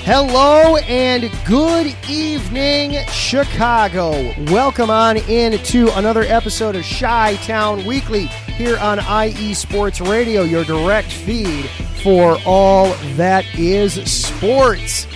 Hello and good evening, Chicago. Welcome on in to another episode of Chi-Town Weekly here on IE Sports Radio, your direct feed for all that is sports.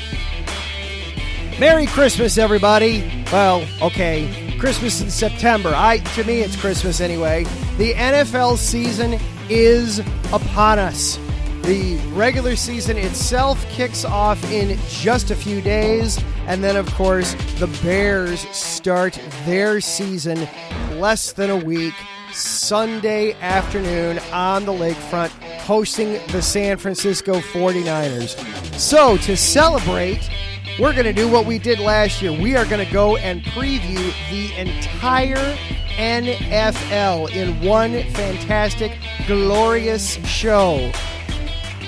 Merry Christmas, everybody. Well, okay, Christmas in September. To me, it's Christmas anyway. The NFL season is upon us. The regular season itself kicks off in just a few days, and then, of course, the Bears start their season less than a week, Sunday afternoon on the lakefront, hosting the San Francisco 49ers. So, to celebrate, we're going to do what we did last year. We are going to go and preview the entire NFL in one fantastic, glorious show.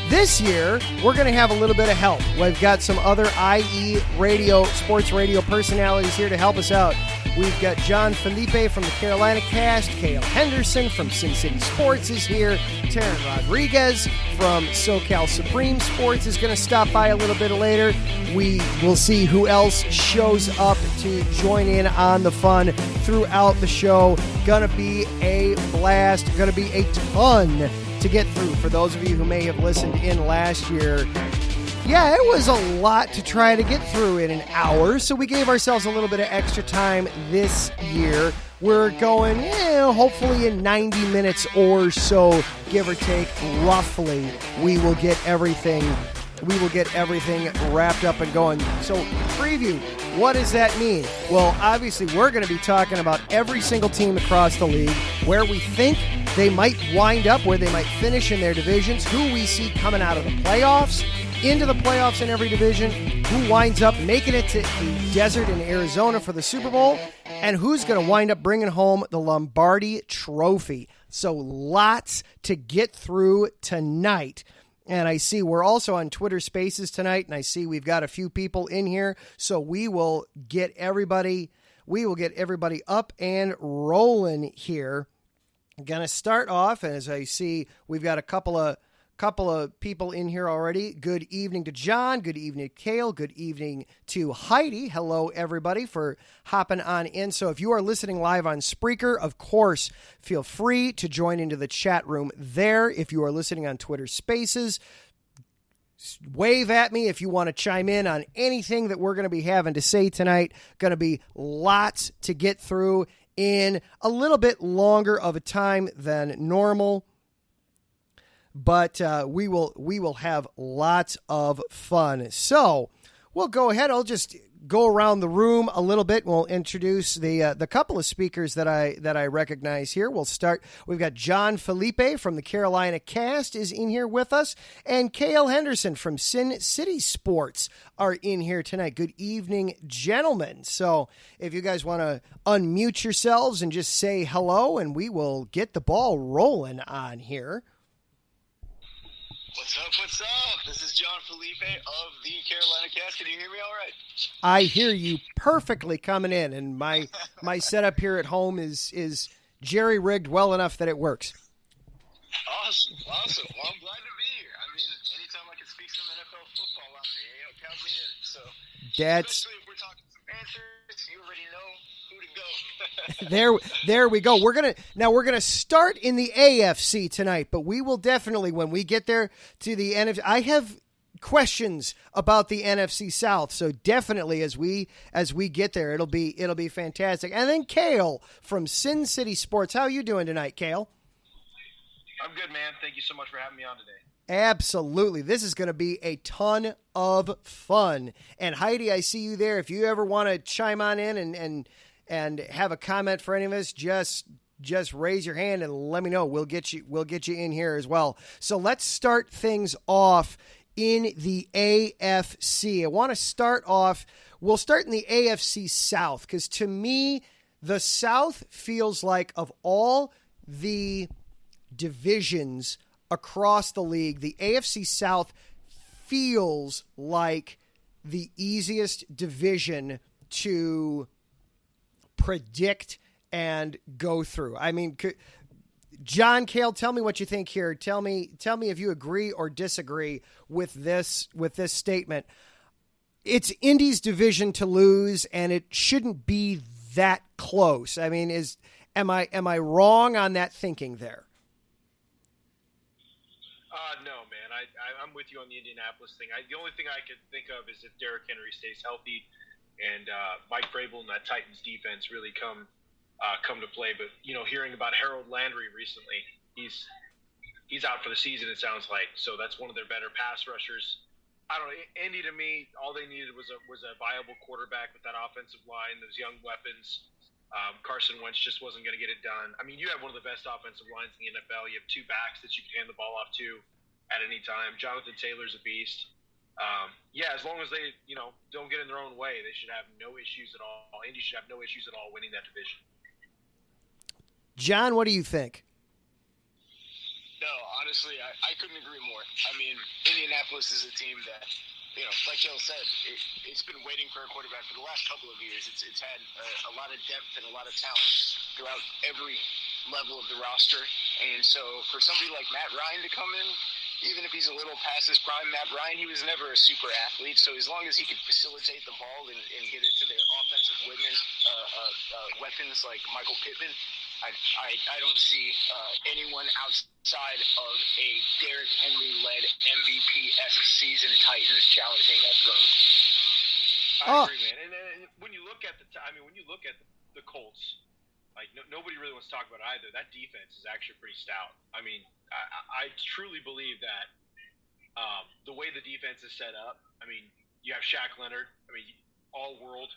This year, we're going to have a little bit of help. We've got some other IE radio, sports radio personalities here to help us out. We've got Felipe from the Carolina Cast. Kayle Henderson from Sin City Sports is here. Teran Rodriguez from SoCal Supreme Sports is going to stop by a little bit later. We will see who else shows up to join in on the fun throughout the show. Going to be a blast. Going to be a ton to get through for those of you who may have listened in last year. Yeah, it was a lot to try to get through in an hour, so we gave ourselves a little bit of extra time this year. We're going, hopefully in 90 minutes or so, give or take, roughly, we will get everything wrapped up and going. So, preview, what does that mean? Well, obviously, we're going to be talking about every single team across the league, where we think they might wind up, where they might finish in their divisions, who we see coming out of the playoffs, into the playoffs in every division, who winds up making it to the desert in Arizona for the Super Bowl, and who's going to wind up bringing home the Lombardi trophy. So lots to get through tonight. And I see we're also on Twitter Spaces tonight, and I see we've got a few people in here, so we will get everybody up and rolling here. I'm going to start off, and as I see, we've got a couple of people in here already. Good evening to John. Good evening to Kayle. Good evening to Heidi. Hello, everybody, for hopping on in. So if you are listening live on Spreaker, of course, feel free to join into the chat room there. If you are listening on Twitter Spaces, wave at me if you want to chime in on anything that we're going to be having to say tonight. Going to be lots to get through in a little bit longer of a time than normal. But we will have lots of fun. So we'll go ahead. I'll just go around the room a little bit. We'll introduce the couple of speakers that I recognize here. We'll start. We've got Felipe from the Carolina Cast is in here with us, and Kayle Henderson from Sin City Sports are in here tonight. Good evening, gentlemen. So if you guys want to unmute yourselves and just say hello, and we will get the ball rolling on here. What's up? This is Felipe of the Carolina Cast. Can you hear me all right? I hear you perfectly coming in, and my setup here at home is jerry-rigged well enough that it works. Awesome. Well, I'm glad to be here. I mean, anytime I can speak some NFL football out there, count me in. So, especially if we're talking some Panthers, you already know who to go. There we go. We're gonna start in the AFC tonight, but we will definitely, when we get there to the NFC, I have questions about the NFC South. So definitely as we get there, it'll be fantastic. And then Kayle from Sin City Sports. How are you doing tonight, Kayle? I'm good, man. Thank you so much for having me on today. Absolutely. This is going to be a ton of fun. And Heidi, I see you there. If you ever want to chime on in and have a comment for any of us, just raise your hand and let me know. We'll get you in here as well. So let's start things off in the AFC. I want to start off, we'll start in the AFC South, because to me, the South feels like, of all the divisions across the league, the AFC South feels like the easiest division to predict and go through. I mean, John, Kayle, tell me what you think here. Tell me if you agree or disagree with this statement. it's Indy's division to lose, and it shouldn't be that close. I mean, am I wrong on that thinking there? No, man. I'm with you on the Indianapolis thing. The only thing I could think of is if Derrick Henry stays healthy and Mike Vrabel and that Titans defense really come to play. But, hearing about Harold Landry recently, he's out for the season, it sounds like. So that's one of their better pass rushers. I don't know. Indy, to me, all they needed was a viable quarterback with that offensive line, those young weapons. Carson Wentz just wasn't going to get it done. I mean, you have one of the best offensive lines in the NFL. You have two backs that you can hand the ball off to at any time. Jonathan Taylor's a beast. As long as they, don't get in their own way, they should have no issues at all. Indy should have no issues at all winning that division. John, what do you think? No, honestly, I couldn't agree more. I mean, Indianapolis is a team that, like Kayle said, it's been waiting for a quarterback for the last couple of years. It's had a lot of depth and a lot of talent throughout every level of the roster. And so for somebody like Matt Ryan to come in, even if he's a little past his prime, Matt Ryan, he was never a super athlete. So as long as he could facilitate the ball and get it to their offensive weapons like Michael Pittman, I don't see anyone outside of a Derrick Henry-led MVP-esque season Titans challenging that throne. I agree, man. And when you look at the Colts, like nobody really wants to talk about it either. That defense is actually pretty stout. I mean, I truly believe that the way the defense is set up. I mean, you have Shaq Leonard. I mean, all-world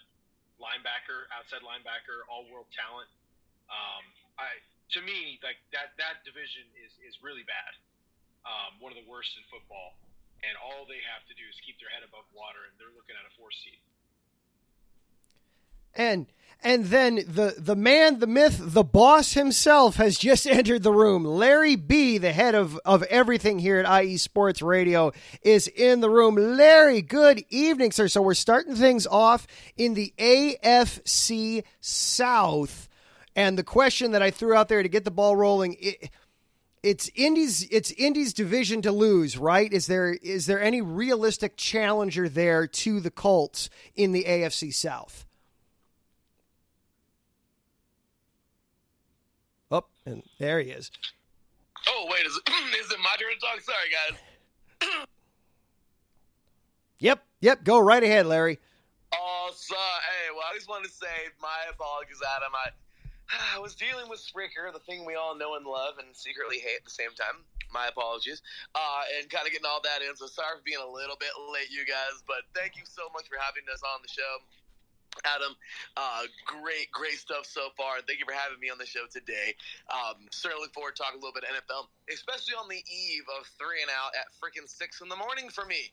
linebacker, outside linebacker, all-world talent. To me, like that division is really bad. One of the worst in football, and all they have to do is keep their head above water, and they're looking at a 4th seed. And then the man, the myth, the boss himself has just entered the room. Larry B, the head of everything here at IE Sports Radio, is in the room. Larry, good evening, sir. So we're starting things off in the AFC South. And the question that I threw out there to get the ball rolling, it's Indy's division to lose, right? Is there any realistic challenger there to the Colts in the AFC South? Oh, and there he is. Oh, wait, is it my turn to talk? Sorry, guys. Yep, go right ahead, Larry. Oh, hey, well, I just wanted to say my apologies, Adam. I was dealing with Spreaker, the thing we all know and love and secretly hate at the same time. My apologies. And kind of getting all that in, so sorry for being a little bit late, you guys, but thank you so much for having us on the show. Adam, great stuff so far. Thank you for having me on the show today. Certainly look forward to talking a little bit of NFL, especially on the eve of 3 and Out at freaking 6 in the morning for me.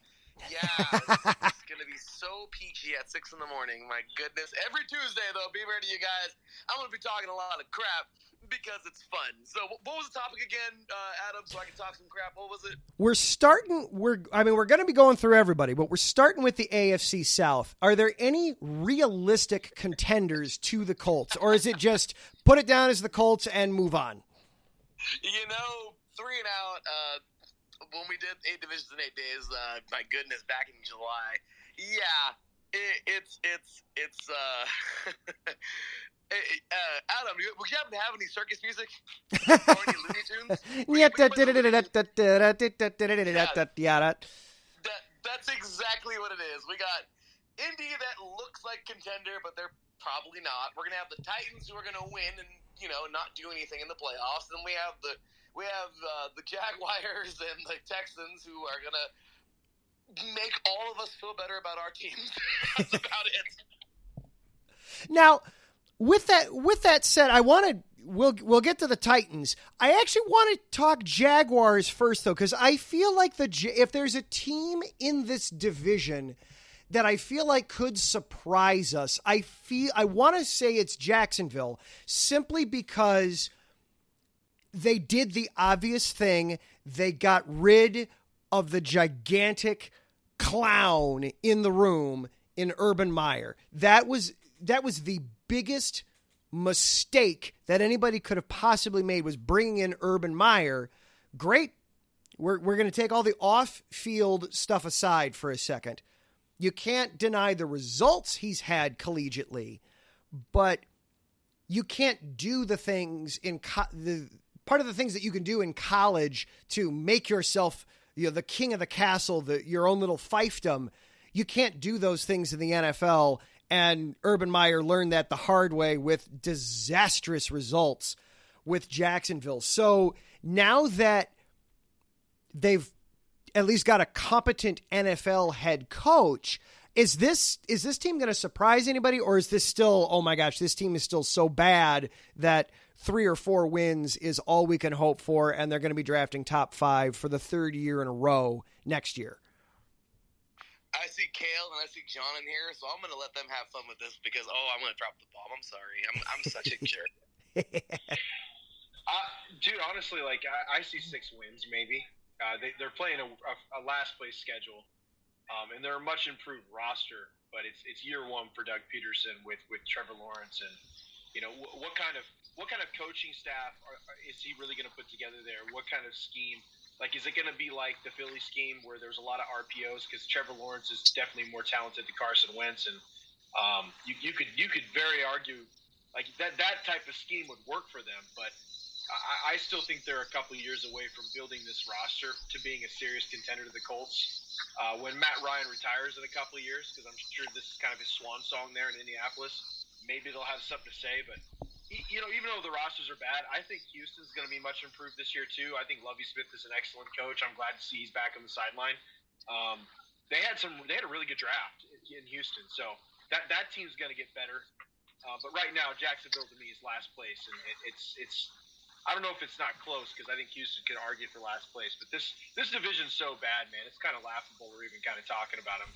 Yeah, it's going to be so peachy at 6 in the morning. My goodness. Every Tuesday, though, be ready, you guys. I'm going to be talking a lot of crap because it's fun. So what was the topic again, Adam, so I can talk some crap? What was it? We're going to be going through everybody, but we're starting with the AFC South. Are there any realistic contenders to the Colts, or is it just put it down as the Colts and move on? 3 and Out, when we did 8 divisions in 8 days, my goodness, back in July. Yeah, it's Adam, would you happen to have any circus music? Or any Looney Tunes? That's exactly what it is. We got Indy that looks like contender, but they're probably not. We're going to have the Titans who are going to win and, not do anything in the playoffs. And we have the Jaguars and the Texans who are going to make all of us feel better about our teams. That's about it. Now, with that said, we'll get to the Titans. I actually want to talk Jaguars first, though, because I feel like if there's a team in this division that I feel like could surprise us, I want to say it's Jacksonville, simply because they did the obvious thing. They got rid of the gigantic clown in the room in Urban Meyer. That was the biggest mistake that anybody could have possibly made, was bringing in Urban Meyer. Great. We're going to take all the off-field stuff aside for a second. You can't deny the results he's had collegiately, but you can't do the things part of the things that you can do in college to make yourself, the king of the castle, your own little fiefdom. You can't do those things in the NFL. And Urban Meyer learned that the hard way with disastrous results with Jacksonville. So now that they've at least got a competent NFL head coach, is this team going to surprise anybody, or is this still, oh my gosh, this team is still so bad that 3 or 4 wins is all we can hope for, and they're going to be drafting top 5 for the 3rd year in a row next year? I see Kayle and I see John in here, so I'm going to let them have fun with this because, I'm going to drop the bomb. I'm sorry. I'm such a jerk. Dude, honestly, I see 6 wins maybe. They're playing a last place schedule, and they're a much improved roster. But it's year 1 for Doug Peterson with Trevor Lawrence, and what kind of coaching staff is he really going to put together there? What kind of scheme? Is it going to be like the Philly scheme where there's a lot of RPOs? Because Trevor Lawrence is definitely more talented than Carson Wentz, and you could very argue that type of scheme would work for them. But I still think they're a couple of years away from building this roster to being a serious contender to the Colts. When Matt Ryan retires in a couple of years, because I'm sure this is kind of his swan song there in Indianapolis, maybe they'll have something to say. But even though the rosters are bad, I think Houston's going to be much improved this year too. I think Lovie Smith is an excellent coach. I'm glad to see he's back on the sideline. They had a really good draft in Houston, so that team's going to get better. But right now, Jacksonville to me is last place, and it's I don't know if it's not close because I think Houston could argue for last place. But this division's so bad, man. It's kind of laughable we're even kind of talking about them.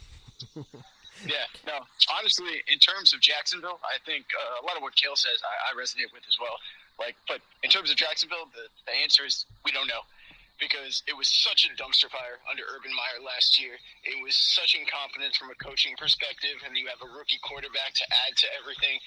Yeah, no, honestly, in terms of Jacksonville, I think a lot of what Kayle says I resonate with as well. But in terms of Jacksonville, the answer is we don't know, because it was such a dumpster fire under Urban Meyer last year. It was such incompetence from a coaching perspective, and you have a rookie quarterback to add to everything.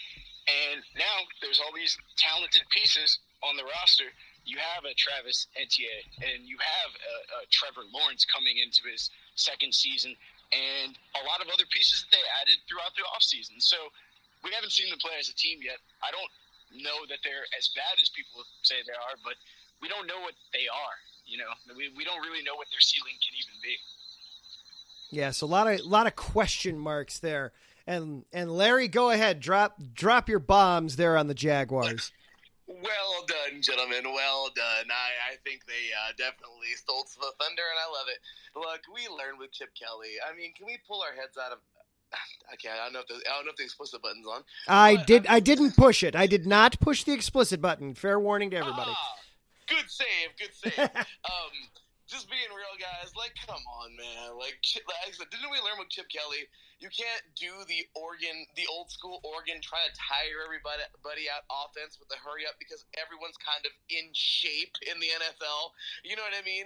And now there's all these talented pieces on the roster. You have a Travis Etienne, and you have a Trevor Lawrence coming into his 2nd season, and a lot of other pieces that they added throughout the offseason. So we haven't seen them play as a team yet. I don't know that they're as bad as people say they are, but we don't know what they are. We don't really know what their ceiling can even be. Yeah, so a lot of question marks there. And Larry, go ahead, drop your bombs there on the Jaguars. Well done, gentlemen. Well done. I think they definitely stole the thunder, and I love it. Look, we learned with Chip Kelly. I mean, can we pull our heads out of? Okay, I don't know if the explicit button's on. I didn't push it. I did not push the explicit button. Fair warning to everybody. Good save. Just being real, guys. Come on, man. Like I said, didn't we learn with Chip Kelly? You can't do the old school Oregon, trying to tire everybody out offense with the hurry up because everyone's kind of in shape in the NFL. You know what I mean?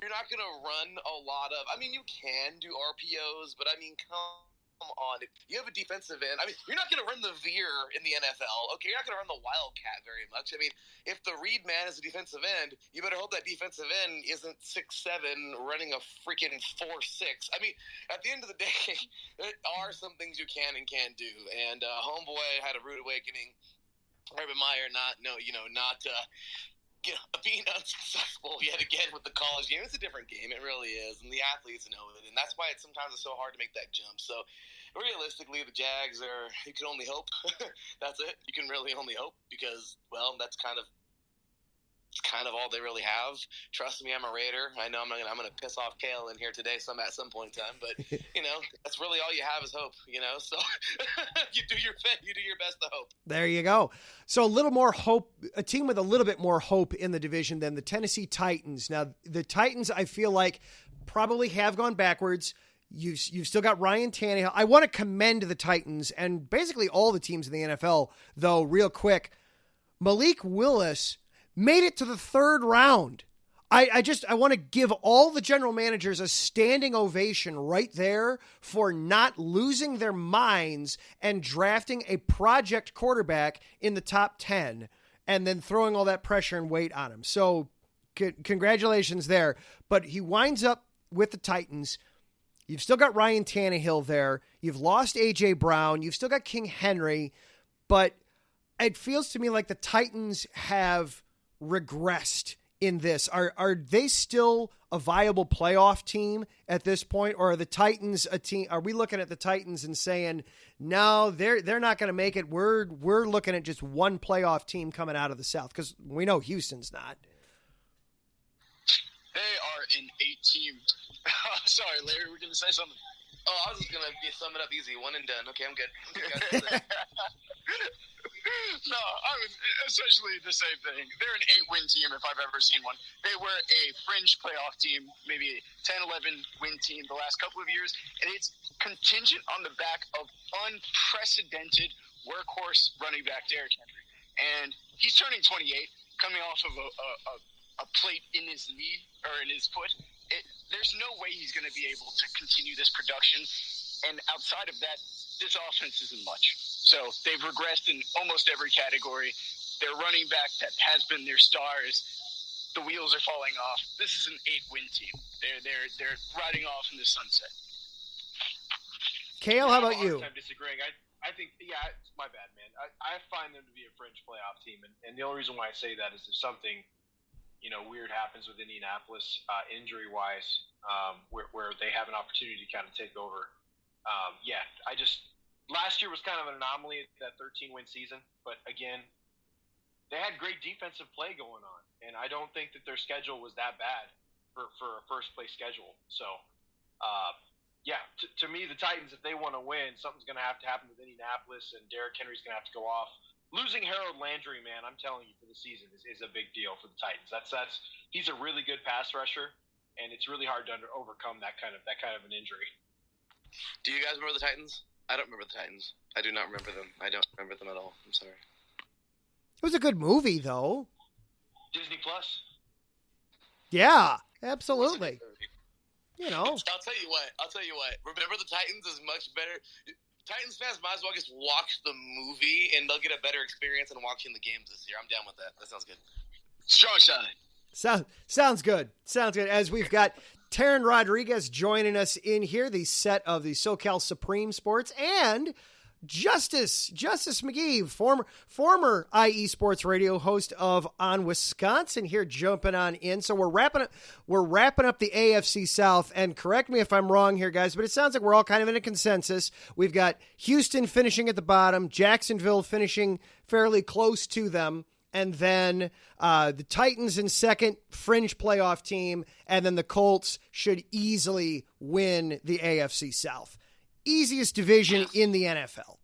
You're not going to run a lot of. I mean, you can do RPOs, but I mean, come on. If you have a defensive end, I mean, you're not going to run the veer in the NFL. Okay, you're not going to run the wildcat very much. I mean, if the read man is a defensive end, you better hope that defensive end isn't 6'7", running a freaking 4'6". I mean, at the end of the day, there are some things you can and can't do. And homeboy had a rude awakening. Urban Meyer being unsuccessful yet again with the college game. It's a different game. It really is. And the athletes know it. And that's why sometimes it's so hard to make that jump. So realistically, the Jags you can only hope. That's it. You can really only hope because, well, that's kind of all they really have. Trust me, I'm a Raider. I know I'm going to piss off Kayle in here today at some point in time, but that's really all you have is hope. So you do your best to hope. There you go. So a little more hope, a team with a little bit more hope in the division than the Tennessee Titans. Now the Titans, I feel like probably have gone backwards. You've still got Ryan Tannehill. I want to commend the Titans and basically all the teams in the NFL, though, real quick. Malik Willis made it to the 3rd round. I want to give all the general managers a standing ovation right there for not losing their minds and drafting a project quarterback in the top 10 and then throwing all that pressure and weight on him. So congratulations there. But he winds up with the Titans. You've still got Ryan Tannehill there. You've lost A.J. Brown. You've still got King Henry. But it feels to me like the Titans have regressed in this. Are they still a viable playoff team at this point, or are the Titans a team? Are we looking at the Titans and saying, no, they're not going to make it? We're looking at just one playoff team coming out of the South, because we know Houston's not. They are an 8-team. Sorry, Larry, we're going to say something. Oh, I was just going to sum it up easy. One and done. Okay, I'm good. No, I was essentially the same thing. They're an 8-win team if I've ever seen one. They were a fringe playoff team, maybe a 10, 11-win team the last couple of years, and it's contingent on the back of unprecedented workhorse running back Derrick Henry. And he's turning 28, coming off of a plate in his knee or in his foot. There's no way he's going to be able to continue this production. And outside of that, this offense isn't much. So they've regressed in almost every category. Their running back that has been their stars, the wheels are falling off. This is an 8-win team. They're riding off in the sunset. Kayle, how about you? I'm disagreeing. I think, it's my bad, man. I find them to be a fringe playoff team, and the only reason why I say that is if something, weird happens with Indianapolis, injury-wise, where they have an opportunity to kind of take over. Last year was kind of an anomaly, that 13-win season, but again, they had great defensive play going on, and I don't think that their schedule was that bad for a first-place schedule. So, to me, the Titans, if they want to win, something's going to happen with Indianapolis, and Derrick Henry's going to have to go off. Losing Harold Landry, man, I'm telling you, for the season is a big deal for the Titans. He's a really good pass rusher, and it's really hard to overcome that kind of an injury. Do you guys remember the Titans? I don't remember the Titans. I do not remember them. I don't remember them at all. I'm sorry. It was a good movie, though. Disney Plus. Yeah, absolutely. I'll tell you what. Remember the Titans is much better. Titans fans might as well just watch the movie, and they'll get a better experience than watching the games this year. I'm down with that. That sounds good. Strong side. Sounds good. Sounds good. As we've got Teran Rodriguez joining us in here, the set of the SoCal Supreme Sports, and Justice McGee, former IE Sports Radio host of On Wisconsin, here jumping on in. So we're wrapping up the AFC South, and correct me if I'm wrong here, guys, but it sounds like we're all kind of in a consensus. We've got Houston finishing at the bottom, Jacksonville finishing fairly close to them, and then the Titans in second, fringe playoff team, and then the Colts should easily win the AFC South. Easiest division in the NFL.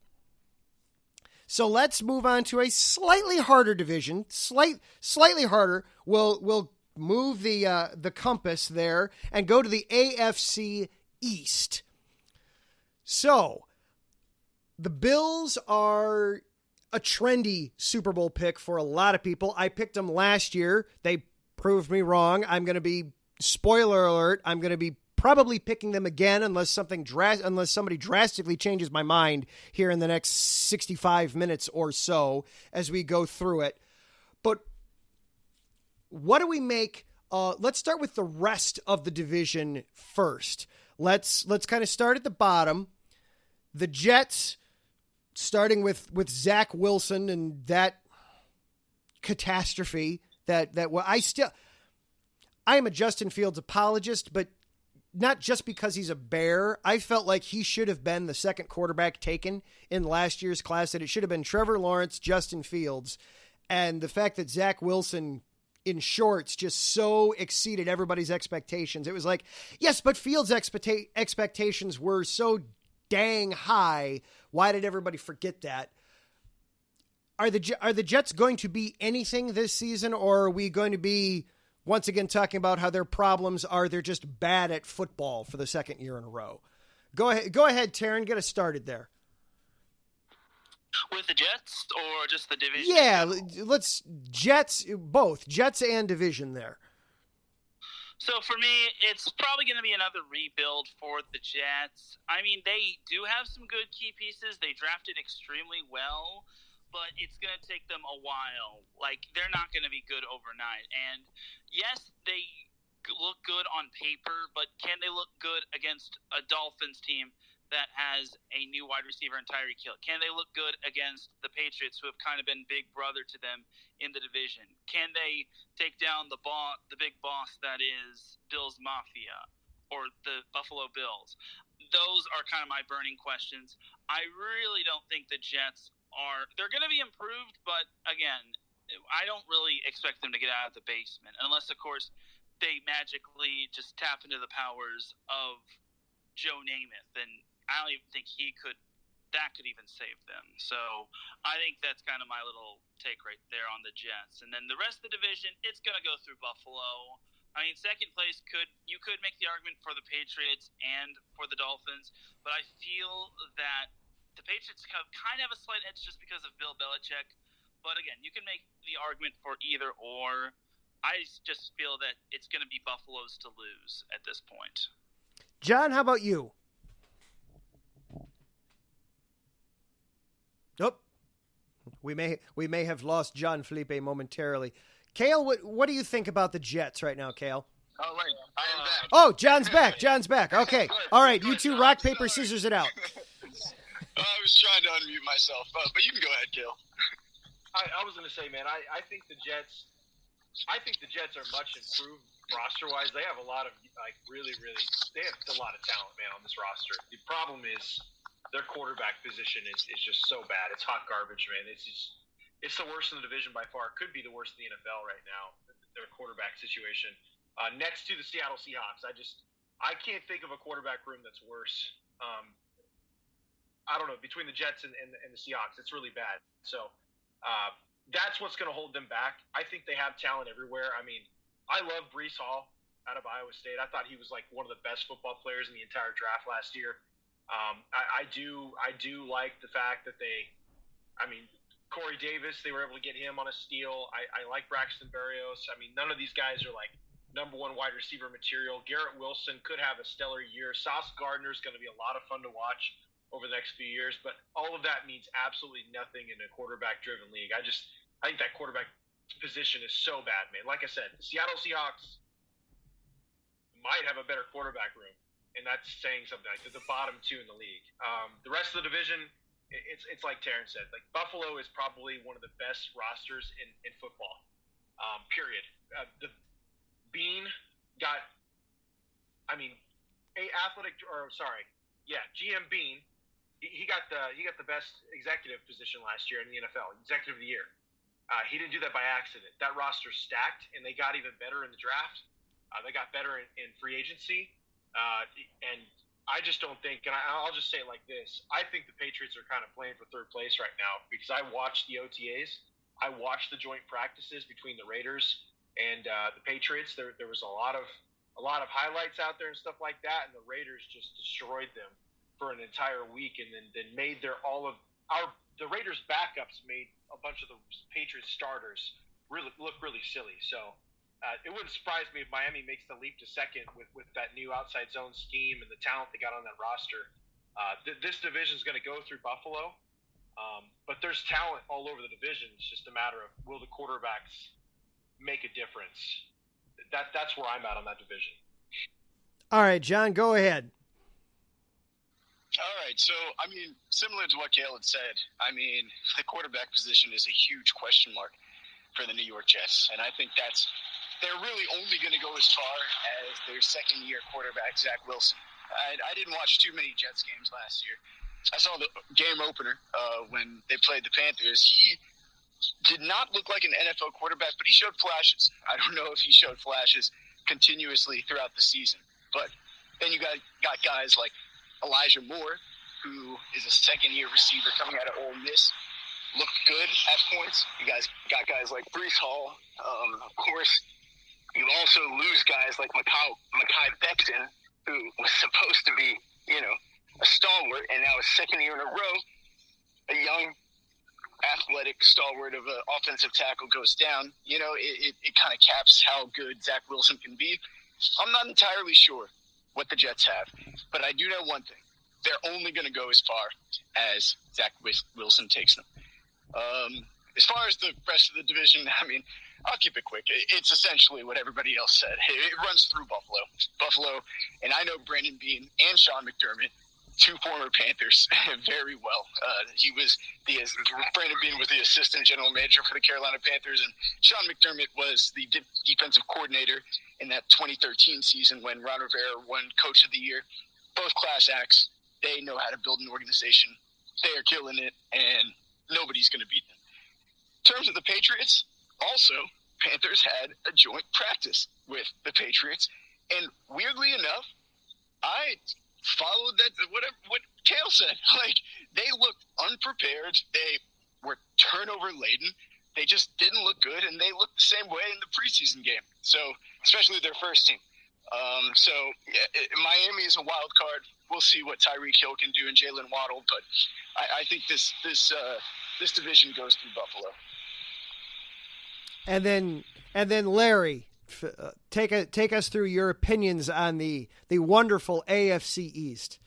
So let's move on to a slightly harder division. Slightly harder. We'll move the compass there and go to the AFC East. So the Bills are a trendy Super Bowl pick for a lot of people. I picked them last year. They proved me wrong. I'm going to be, spoiler alert, I'm going to be probably picking them again unless somebody drastically changes my mind here in the next 65 minutes or so as we go through it. But what do we make? Let's start with the rest of the division first. Let's kind of start at the bottom. The Jets, starting with Zach Wilson and that catastrophe I am a Justin Fields apologist, but not just because he's a Bear. I felt like he should have been the second quarterback taken in last year's class, that it should have been Trevor Lawrence, Justin Fields. And the fact that Zach Wilson in shorts just so exceeded everybody's expectations. It was like, yes, but Fields' expectations were so dang high. Why did everybody forget that? Are the Jets going to be anything this season, or are we going to be once again talking about how their problems are they're just bad at football for the second year in a row? Go ahead, Teran, get us started there. With the Jets or just the division? Yeah, let's both Jets and division there. So for me, it's probably going to be another rebuild for the Jets. I mean, they do have some good key pieces. They drafted extremely well, but it's going to take them a while. Like, they're not going to be good overnight. And yes, they look good on paper, but can they look good against a Dolphins team that has a new wide receiver in Tyreek Hill? Can they look good against the Patriots, who have kind of been big brother to them in the division? Can they take down the big boss that is Bills Mafia or the Buffalo Bills? Those are kind of my burning questions. I really don't think the Jets they're going to be improved, but again, I don't really expect them to get out of the basement unless, of course, they magically just tap into the powers of Joe Namath, and I don't even think that could even save them. So I think that's kind of my little take right there on the Jets. And then the rest of the division, it's going to go through Buffalo. I mean, second place you could make the argument for the Patriots and for the Dolphins, but I feel that the Patriots kind of have a slight edge just because of Bill Belichick. But again, you can make the argument for either or. I just feel that it's going to be Buffalo's to lose at this point. John, how about you? Oh, we may have lost John Felipe momentarily. Kayle, what do you think about the Jets right now, Kayle? Oh, right. I am back. Oh, John's back. John's back. Okay. All right, you two rock, paper, scissors it out. I was trying to unmute myself, but you can go ahead, Kayle. I was going to say, man, I think the Jets are much improved roster-wise. They have a lot of, really, they have a lot of talent, man, on this roster. The problem is their quarterback position is just so bad. It's hot garbage, man. It's the worst in the division by far. It could be the worst in the NFL right now, their quarterback situation. Next to the Seattle Seahawks, I can't think of a quarterback room that's worse. I don't know, between the Jets and the Seahawks, it's really bad. So that's what's going to hold them back. I think they have talent everywhere. I mean, I love Breece Hall out of Iowa State. I thought he was like one of the best football players in the entire draft last year. I do like the fact that Corey Davis, they were able to get him on a steal. I like Braxton Berrios. I mean, none of these guys are like number one wide receiver material. Garrett Wilson could have a stellar year. Sauce Gardner is going to be a lot of fun to watch over the next few years, but all of that means absolutely nothing in a quarterback-driven league. I think that quarterback position is so bad, man. Like I said, the Seattle Seahawks might have a better quarterback room, and that's saying something. Like they're the bottom two in the league. The rest of the division, it's like Teran said. Like Buffalo is probably one of the best rosters in football. Period. The Bean got, GM Bean. He got the best executive position last year in the NFL, executive of the year. He didn't do that by accident. That roster's stacked, and they got even better in the draft. They got better in free agency. And I just don't think, and I'll just say it like this, I think the Patriots are kind of playing for third place right now because I watched the OTAs. I watched the joint practices between the Raiders and the Patriots. There was a lot of highlights out there and stuff like that, and the Raiders just destroyed them for an entire week, and then made the Raiders backups made a bunch of the Patriots starters look really silly. So it wouldn't surprise me if Miami makes the leap to second with that new outside zone scheme and the talent they got on that roster. This division is going to go through Buffalo, but there's talent all over the division. It's just a matter of will the quarterbacks make a difference. That's where I'm at on that division. All right, John, go ahead. All right, so, similar to what Kayle had said, the quarterback position is a huge question mark for the New York Jets, and I think they're really only going to go as far as their second-year quarterback, Zach Wilson. I didn't watch too many Jets games last year. I saw the game opener when they played the Panthers. He did not look like an NFL quarterback, but he showed flashes. I don't know if he showed flashes continuously throughout the season, but then you got guys like Elijah Moore, who is a second-year receiver coming out of Ole Miss, looked good at points. You guys got guys like Breece Hall. Of course, you also lose guys like Mekhi Becton, who was supposed to be, a stalwart, and now his second year in a row, a young, athletic stalwart of an offensive tackle goes down. It kind of caps how good Zach Wilson can be. I'm not entirely sure what the Jets have, but I do know one thing. They're only going to go as far as Zach Wilson takes them. as far as the rest of the division, I mean, I'll keep it quick. It's essentially what everybody else said. It runs through Buffalo, and I know Brandon Beane and Sean McDermott, two former Panthers, very well. Brandon Beane was the assistant general manager for the Carolina Panthers, and Sean McDermott was the defensive coordinator in that 2013 season when Ron Rivera won Coach of the Year. Both class acts. They know how to build an organization. They are killing it, and nobody's going to beat them. In terms of the Patriots, also, Panthers had a joint practice with the Patriots, and weirdly enough, I followed what Kayle said. Like, they looked unprepared. They were turnover laden. They just didn't look good, and they looked the same way in the preseason game. So, especially their first team. Miami is a wild card. We'll see what Tyreek Hill can do and Jalen Waddle, but I think this division goes through Buffalo. And then Larry, take us through your opinions on the wonderful AFC East.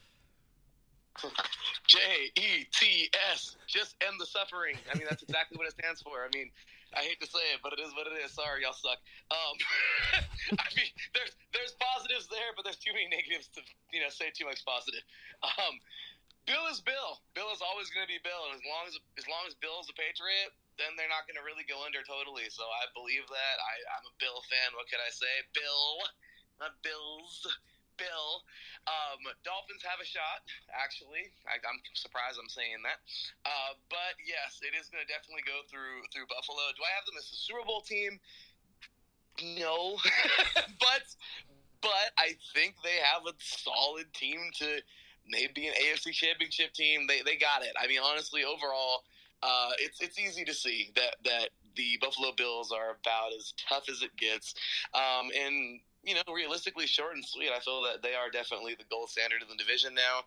JETS, just end the suffering. I mean, that's exactly what it stands for. I mean, I hate to say it, but it is what it is. Sorry, y'all suck. I mean, there's positives there, but there's too many negatives to say too much positive. Bill is Bill. Bill is always going to be Bill, and as long as Bill's a Patriot, then they're not going to really go under totally. So I believe that. I'm a Bill fan. What can I say? Bill, not Bills. Bill. Dolphins have a shot, actually. I'm surprised I'm saying that. But yes, it is going to definitely go through Buffalo. Do I have them as a Super Bowl team? No. but I think they have a solid team to maybe an AFC Championship team. They got it. I mean, honestly, overall, it's easy to see that the Buffalo Bills are about as tough as it gets. And realistically, short and sweet, I feel that they are definitely the gold standard of the division now.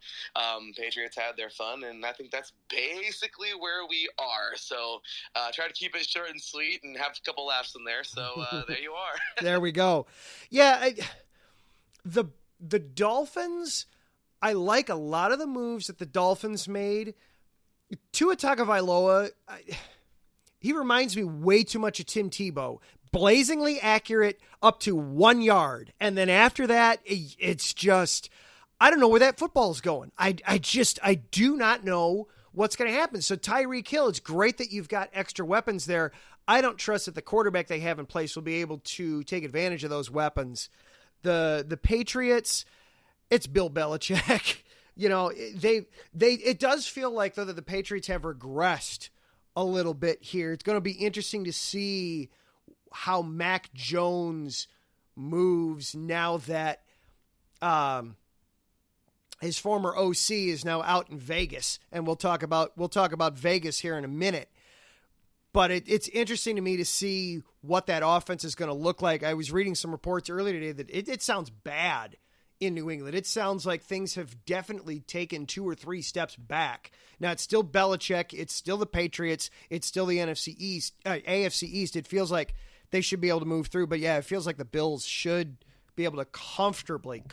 Patriots had their fun, and I think that's basically where we are. So try to keep it short and sweet and have a couple laughs in there. So there you are. There we go. Yeah, the Dolphins, I like a lot of the moves that the Dolphins made. Tua Tagovailoa, he reminds me way too much of Tim Tebow. Blazingly accurate up to 1 yard. And then after that, it's just, I don't know where that football is going. I do not know what's going to happen. So Tyreek Hill, it's great that you've got extra weapons there. I don't trust that the quarterback they have in place will be able to take advantage of those weapons. The Patriots, it's Bill Belichick. It does feel like, though, that the Patriots have regressed a little bit here. It's going to be interesting to see how Mac Jones moves now that his former OC is now out in Vegas, and we'll talk about Vegas here in a minute. But it's interesting to me to see what that offense is going to look like. I was reading some reports earlier today that it sounds bad in New England. It sounds like things have definitely taken 2 or 3 steps back. Now, it's still Belichick. It's still the Patriots. It's still the AFC East. It feels like they should be able to move through. But, yeah, it feels like the Bills should be able to comfortably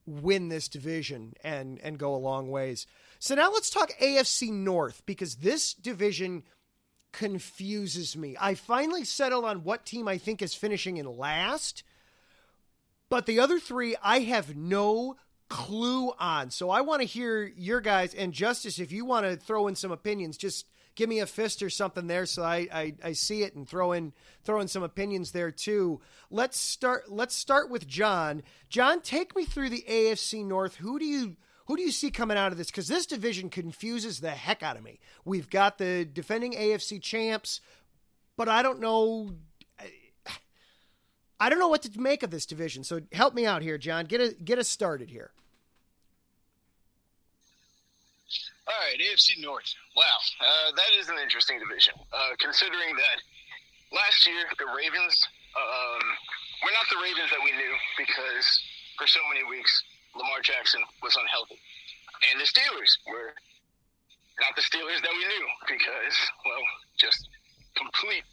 win this division and go a long ways. So now let's talk AFC North, because this division confuses me. I finally settled on what team I think is finishing in last, but the other 3 I have no clue on. So I want to hear your guys, and Justice, if you want to throw in some opinions, just give me a fist or something there so I see it and throw in some opinions there too. Let's start with John. John, take me through the AFC North. Who do you see coming out of this? Because this division confuses the heck out of me. We've got the defending AFC champs, but I don't know what to make of this division. So help me out here, John. Get us started here. All right, AFC North. Wow, that is an interesting division, considering that last year the Ravens were not the Ravens that we knew, because for so many weeks Lamar Jackson was unhealthy. And the Steelers were not the Steelers that we knew, because, well, just complete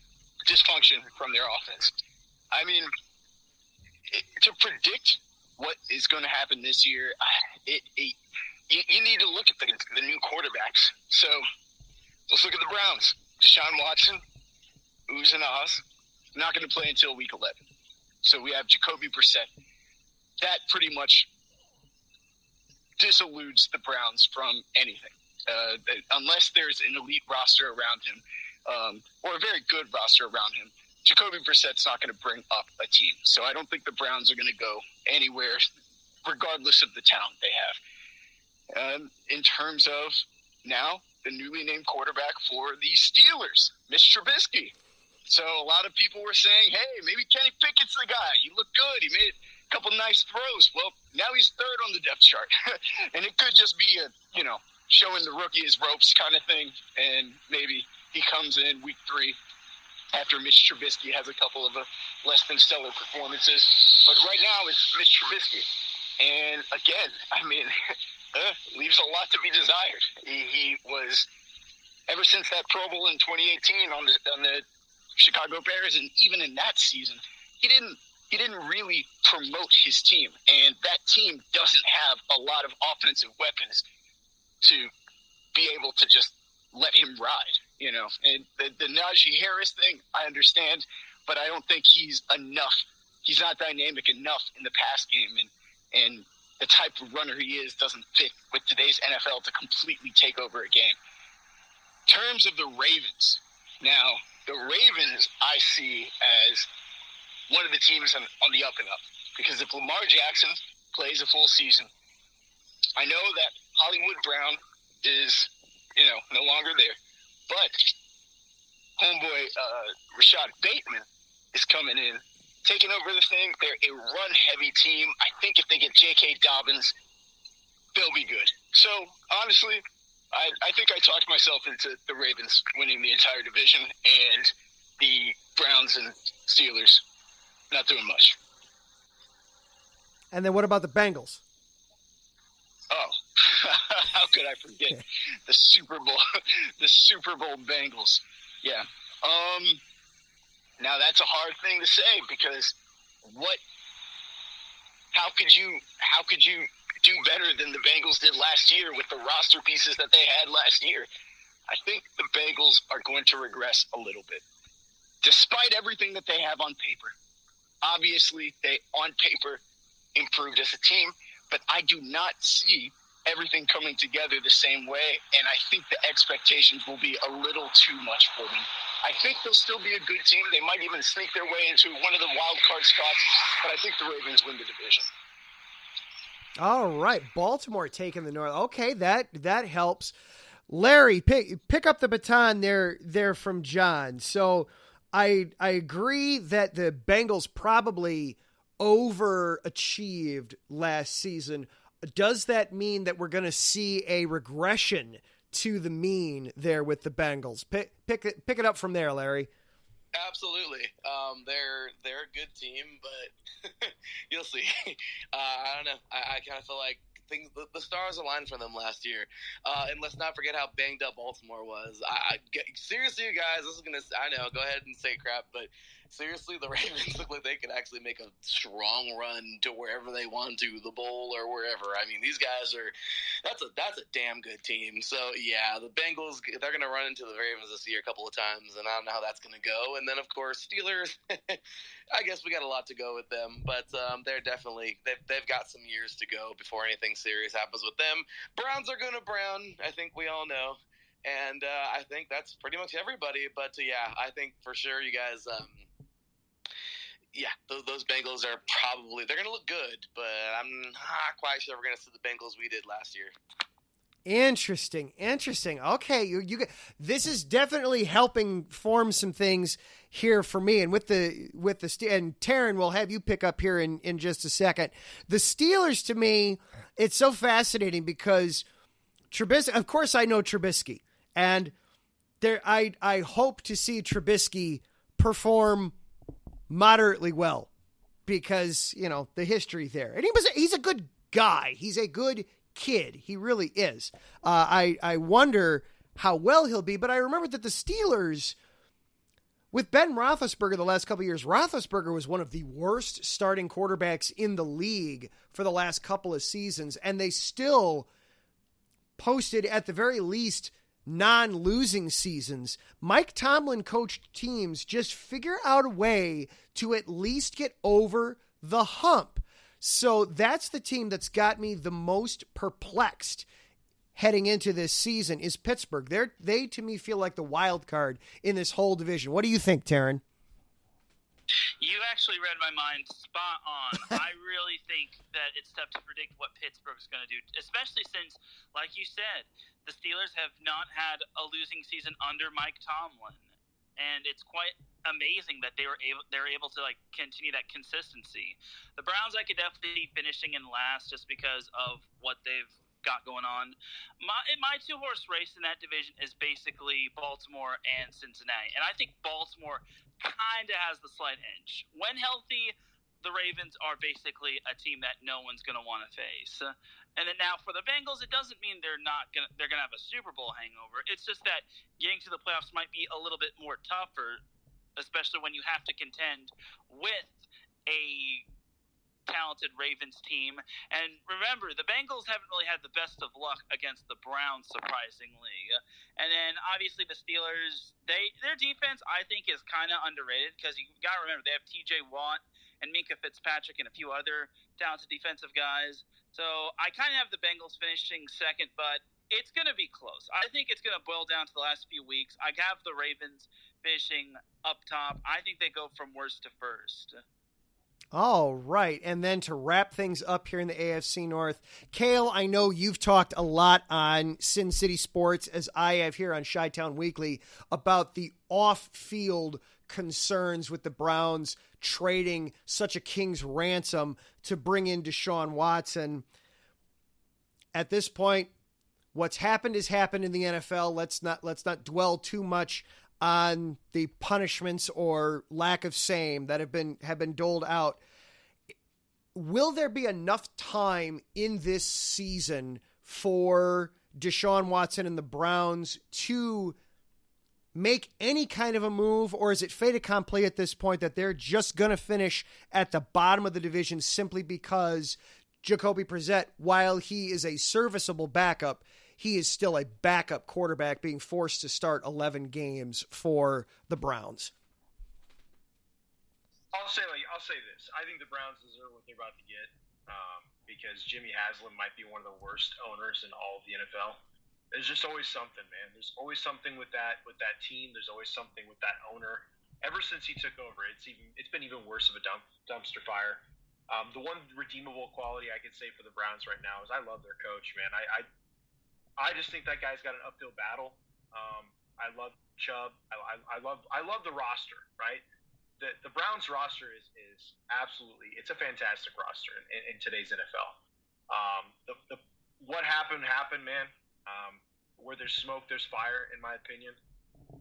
dysfunction from their offense. I mean, to predict what is going to happen this year, you need to look at the new quarterbacks. So let's look at the Browns. Deshaun Watson, oohs and ahs, not going to play until week 11. So we have Jacoby Brissett. That pretty much disilludes the Browns from anything. Unless there's an elite roster around him, or a very good roster around him, Jacoby Brissett's not going to bring up a team. So I don't think the Browns are going to go anywhere, regardless of the talent they have. In terms of now, the newly named quarterback for the Steelers, Mitch Trubisky. So a lot of people were saying, hey, maybe Kenny Pickett's the guy. He looked good. He made a couple nice throws. Well, now he's third on the depth chart. And it could just be showing the rookie his ropes kind of thing. And maybe he comes in week 3 after Mitch Trubisky has a couple of less than stellar performances. But right now it's Mitch Trubisky. And again, I mean, leaves a lot to be desired. He was, ever since that Pro Bowl in 2018 on the Chicago Bears, and even in that season, he didn't really promote his team, and that team doesn't have a lot of offensive weapons to be able to just let him ride, And the Najee Harris thing, I understand, but I don't think he's enough. He's not dynamic enough in the pass game, and the type of runner he is doesn't fit with today's NFL to completely take over a game. In terms of the Ravens, now, the Ravens I see as one of the teams on the up and up. Because if Lamar Jackson plays a full season, I know that Hollywood Brown is, no longer there. But homeboy Rashad Bateman is coming in, taking over the thing. They're a run-heavy team. I think if they get J.K. Dobbins, they'll be good. So, honestly, I think I talked myself into the Ravens winning the entire division, and the Browns and Steelers not doing much. And then what about the Bengals? Oh, how could I forget the Super Bowl Bengals? Yeah. Now that's a hard thing to say because how could you do better than the Bengals did last year with the roster pieces that they had last year? I think the Bengals are going to regress a little bit, despite everything that they have on paper. Obviously, they, on paper, improved as a team, but I do not see everything coming together the same way, and I think the expectations will be a little too much for them. I think they'll still be a good team. They might even sneak their way into one of the wild card spots, but I think the Ravens win the division. All right, Baltimore taking the North. Okay, that helps. Larry, pick up the baton there from John. So I agree that the Bengals probably overachieved last season. Does that mean that we're going to see a regression to the mean there with the Bengals? Pick it up from there, Larry. Absolutely. They're a good team, but you'll see. I don't know. I kind of feel like the stars aligned for them last year. And let's not forget how banged up Baltimore was. Seriously, you guys, I know, go ahead and say crap, but seriously, the Ravens look like they could actually make a strong run to wherever they want to, the bowl or wherever. I mean, these guys that's a damn good team. So, yeah, the Bengals, they're going to run into the Ravens this year a couple of times, and I don't know how that's going to go. And then, of course, Steelers, I guess we got a lot to go with them, but they're definitely, they've got some years to go before anything serious happens with them. Browns are going to Brown, I think we all know. And I think that's pretty much everybody. But, yeah, I think for sure you guys those Bengals are they're going to look good, but I'm not quite sure we're going to see the Bengals we did last year. Interesting. Okay, you this is definitely helping form some things here for me. And with the and Teran, we'll have you pick up here in just a second. The Steelers, to me, it's so fascinating because Trubisky. Of course, I know Trubisky, and I hope to see Trubisky perform moderately well because, the history there. And he's a good guy. He's a good kid. He really is. I wonder how well he'll be, but I remember that the Steelers, with Ben Roethlisberger the last couple of years, Roethlisberger was one of the worst starting quarterbacks in the league for the last couple of seasons, and they still posted, at the very least, non-losing seasons, Mike Tomlin coached teams just figure out a way to at least get over the hump. So that's the team that's got me the most perplexed heading into this season is Pittsburgh. They to me feel like the wild card in this whole division. What do you think, Teran? You actually read my mind spot on. I really think that it's tough to predict what Pittsburgh's going to do, especially since, like you said, the Steelers have not had a losing season under Mike Tomlin, and it's quite amazing that they're able to like continue that consistency. The Browns, I could definitely see finishing in last just because of what they've got going on. My two-horse race in that division is basically Baltimore and Cincinnati, and I think Baltimore kind of has the slight edge. When healthy, the Ravens are basically a team that no one's going to want to face. And then now for the Bengals, it doesn't mean they're going to have a Super Bowl hangover. It's just that getting to the playoffs might be a little bit more tougher, especially when you have to contend with a talented Ravens team. And remember, the Bengals haven't really had the best of luck against the Browns, surprisingly. And then obviously the Steelers, their defense I think is kind of underrated because you got to remember they have TJ Watt and Minka Fitzpatrick and a few other talented defensive guys. So I kind of have the Bengals finishing second, but it's going to be close. I think it's going to boil down to the last few weeks. I have the Ravens finishing up top. I think they go from worst to first. All right, and then to wrap things up here in the AFC North, Kayle, I know you've talked a lot on Sin City Sports, as I have here on Chi-Town Weekly, about the off-field concerns with the Browns trading such a king's ransom to bring in Deshaun Watson. At this point, what's happened has happened in the NFL. Let's not dwell too much on the punishments or lack of same that have been doled out. Will there be enough time in this season for Deshaun Watson and the Browns to make any kind of a move, or is it fait accompli at this point that they're just going to finish at the bottom of the division simply because Jacoby Brissett, while he is a serviceable backup, he is still a backup quarterback being forced to start 11 games for the Browns? I'll say this. I think the Browns deserve what they're about to get because Jimmy Haslam might be one of the worst owners in all of the NFL. There's just always something, man. There's always something with that team. There's always something with that owner. Ever since he took over, it's been even worse of a dumpster fire. The one redeemable quality I could say for the Browns right now is I love their coach, man. I just think that guy's got an uphill battle. I love Chubb. I love the roster, right? The Browns roster is absolutely, it's a fantastic roster in today's NFL. What happened, man. Where there's smoke, there's fire, in my opinion.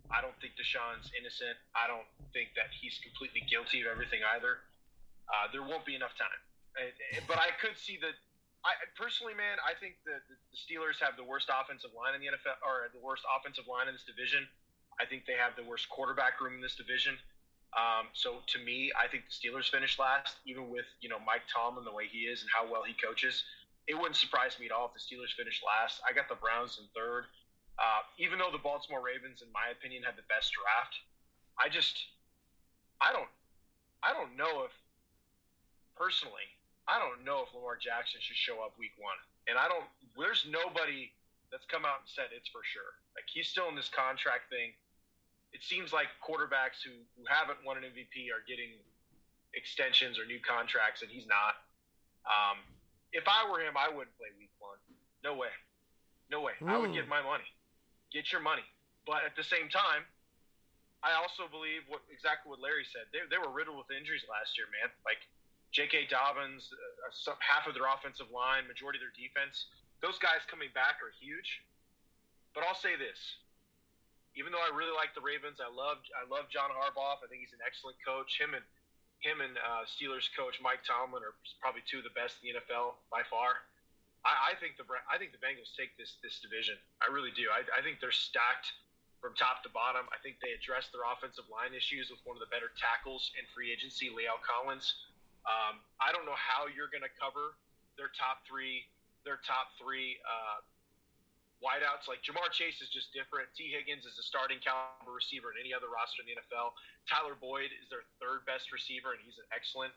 I don't think Deshaun's innocent. I don't think that he's completely guilty of everything either. There won't be enough time. But I could see personally, man, I think the Steelers have the worst offensive line in the NFL, or the worst offensive line in this division. I think they have the worst quarterback room in this division. So to me, I think the Steelers finish last, even with Mike Tomlin the way he is and how well he coaches. It wouldn't surprise me at all if the Steelers finish last. I got the Browns in third. Even though the Baltimore Ravens, in my opinion, had the best draft, I don't know if Lamar Jackson should show up week one. And there's nobody that's come out and said it's for sure. Like, he's still in this contract thing. It seems like quarterbacks who haven't won an MVP are getting extensions or new contracts, and he's not. If I were him, I wouldn't play week one. No way. I would get my money. Get your money. But at the same time, I also believe exactly what Larry said. They were riddled with injuries last year, man. Like J.K. Dobbins, half of their offensive line, majority of their defense. Those guys coming back are huge. But I'll say this. Even though I really like the Ravens, I love John Harbaugh. I think he's an excellent coach. Him and Steelers coach Mike Tomlin are probably two of the best in the NFL by far. I think the Bengals take this division. I really do. I think they're stacked from top to bottom. I think they addressed their offensive line issues with one of the better tackles in free agency, La'el Collins. I don't know how you're going to cover their top three wideouts. Like Jamar Chase is just different. T. Higgins is a starting caliber receiver in any other roster in the NFL. Tyler Boyd is their third best receiver, and he's an excellent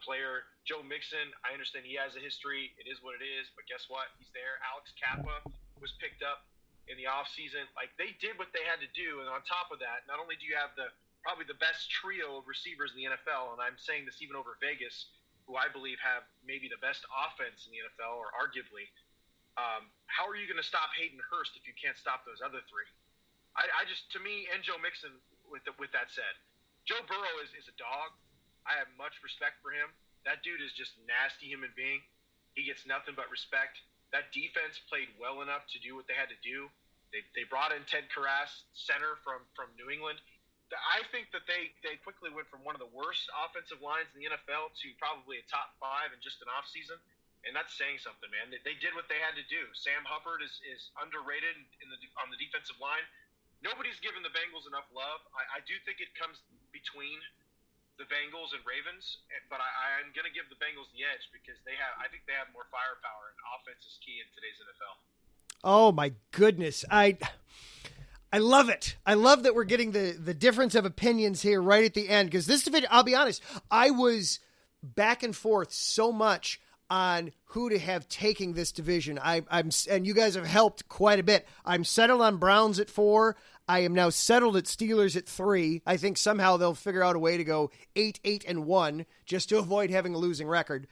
player. Joe Mixon, I understand he has a history. It is what it is, but guess what? He's there. Alex Kappa was picked up in the offseason. Like, they did what they had to do, and on top of that, not only do you have probably the best trio of receivers in the NFL, and I'm saying this even over Vegas, who I believe have maybe the best offense in the NFL, or arguably, how are you going to stop Hayden Hurst if you can't stop those other three? I just, to me, and Joe Mixon, with that said, Joe Burrow is a dog. I have much respect for him. That dude is just a nasty human being. He gets nothing but respect. That defense played well enough to do what they had to do. They brought in Ted Karras, center from New England. I think that they quickly went from one of the worst offensive lines in the NFL to probably a top 5 in just an offseason. And that's saying something, man. They did what they had to do. Sam Hubbard is underrated on the defensive line. Nobody's given the Bengals enough love. I do think it comes between the Bengals and Ravens, but I'm going to give the Bengals the edge because I think they have more firepower, and offense is key in today's NFL. Oh my goodness. I love it. I love that we're getting the difference of opinions here right at the end, because this division, I'll be honest, I was back and forth so much on who to have taking this division. And you guys have helped quite a bit. I'm settled on Browns at 4. I am now settled at Steelers at 3. I think somehow they'll figure out a way to go 8-1 just to avoid having a losing record.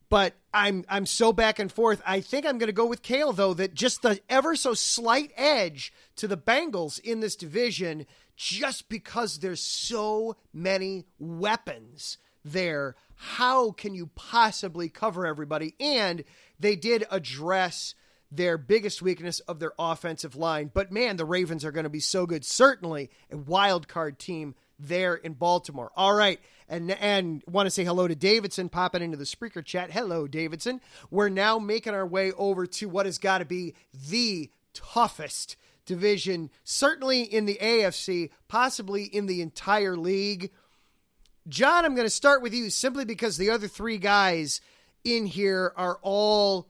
But I'm so back and forth. I think I'm going to go with Kayle, though, that just the ever so slight edge to the Bengals in this division, just because there's so many weapons there. How can you possibly cover everybody? And they did address their biggest weakness of their offensive line. But man, the Ravens are going to be so good. Certainly a wild card team there in Baltimore. All right. And want to say hello to Davidson popping into the Spreaker chat. Hello, Davidson. We're now making our way over to what has got to be the toughest division, certainly in the AFC, possibly in the entire league. John, I'm going to start with you simply because the other 3 guys in here are all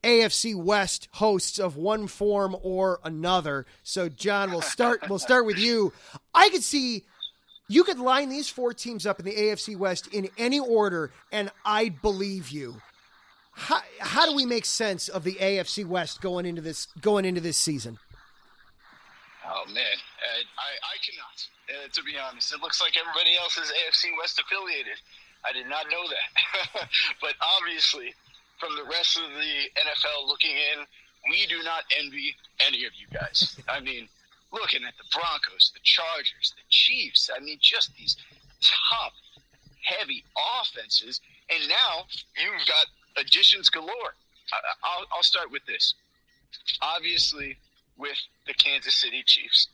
AFC West hosts of one form or another. So John, we'll start with you. I could see you could line these 4 teams up in the AFC West in any order, and I'd believe you. How do we make sense of the AFC West going into this season? Oh man, I cannot. To be honest, it looks like everybody else is AFC West affiliated. I did not know that. But obviously, from the rest of the NFL looking in, we do not envy any of you guys. I mean, looking at the Broncos, the Chargers, the Chiefs, I mean, just these top, heavy offenses. And now you've got additions galore. I'll start with this. Obviously, with the Kansas City Chiefs,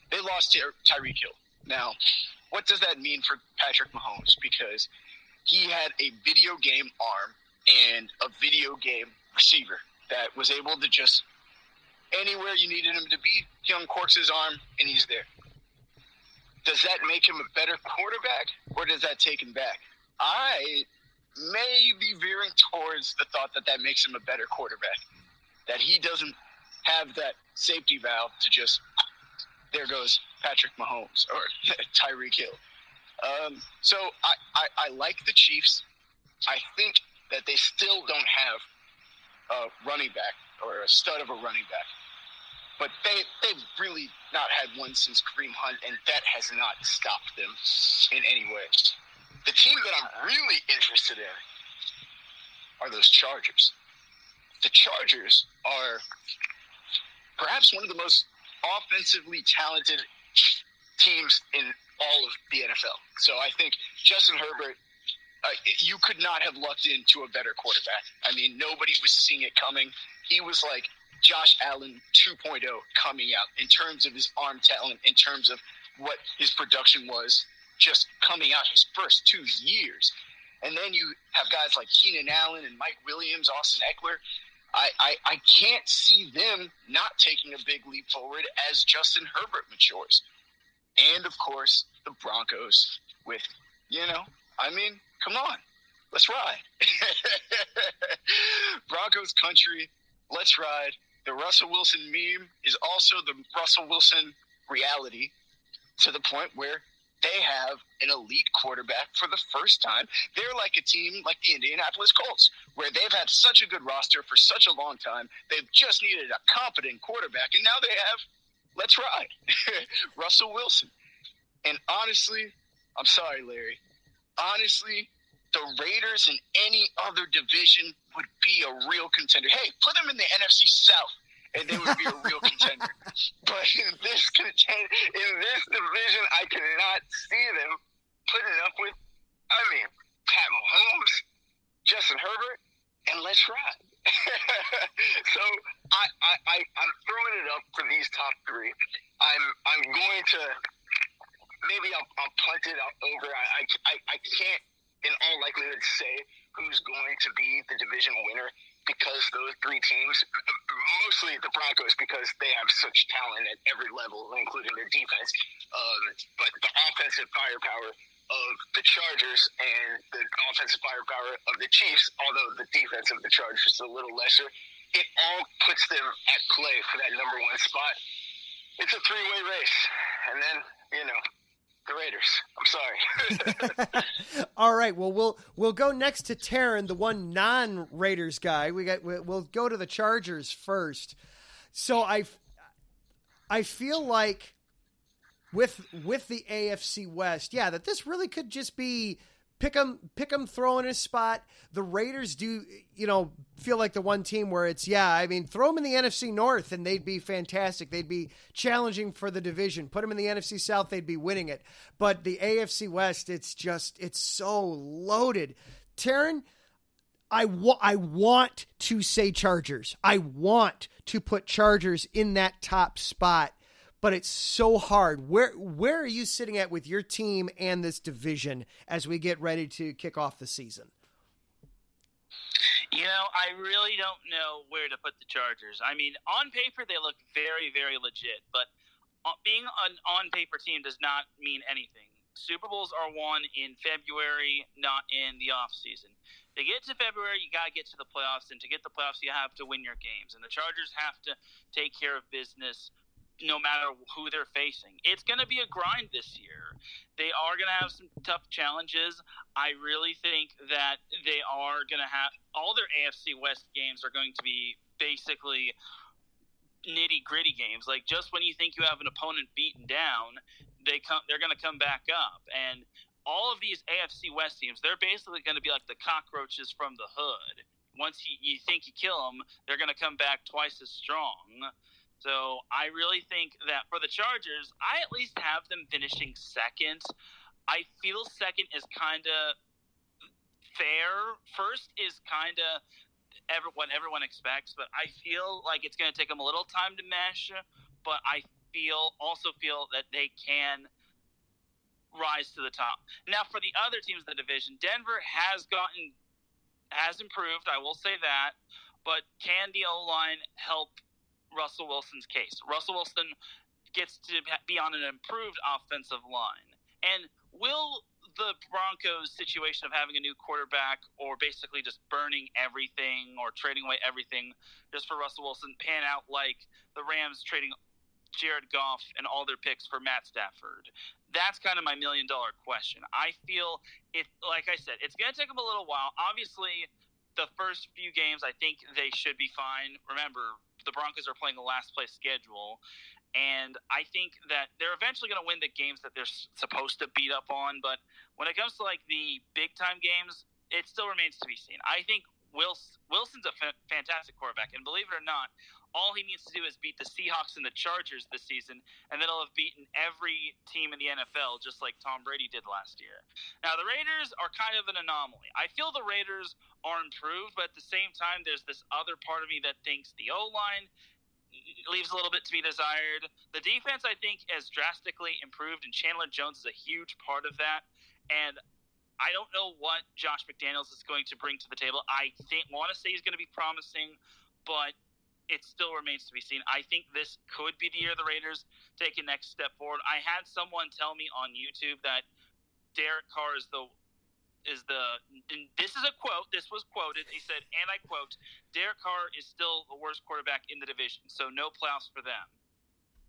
they lost Tyreek Hill. Now, what does that mean for Patrick Mahomes? Because he had a video game arm and a video game receiver that was able to just, anywhere you needed him to be, he uncorks his arm and he's there. Does that make him a better quarterback, or does that take him back? I may be veering towards the thought that makes him a better quarterback, that he doesn't have that safety valve to just, there goes Patrick Mahomes or Tyreek Hill. So I like the Chiefs. I think that they still don't have a running back or a stud of a running back. But they've really not had one since Kareem Hunt, and that has not stopped them in any way. The team that I'm really interested in are those Chargers. The Chargers are perhaps one of the most offensively talented teams in all of the NFL. So I think Justin Herbert, you could not have lucked into a better quarterback. I mean, nobody was seeing it coming. He was like Josh Allen 2.0 coming out in terms of his arm talent, in terms of what his production was just coming out his first 2 years. And then you have guys like Keenan Allen and Mike Williams, Austin Eckler. I can't see them not taking a big leap forward as Justin Herbert matures. And, of course, the Broncos with, I mean, come on. Let's ride. Broncos country. Let's ride. The Russell Wilson meme is also the Russell Wilson reality, to the point where they have an elite quarterback for the first time. They're like a team like the Indianapolis Colts, where they've had such a good roster for such a long time. They've just needed a competent quarterback, and now they have, let's ride, Russell Wilson. And honestly, I'm sorry, Larry, honestly, the Raiders in any other division would be a real contender. Hey, put them in the NFC South, and they would be a real contender. But in this division, I cannot see them putting up with, Pat Mahomes, Justin Herbert, and let's ride. So I'm throwing it up for these top three. I'm going to, maybe I'll punt it over. I can't, in all likelihood, say who's going to be the division winner, because those three teams, mostly the Broncos, because they have such talent at every level, including their defense, but the offensive firepower of the Chargers and the offensive firepower of the Chiefs, although the defense of the Chargers is a little lesser, it all puts them at play for that number one spot. It's a three-way race, and then, the Raiders. I'm sorry. All right. Well, we'll go next to Teran, the one non-Raiders guy. We'll go to the Chargers first. So I feel like with the AFC West, that this really could just be pick 'em, throw in a spot. The Raiders do, feel like the one team where it's, throw them in the NFC North and they'd be fantastic. They'd be challenging for the division. Put them in the NFC South, they'd be winning it. But the AFC West, it's so loaded. Teran, I want to say Chargers. I want to put Chargers in that top spot, but it's so hard. Where are you sitting at with your team and this division as we get ready to kick off the season? I really don't know where to put the Chargers. On paper, they look very, very legit, but being an on-paper team does not mean anything. Super Bowls are won in February, not in the offseason. To get to February, you got to get to the playoffs, and to get the playoffs, you have to win your games. And the Chargers have to take care of business no matter who they're facing. It's going to be a grind this year. They are going to have some tough challenges. I really think that they are going to have all their AFC West games are going to be basically nitty-gritty games. Like, just when you think you have an opponent beaten down, they're going to come back up. And all of these AFC West teams, they're basically going to be like the cockroaches from the hood. Once you think you kill them, they're going to come back twice as strong. So I really think that for the Chargers, I at least have them finishing second. I feel second is kind of fair. First is kind of what everyone expects, but I feel like it's going to take them a little time to mesh. But I also feel that they can rise to the top. Now, for the other teams in the division, Denver has improved. I will say that, but can the O-line help Russell Wilson's case? Russell Wilson gets to be on an improved offensive line. And will the Broncos' situation of having a new quarterback, or basically just burning everything or trading away everything just for Russell Wilson, pan out like the Rams trading Jared Goff and all their picks for Matt Stafford? That's kind of my $1 million question. I feel like I said, it's going to take them a little while. Obviously, the first few games, I think they should be fine. Remember, the Broncos are playing the last place schedule, and I think that they're eventually going to win the games that they're supposed to beat up on. But when it comes to like the big time games, it still remains to be seen. I think Wilson's a fantastic quarterback, and believe it or not, all he needs to do is beat the Seahawks and the Chargers this season, and then he'll have beaten every team in the NFL, just like Tom Brady did last year. Now, the Raiders are kind of an anomaly. I feel the Raiders are improved, but at the same time, there's this other part of me that thinks the O-line leaves a little bit to be desired. The defense, I think, has drastically improved, and Chandler Jones is a huge part of that. And I don't know what Josh McDaniels is going to bring to the table. I want to say he's going to be promising, but it still remains to be seen. I think this could be the year the Raiders take a next step forward. I had someone tell me on YouTube that Derek Carr is and this is a quote. This was quoted. He said, and I quote, Derek Carr is still the worst quarterback in the division, so no playoffs for them.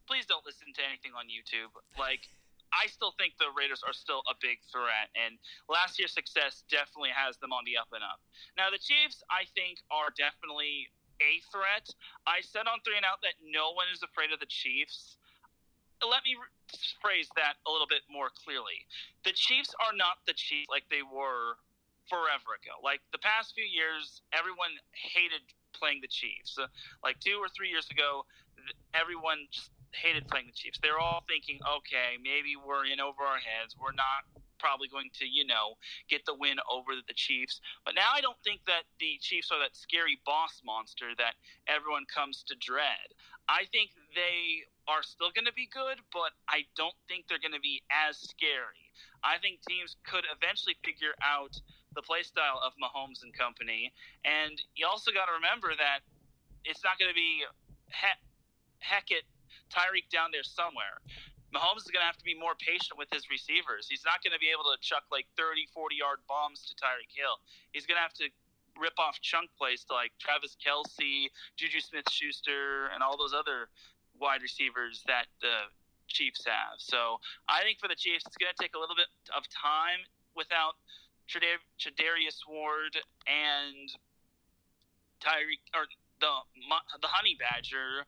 Please don't listen to anything on YouTube. I still think the Raiders are still a big threat, and last year's success definitely has them on the up and up. Now, the Chiefs, I think, are definitely a threat. I said on 3 and Out that no one is afraid of the Chiefs. Let me phrase that a little bit more clearly. The Chiefs are not the Chiefs like they were forever ago. Like the past few years, everyone hated playing the Chiefs. 2 or 3 years ago, everyone just hated playing the Chiefs. They're all thinking, okay, maybe we're in over our heads. We're not probably going to, get the win over the Chiefs. But now I don't think that the Chiefs are that scary boss monster that everyone comes to dread. I think they are still going to be good, but I don't think they're going to be as scary. I think teams could eventually figure out the play style of Mahomes and company. And you also got to remember that it's not going to be Hackett, Tyreek down there somewhere. Mahomes is going to have to be more patient with his receivers. He's not going to be able to chuck 30, 40-yard bombs to Tyreek Hill. He's going to have to rip off chunk plays to Travis Kelce, Juju Smith-Schuster, and all those other wide receivers that the Chiefs have. So I think for the Chiefs, it's going to take a little bit of time without Tre'Davious Ward and Tyreek or the Honey Badger.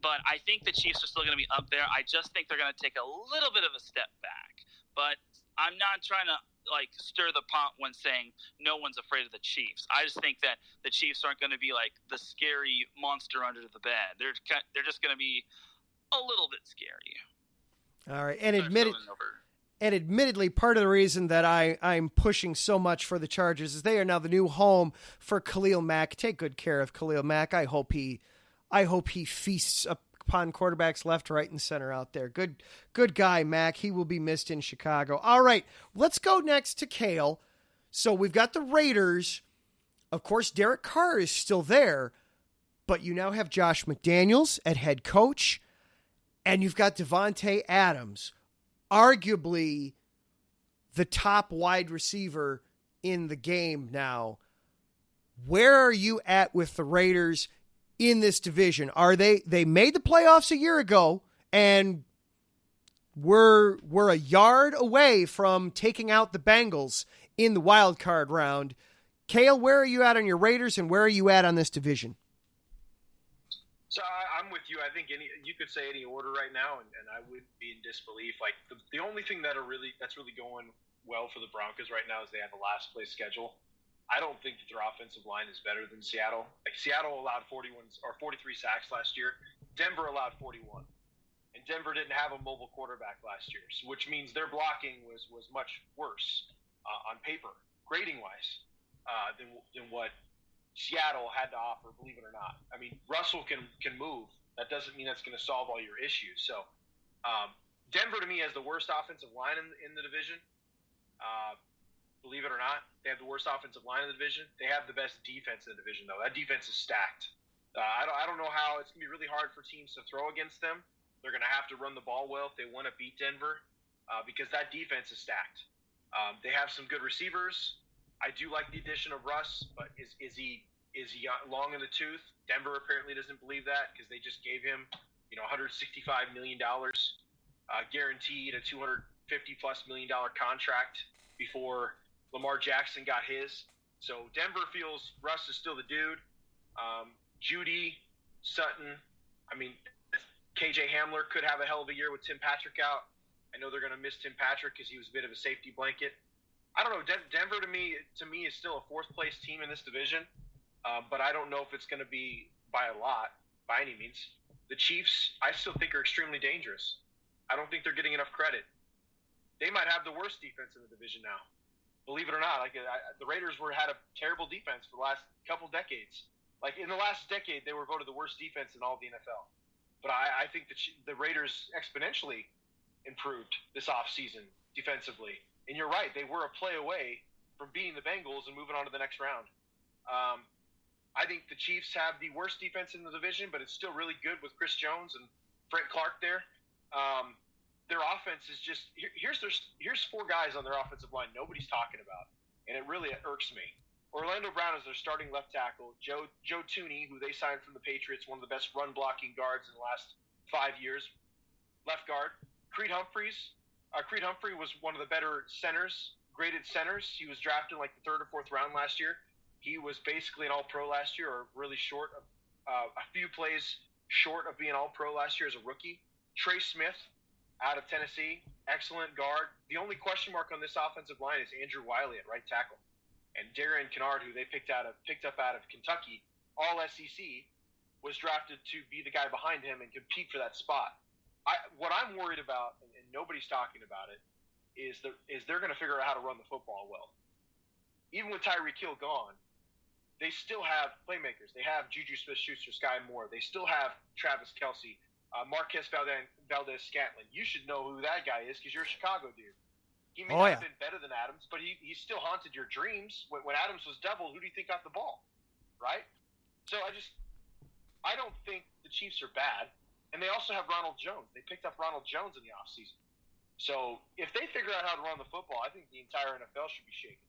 But I think the Chiefs are still going to be up there. I just think they're going to take a little bit of a step back. But I'm not trying to stir the pot when saying no one's afraid of the Chiefs. I just think that the Chiefs aren't going to be the scary monster under the bed. They're just going to be a little bit scary. All right, and admittedly, part of the reason that I'm pushing so much for the Chargers is they are now the new home for Khalil Mack. Take good care of Khalil Mack. I hope he feasts upon quarterbacks left, right, and center out there. Good guy, Mac. He will be missed in Chicago. All right, let's go next to Kayle. So we've got the Raiders. Of course, Derek Carr is still there, but you now have Josh McDaniels at head coach, and you've got Devontae Adams, arguably the top wide receiver in the game now. Where are you at with the Raiders in this division? Are they made the playoffs a year ago and we're a yard away from taking out the Bengals in the wild card round. Kayle, where are you at on your Raiders and where are you at on this division? So I'm with you. I think you could say any order right now, and I would be in disbelief. The only thing that's really going well for the Broncos right now is they have the last place schedule. I don't think that their offensive line is better than Seattle. Seattle allowed 43 sacks last year. Denver allowed 41. And Denver didn't have a mobile quarterback last year, which means their blocking was much worse on paper, grading-wise, than what Seattle had to offer, believe it or not. I mean, Russell can move. That doesn't mean that's going to solve all your issues. So Denver, to me, has the worst offensive line in the division. Believe it or not, they have the worst offensive line in the division. They have the best defense in the division, though. That defense is stacked. I don't know how. It's going to be really hard for teams to throw against them. They're going to have to run the ball well if they want to beat Denver because that defense is stacked. They have some good receivers. I do like the addition of Russ, but is he long in the tooth? Denver apparently doesn't believe that because they just gave him $165 million guaranteed, a $250+ million contract before Lamar Jackson got his. So Denver feels Russ is still the dude. Judy, Sutton, KJ Hamler could have a hell of a year with Tim Patrick out. I know they're going to miss Tim Patrick because he was a bit of a safety blanket. I don't know. Denver to me is still a fourth place team in this division, but I don't know if it's going to be by a lot by any means. The Chiefs, I still think, are extremely dangerous. I don't think they're getting enough credit. They might have the worst defense in the division now. Believe it or not, the Raiders had a terrible defense for the last couple decades. In the last decade, they were voted the worst defense in all of the NFL. But I think the Raiders exponentially improved this offseason defensively. And you're right, they were a play away from beating the Bengals and moving on to the next round. I think the Chiefs have the worst defense in the division, but it's still really good with Chris Jones and Frank Clark there. their offense is just here's four guys on their offensive line nobody's talking about, and it really irks me. Orlando Brown is their starting left tackle. Joe Tooney, who they signed from the Patriots, one of the best run blocking guards in the last 5 years, left guard. Creed Humphrey was one of the better graded centers. He was drafted like the 3rd or 4th round last year. He was basically an All-Pro last year, or really short of a few plays short of being All-Pro last year as a rookie. Trey Smith out of Tennessee, excellent guard. The only question mark on this offensive line is Andrew Wiley at right tackle. And Darian Kennard, who they picked up out of Kentucky, all SEC, was drafted to be the guy behind him and compete for that spot. What I'm worried about, and nobody's talking about it, is they're going to figure out how to run the football well. Even with Tyreek Hill gone, they still have playmakers. They have Juju Smith-Schuster, Sky Moore. They still have Travis Kelce, Marquez Valdez-Scantling. You should know who that guy is because you're a Chicago dude. He may not have been better than Adams, but he still haunted your dreams. When Adams was doubled, who do you think got the ball? Right? So I don't think the Chiefs are bad. And they also have Ronald Jones. They picked up Ronald Jones in the offseason. So if they figure out how to run the football, I think the entire NFL should be shaken.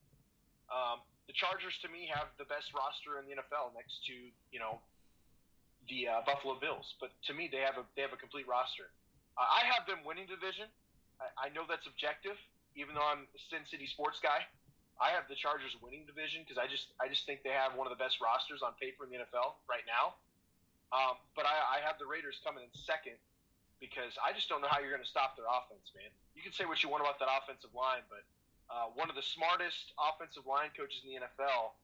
The Chargers, to me, have the best roster in the NFL next to, the Buffalo Bills. But to me, they have a complete roster. I have them winning division. I know that's objective, even though I'm a Sin City sports guy. I have the Chargers winning division because I just think they have one of the best rosters on paper in the NFL right now. But I have the Raiders coming in second because I just don't know how you're going to stop their offense, man. You can say what you want about that offensive line, but one of the smartest offensive line coaches in the NFL,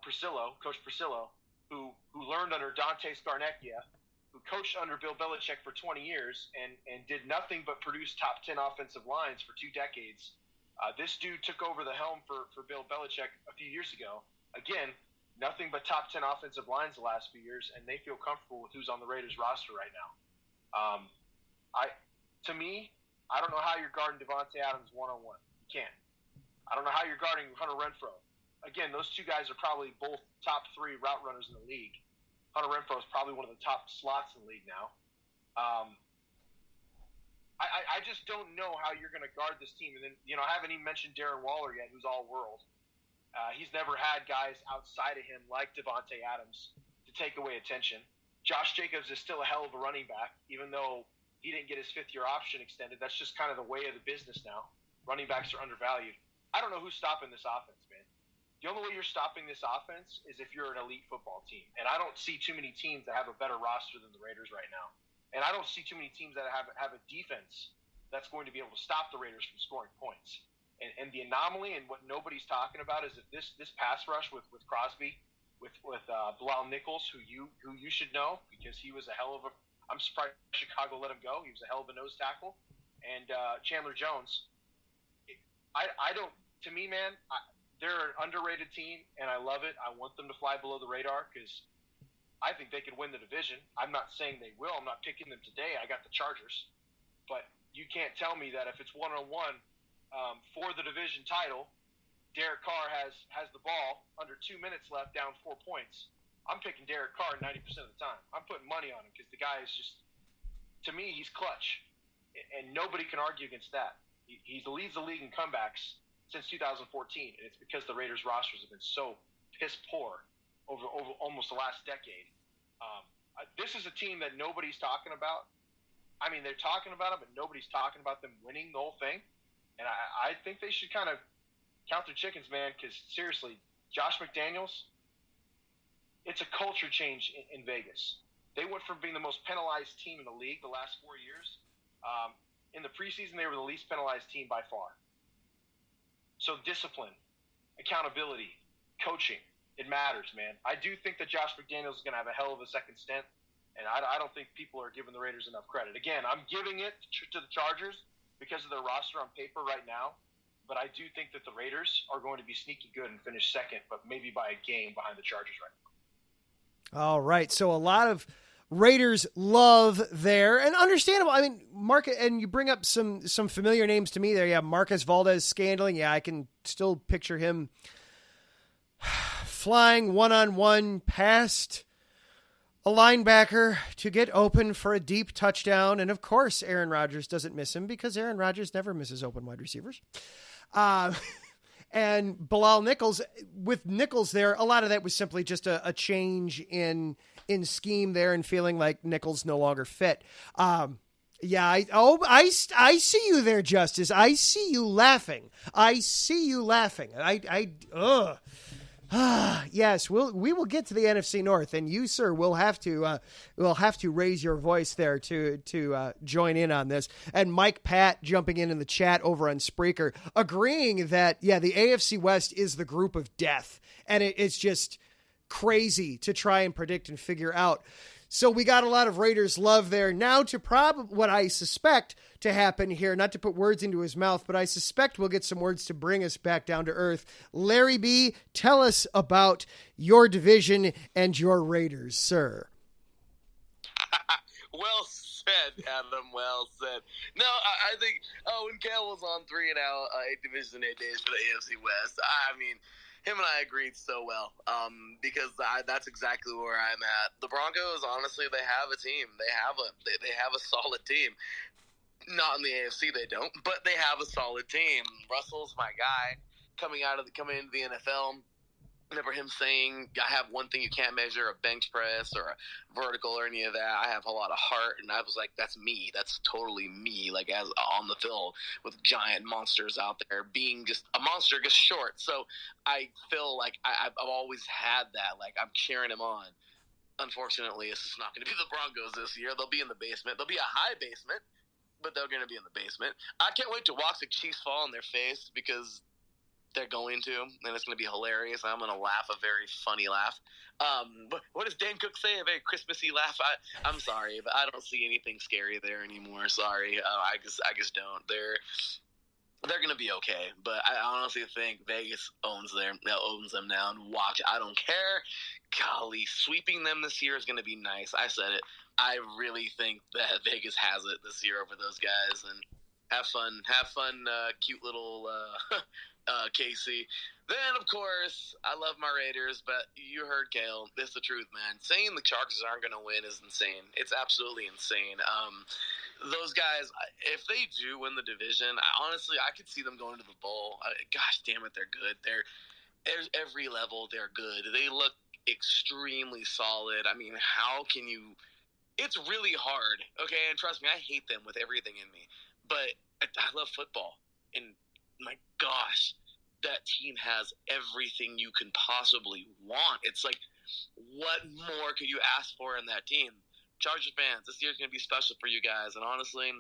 Coach Priscillo, who learned under Dante Scarnecchia, who coached under Bill Belichick for 20 years and did nothing but produce top 10 offensive lines for 2 decades. This dude took over the helm for Bill Belichick a few years ago. Again, nothing but top 10 offensive lines the last few years, and they feel comfortable with who's on the Raiders roster right now. To me, I don't know how you're guarding Devontae Adams one-on-one. You can't. I don't know how you're guarding Hunter Renfrow. Again, those two guys are probably both top 3 route runners in the league. Hunter Renfrow is probably one of the top slots in the league now. I just don't know how you're going to guard this team. And then, I haven't even mentioned Darren Waller yet, who's all-world. He's never had guys outside of him like Devontae Adams to take away attention. Josh Jacobs is still a hell of a running back, even though he didn't get his 5th-year option extended. That's just kind of the way of the business now. Running backs are undervalued. I don't know who's stopping this offense, man. The only way you're stopping this offense is if you're an elite football team. And I don't see too many teams that have a better roster than the Raiders right now. And I don't see too many teams that have a defense that's going to be able to stop the Raiders from scoring points. And the anomaly and what nobody's talking about is if this pass rush with Crosby, with Bilal Nichols, who you should know because he was a hell of a – I'm surprised Chicago let him go. He was a hell of a nose tackle. And Chandler Jones. I don't – to me, man, they're an underrated team, and I love it. I want them to fly below the radar because I think they could win the division. I'm not saying they will. I'm not picking them today. I got the Chargers. But you can't tell me that if it's one-on-one for the division title, Derek Carr has the ball under 2 minutes left, down 4 points. I'm picking Derek Carr 90% of the time. I'm putting money on him because the guy is just, to me, he's clutch. And nobody can argue against that. He leads the league in comebacks since 2014, and it's because the Raiders rosters have been so piss poor over almost the last decade. This is a team that nobody's talking about. I mean, they're talking about it, but nobody's talking about them winning the whole thing. And I think they should kind of count their chickens, man, because seriously, Josh McDaniels, it's a culture change in Vegas. They went from being the most penalized team in the league the last 4 years. In the preseason, they were the least penalized team by far. So discipline, accountability, coaching, it matters, man. I do think that Josh McDaniels is going to have a hell of a second stint, and I don't think people are giving the Raiders enough credit. Again, I'm giving it to the Chargers because of their roster on paper right now, but I do think that the Raiders are going to be sneaky good and finish second, but maybe by a game behind the Chargers right now. All right, so a lot of Raiders love there, and understandable. I mean, and you bring up some familiar names to me there. Yeah, Marcus Valdez-Scantling. Yeah, I can still picture him flying one-on-one past a linebacker to get open for a deep touchdown. And of course, Aaron Rodgers doesn't miss him because Aaron Rodgers never misses open wide receivers. And Bilal Nichols, with Nichols there, a lot of that was simply just a change in scheme there and feeling like Nichols no longer fit. Yeah, I see you there, Justice. I see you laughing. Yes, we will get to the NFC North, and you, sir, will have to raise your voice there to join in on this. And Mike Pat jumping in the chat over on Spreaker, agreeing that the AFC West is the group of death, and it's just crazy to try and predict and figure out. So we got a lot of Raiders love there. Now to what I suspect to happen here, not to put words into his mouth, but I suspect we'll get some words to bring us back down to earth. Larry B., tell us about your division and your Raiders, sir. Well said, Adam. Well said. No, I think when Kayle was on 3 and out, 8 divisions in 8 days for the AFC West, I mean, him and I agreed so well because that's exactly where I'm at. The Broncos, honestly, they have a team. They have a solid team. Not in the AFC, they don't, but they have a solid team. Russell's my guy coming into the NFL. Remember him saying, I have one thing you can't measure, a bench press or a vertical or any of that. I have a lot of heart. And I was like, that's me. That's totally me, like as on the field with giant monsters out there being just a monster, just short. So I feel like I've always had that. Like I'm cheering him on. Unfortunately, this is not going to be the Broncos this year. They'll be in the basement. They'll be a high basement, but they're going to be in the basement. I can't wait to watch the Chiefs fall on their face because they're going to, and it's going to be hilarious. I'm going to laugh a very funny laugh. But what does Dan Cook say? A very Christmassy laugh. I'm sorry, but I don't see anything scary there anymore. Sorry, I just don't. They're going to be okay, but I honestly think Vegas owns them now. And watch, I don't care. Golly, sweeping them this year is going to be nice. I said it. I really think that Vegas has it this year over those guys, and have fun, cute little KC. Then, of course, I love my Raiders, but you heard Kayle. It's the truth, man. Saying the Chargers aren't going to win is insane. It's absolutely insane. Those guys, if they do win the division, honestly, I could see them going to the bowl. Gosh damn it, they're good. There's every level, they're good. They look extremely solid. I mean, how can you – it's really hard, okay? And trust me, I hate them with everything in me. But I love football, and my gosh, that team has everything you can possibly want. It's like, what more could you ask for in that team? Chargers fans, this year's going to be special for you guys, and honestly,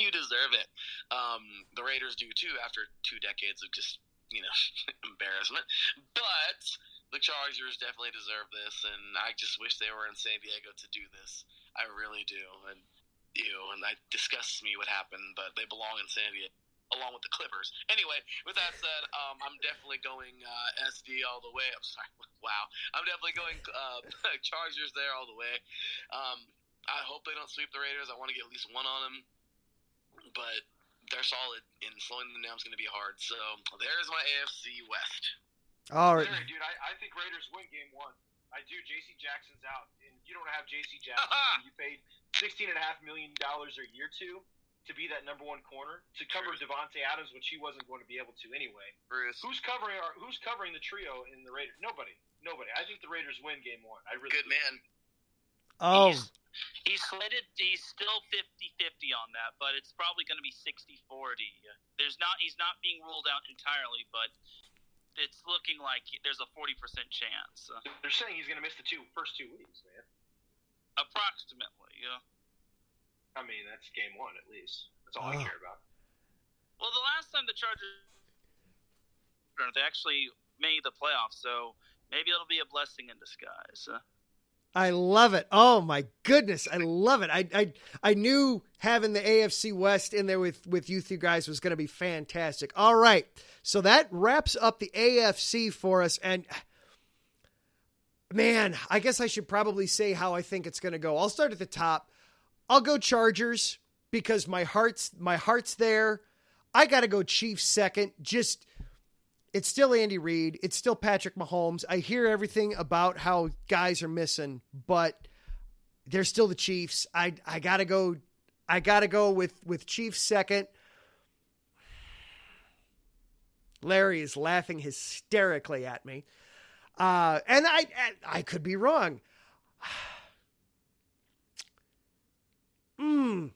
you deserve it. The Raiders do too after 2 decades of just, embarrassment. But the Chargers definitely deserve this, and I just wish they were in San Diego to do this. I really do, and that disgusts me what happened, but they belong in San Diego along with the Clippers. Anyway, with that said, I'm definitely going SD all the way. I'm sorry. Wow. I'm definitely going Chargers there all the way. I hope they don't sweep the Raiders. I want to get at least one on them, but they're solid, and slowing them down is going to be hard. So there's my AFC West. All right. Dude, I think Raiders win game 1. I do. J.C. Jackson's out, and you don't have J.C. Jackson. You paid $16.5 million a year to be that number 1 corner to cover Devontae Adams, which he wasn't going to be able to anyway. Bruce. Who's covering the trio in the Raiders? Nobody. I think the Raiders win game 1. I really good do. man. Oh. He's slated. He's still 50-50 on that, but it's probably going to be 60-40. He's not being ruled out entirely, but it's looking like there's a 40% chance. They're saying he's going to miss the first 2 weeks, man. Approximately, yeah. I mean, that's game 1 at least. That's all I care about. Well, the last time the Chargers, they actually made the playoffs, so maybe it'll be a blessing in disguise. I love it. Oh my goodness, I love it. I knew having the AFC West in there with you 3 guys was going to be fantastic. All right, so that wraps up the AFC for us, and man, I guess I should probably say how I think it's going to go. I'll start at the top. I'll go Chargers because my heart's there. I got to go Chiefs second. Just, it's still Andy Reid. It's still Patrick Mahomes. I hear everything about how guys are missing, but they're still the Chiefs. I gotta go with Chiefs second. Larry is laughing hysterically at me. And I could be wrong. I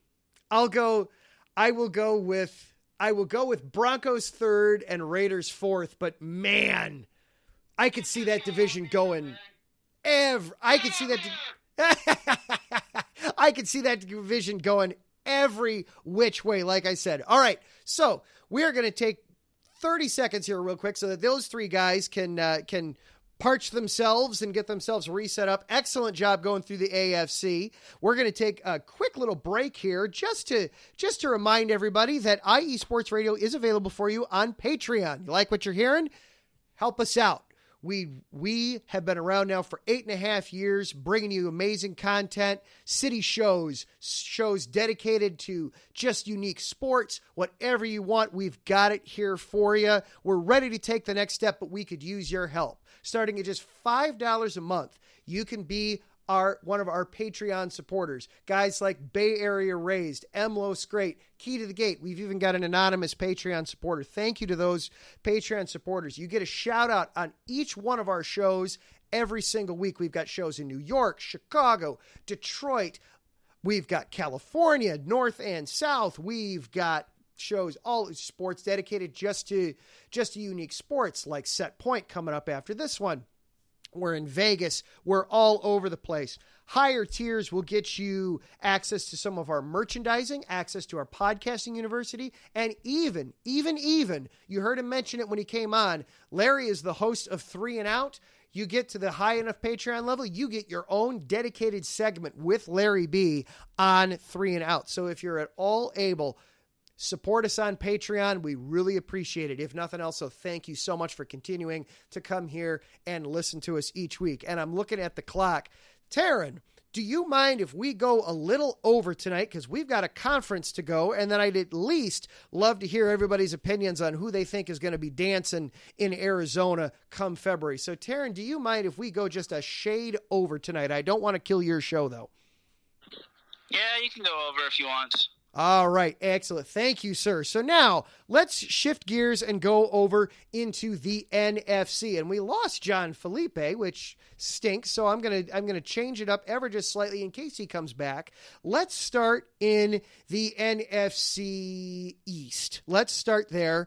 will go with Broncos third and Raiders fourth, but man, I could see that division going I could see that division going every which way, like I said. All right, so we are going to take 30 seconds here real quick so that those three guys can parch themselves and get themselves reset up. Excellent job going through the AFC. We're going to take a quick little break here just to remind everybody that IE Sports Radio is available for you on Patreon. You like what you're hearing? Help us out. We have been around now for 8.5 years, bringing you amazing content, city shows dedicated to just unique sports, whatever you want. We've got it here for you. We're ready to take the next step, but we could use your help. Starting at just $5 a month, you can be one of our Patreon supporters. Guys like Bay Area Raised, Emlos Great, Key to the Gate. We've even got an anonymous Patreon supporter. Thank you to those Patreon supporters. You get a shout out on each one of our shows every single week. We've got shows in New York, Chicago, Detroit. We've got California, North and South. We've got shows, all sports dedicated just to unique sports, like Set Point coming up after this one. We're in Vegas. We're all over the place. Higher tiers will get you access to some of our merchandising, access to our podcasting university, and even, you heard him mention it when he came on, Larry is the host of 3 and Out. You get to the high enough Patreon level, you get your own dedicated segment with Larry B on 3 and Out. So if you're at all able, support us on Patreon. We really appreciate it. If nothing else, so thank you so much for continuing to come here and listen to us each week. And I'm looking at the clock. Teran, do you mind if we go a little over tonight? Because we've got a conference to go, and then I'd at least love to hear everybody's opinions on who they think is going to be dancing in Arizona come February. So, Teran, do you mind if we go just a shade over tonight? I don't want to kill your show, though. Yeah, you can go over if you want. All right. Excellent. Thank you, sir. So now let's shift gears and go over into the NFC. And we lost John Felipe, which stinks. So I'm going to change it up ever just slightly in case he comes back. Let's start in the NFC East. Let's start there.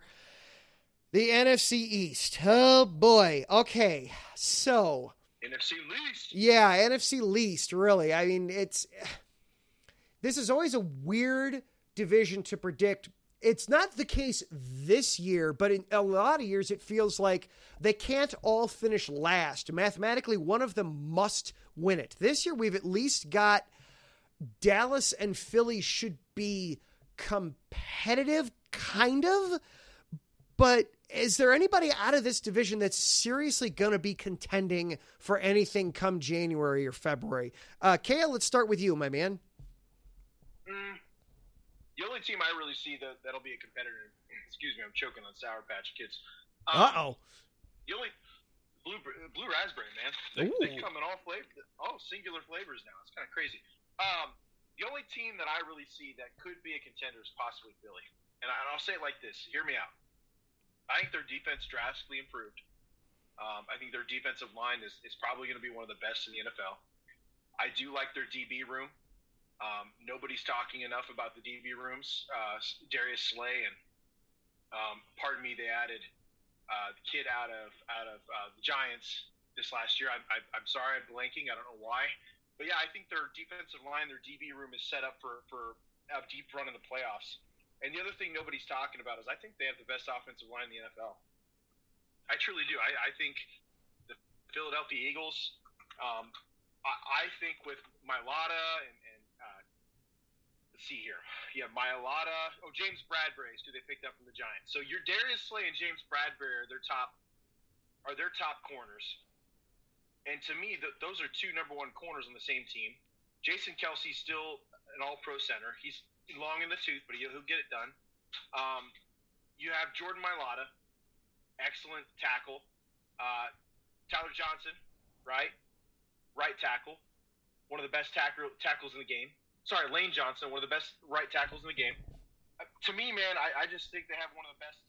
The NFC East. Oh boy. Okay. So NFC least. Yeah, NFC least, really. I mean, this is always a weird division to predict. It's not the case this year, but in a lot of years, it feels like they can't all finish last. Mathematically, one of them must win it. This year, we've at least got Dallas and Philly should be competitive, kind of. But is there anybody out of this division that's seriously going to be contending for anything come January or February? Kayle, let's start with you, my man. The only team I really see that'll be a competitor, excuse me, I'm choking on Sour Patch Kids. Uh-oh. The only blue raspberry, man. They come in all singular flavors now. It's kind of crazy. The only team that I really see that could be a contender is possibly Philly. And I'll say it like this. Hear me out. I think their defense drastically improved. I think their defensive line is probably going to be one of the best in the NFL. I do like their DB room. Nobody's talking enough about the DB rooms. Darius Slay and they added the kid out of the Giants this last year. I'm sorry, I'm blanking. I don't know why, but yeah, I think their defensive line, their DB room is set up for a deep run in the playoffs. And the other thing nobody's talking about is I think they have the best offensive line in the NFL. I truly do. I think the Philadelphia Eagles. I think with Mailata and let's see here. Yeah, Mailata. Oh, James Bradbury is who they picked up from the Giants. So your Darius Slay and James Bradbury are their top corners. And to me, those are two number one corners on the same team. Jason Kelsey's still an all-pro center. He's long in the tooth, but he'll get it done. You have Jordan Mailata, excellent tackle. Tyler Johnson, right tackle. one of the best tackles in the game. Sorry, Lane Johnson, one of the best right tackles in the game. To me, man, I just think they have one of the best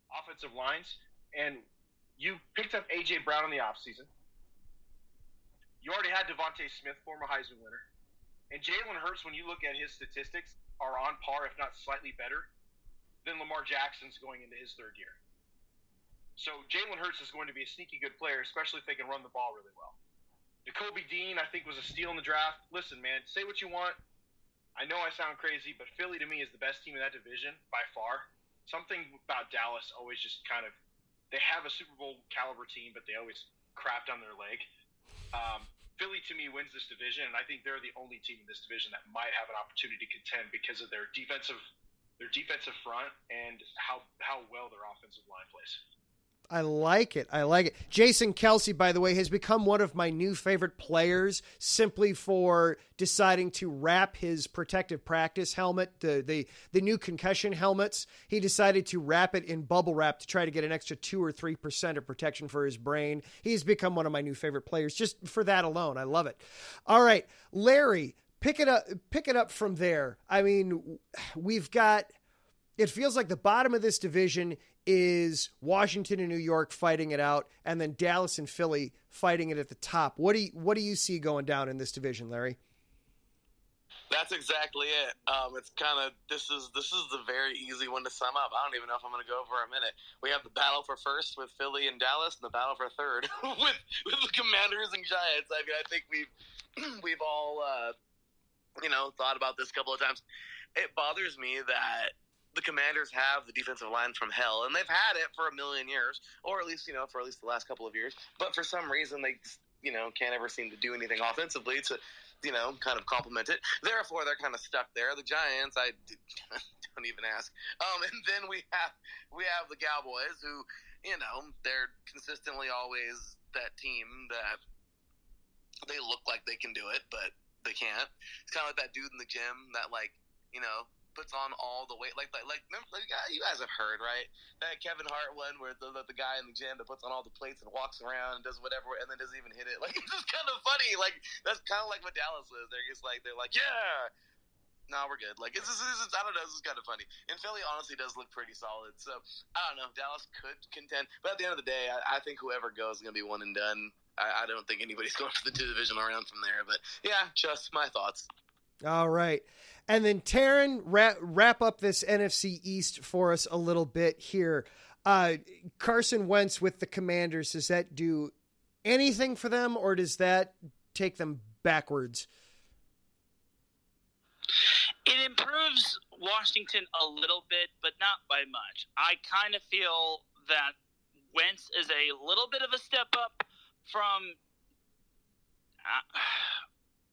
offensive lines. And you picked up A.J. Brown in the offseason. You already had Devontae Smith, former Heisman winner. And Jalen Hurts, when you look at his statistics, are on par, if not slightly better, than Lamar Jackson's going into his third year. So Jalen Hurts is going to be a sneaky good player, especially if they can run the ball really well. Jacoby Dean, I think, was a steal in the draft. Listen, man, say what you want. I know I sound crazy, but Philly to me is the best team in that division by far. Something about Dallas always just kind of – they have a Super Bowl caliber team, but they always crapped on their leg. Philly, to me, wins this division, and I think they're the only team in this division that might have an opportunity to contend because of their defensive front and how well their offensive line plays. I like it. Jason Kelce, by the way, has become one of my new favorite players simply for deciding to wrap his protective practice helmet, the new concussion helmets. He decided to wrap it in bubble wrap to try to get an extra 2 or 3% of protection for his brain. He's become one of my new favorite players just for that alone. I love it. All right, Larry, pick it up from there. I mean, it feels like the bottom of this division is Washington and New York fighting it out, and then Dallas and Philly fighting it at the top. What do you see going down in this division, Larry? That's exactly it. It's kind of this is the very easy one to sum up. I don't even know if I'm going to go for a minute. We have the battle for first with Philly and Dallas, and the battle for third with the Commanders and Giants. I mean, I think we've all thought about this a couple of times. It bothers me that the Commanders have the defensive line from hell, and they've had it for a million years, or at least for at least the last couple of years. But for some reason, they can't ever seem to do anything offensively to kind of complement it. Therefore, they're kind of stuck there. The Giants, I don't even ask. And then we have the Cowboys, who they're consistently always that team that they look like they can do it, but they can't. It's kind of like that dude in the gym that puts on all the weight, like you guys have heard, right? That Kevin Hart one where the guy in the gym that puts on all the plates and walks around and does whatever and then doesn't even hit it. Like, it's just kind of funny. Like, that's kind of like what Dallas is. They're like, yeah, no, we're good. Like, it's I don't know. This is kind of funny. And Philly honestly does look pretty solid. So I don't know. Dallas could contend, but at the end of the day, I think whoever goes is gonna be one and done. I don't think anybody's going for the divisional round from there. But yeah, just my thoughts. All right. And then Teran, wrap up this NFC East for us a little bit here. Carson Wentz with the Commanders, does that do anything for them, or does that take them backwards? It improves Washington a little bit, but not by much. I kind of feel that Wentz is a little bit of a step up from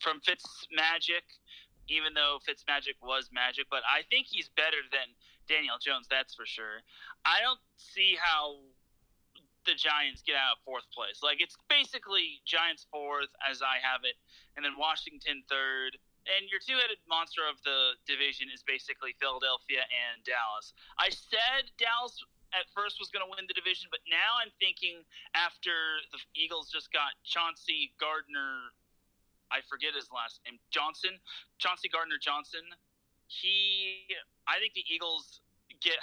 Fitzmagic, even though Fitzmagic was magic, but I think he's better than Daniel Jones, that's for sure. I don't see how the Giants get out of fourth place. Like, it's basically Giants fourth, as I have it, and then Washington third, and your two-headed monster of the division is basically Philadelphia and Dallas. I said Dallas at first was going to win the division, but now I'm thinking after the Eagles just got Chauncey Gardner, I forget his last name, Chauncey Gardner-Johnson. I think the Eagles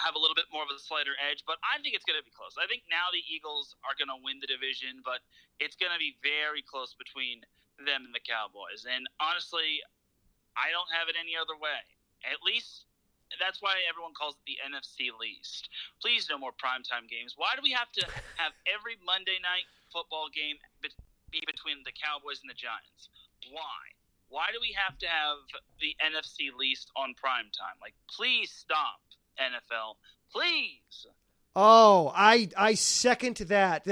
have a little bit more of a slighter edge, but I think it's going to be close. I think now the Eagles are going to win the division, but it's going to be very close between them and the Cowboys. And honestly, I don't have it any other way. At least that's why everyone calls it the NFC least. Please, no more primetime games. Why do we have to have every Monday night football game be between the Cowboys and the Giants? Why do we have to have the NFC least on primetime? Like, please stop, NFL. Please. Oh, I second that.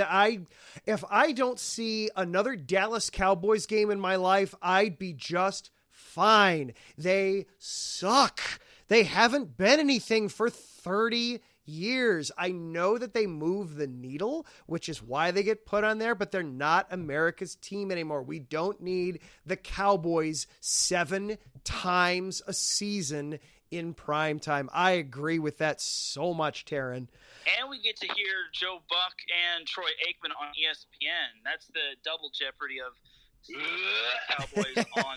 If I don't see another Dallas Cowboys game in my life, I'd be just fine. They suck. They haven't been anything for 30 years. I know that they move the needle, which is why they get put on there, but they're not America's team anymore. We don't need the Cowboys 7 times a season in prime time. I agree with that so much, Teran. And we get to hear Joe Buck and Troy Aikman on ESPN. That's the double jeopardy of Cowboys on.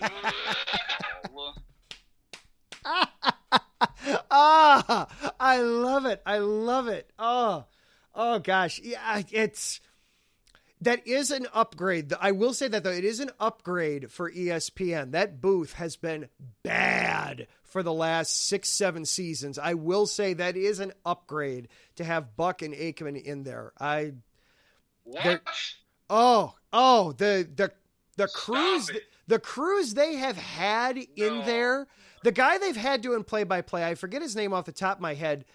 I love it. I love it. Oh gosh. Yeah, that is an upgrade. I will say that, though, it is an upgrade for ESPN. That booth has been bad for the last 6-7 seasons. I will say that is an upgrade to have Buck and Aikman in there. The crews they have had in there. The guy they've had doing play-by-play, I forget his name off the top of my head.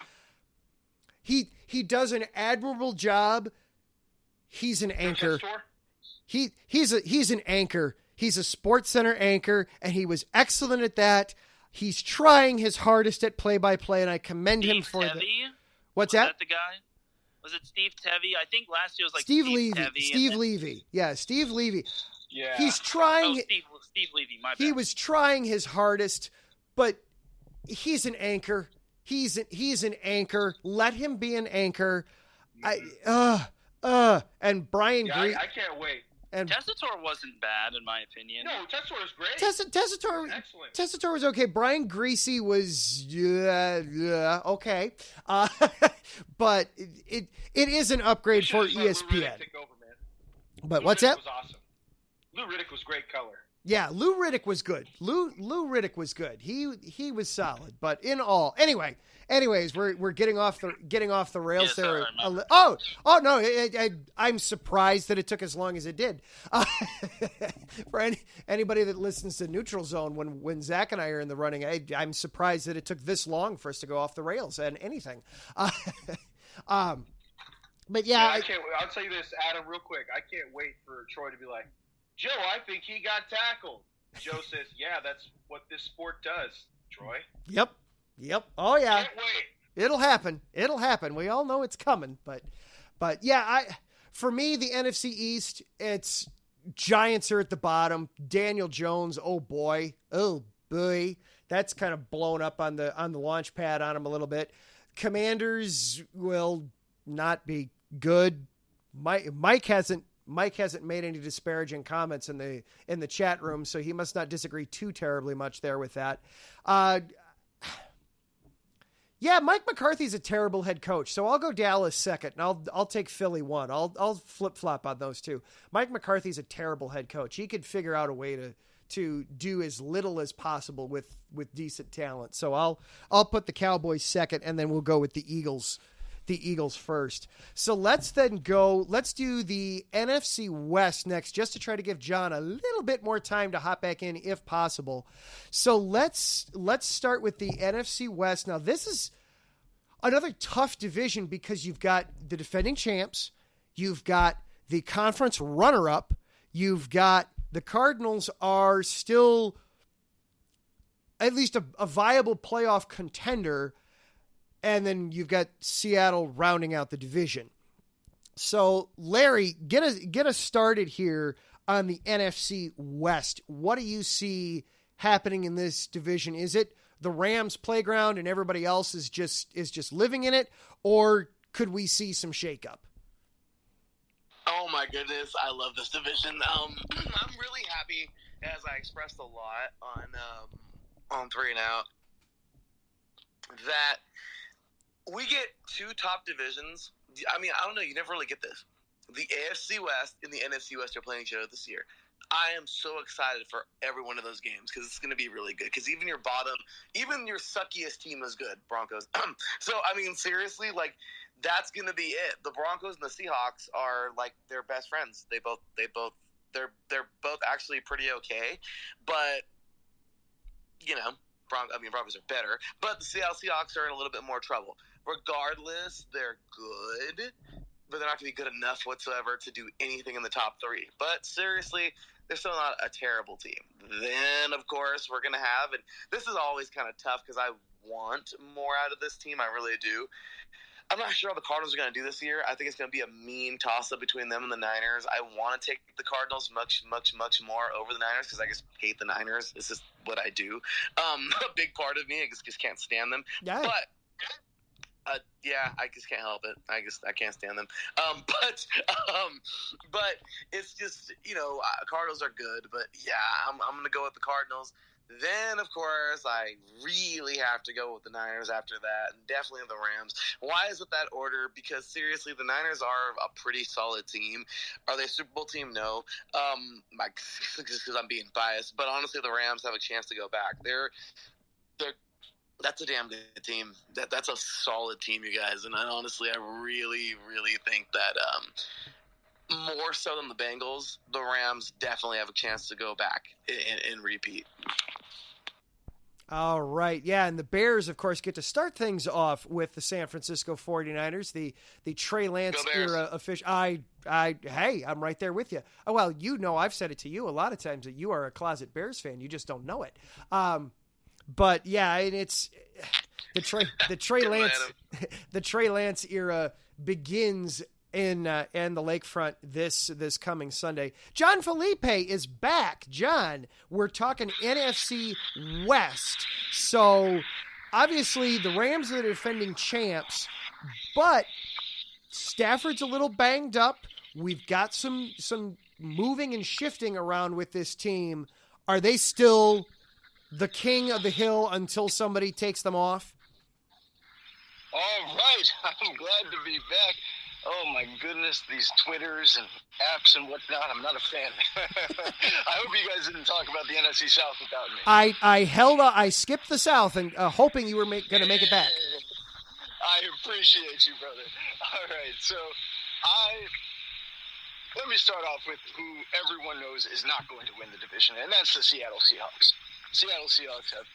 He does an admirable job. He's an anchor. He's an anchor. He's a Sports Center anchor, and he was excellent at that. He's trying his hardest at play-by-play, and I commend him for that. What's that? Was that the guy? Was it Steve Tevy? I think last year was like Steve Levy. Tevy, Steve Levy. Yeah, Steve Levy. Yeah. He's trying. Steve Levy. My bad. He was trying his hardest, but he's an anchor. He's an anchor. Let him be an anchor. And Brian Grease. I can't wait. And Tessitore wasn't bad, in my opinion. No, Tessitore was great. Tessitore, excellent. Tessitore was okay. Brian Greasy was okay. But it is an upgrade for ESPN. But what's that? Was awesome. Lou Riddick was great color. Yeah, Lou Riddick was good. Lou Riddick was good. He was solid. But in all, anyways, we're getting off the rails there. No, I'm surprised that it took as long as it did. For anybody that listens to Neutral Zone, when Zach and I are in the running, I'm surprised that it took this long for us to go off the rails and anything. But yeah, I'll tell you this, Adam, real quick. I can't wait for Troy to be like, Joe, I think he got tackled. Joe says, yeah, that's what this sport does, Troy. Yep. Oh, yeah. Can't wait. It'll happen. We all know it's coming. But yeah, for me, the NFC East, it's Giants are at the bottom. Daniel Jones, oh boy. That's kind of blown up on the launch pad on him a little bit. Commanders will not be good. Mike hasn't made any disparaging comments in the chat room, so he must not disagree too terribly much there with that. Yeah, Mike McCarthy's a terrible head coach, so I'll go Dallas second, and I'll take Philly one. I'll flip-flop on those two. Mike McCarthy's a terrible head coach. He could figure out a way to do as little as possible with decent talent. So I'll put the Cowboys second, and then we'll go with the Eagles first. So let's do the NFC West next, just to try to give John a little bit more time to hop back in if possible. So let's start with the NFC West. Now, this is another tough division because you've got the defending champs, you've got the conference runner-up, you've got the Cardinals are still at least a viable playoff contender, and then you've got Seattle rounding out the division. So, Larry, get us started here on the NFC West. What do you see happening in this division? Is it the Rams' playground and everybody else is just living in it, or could we see some shakeup? Oh my goodness, I love this division. I'm really happy, as I expressed a lot on 3 and Out, that we get 2 top divisions. I mean, I don't know. You never really get this. The AFC West and the NFC West are playing each other this year. I am so excited for every one of those games because it's going to be really good. Because even your suckiest team is good, Broncos. So, I mean, seriously, like, that's going to be it. The Broncos and the Seahawks are, like, they're best friends. They're both actually pretty okay. But, you know, Broncos are better. But the Seattle Seahawks are in a little bit more trouble. Regardless, they're good, but they're not going to be good enough whatsoever to do anything in the top 3. But seriously, they're still not a terrible team. Then, of course, we're going to have, and this is always kind of tough because I want more out of this team. I really do. I'm not sure how the Cardinals are going to do this year. I think it's going to be a mean toss-up between them and the Niners. I want to take the Cardinals much, much, much more over the Niners because I just hate the Niners. It's just what I do. A big part of me, I just can't stand them. Yeah. But Yeah, I just can't help it. I can't stand them. But it's just, Cardinals are good. But yeah, I'm gonna go with the Cardinals. Then, of course, I really have to go with the Niners after that, and definitely the Rams. Why is it that order? Because, seriously, the Niners are a pretty solid team. Are they a Super Bowl team? No. Just because I'm being biased. But, honestly, the Rams have a chance to go back. That's a damn good team. That's a solid team, you guys. And honestly, I really, really think that more so than the Bengals, the Rams definitely have a chance to go back and repeat. All right. Yeah, and the Bears, of course, get to start things off with the San Francisco 49ers, the Trey Lance era official. Hey, I'm right there with you. Oh, well, I've said it to you a lot of times that you are a closet Bears fan. You just don't know it. But yeah, and it's the Trey Lance era begins in the lakefront this coming Sunday. John Felipe is back. John, we're talking NFC West. So obviously the Rams are the defending champs, but Stafford's a little banged up. We've got some moving and shifting around with this team. Are they still the king of the hill until somebody takes them off? All right. I'm glad to be back. Oh, my goodness, these Twitters and apps and whatnot. I'm not a fan. I hope you guys didn't talk about the NFC South without me. I skipped the South and hoping you were going to make it back. I appreciate you, brother. All right, so let me start off with who everyone knows is not going to win the division, and that's the Seattle Seahawks. Seattle Seahawks have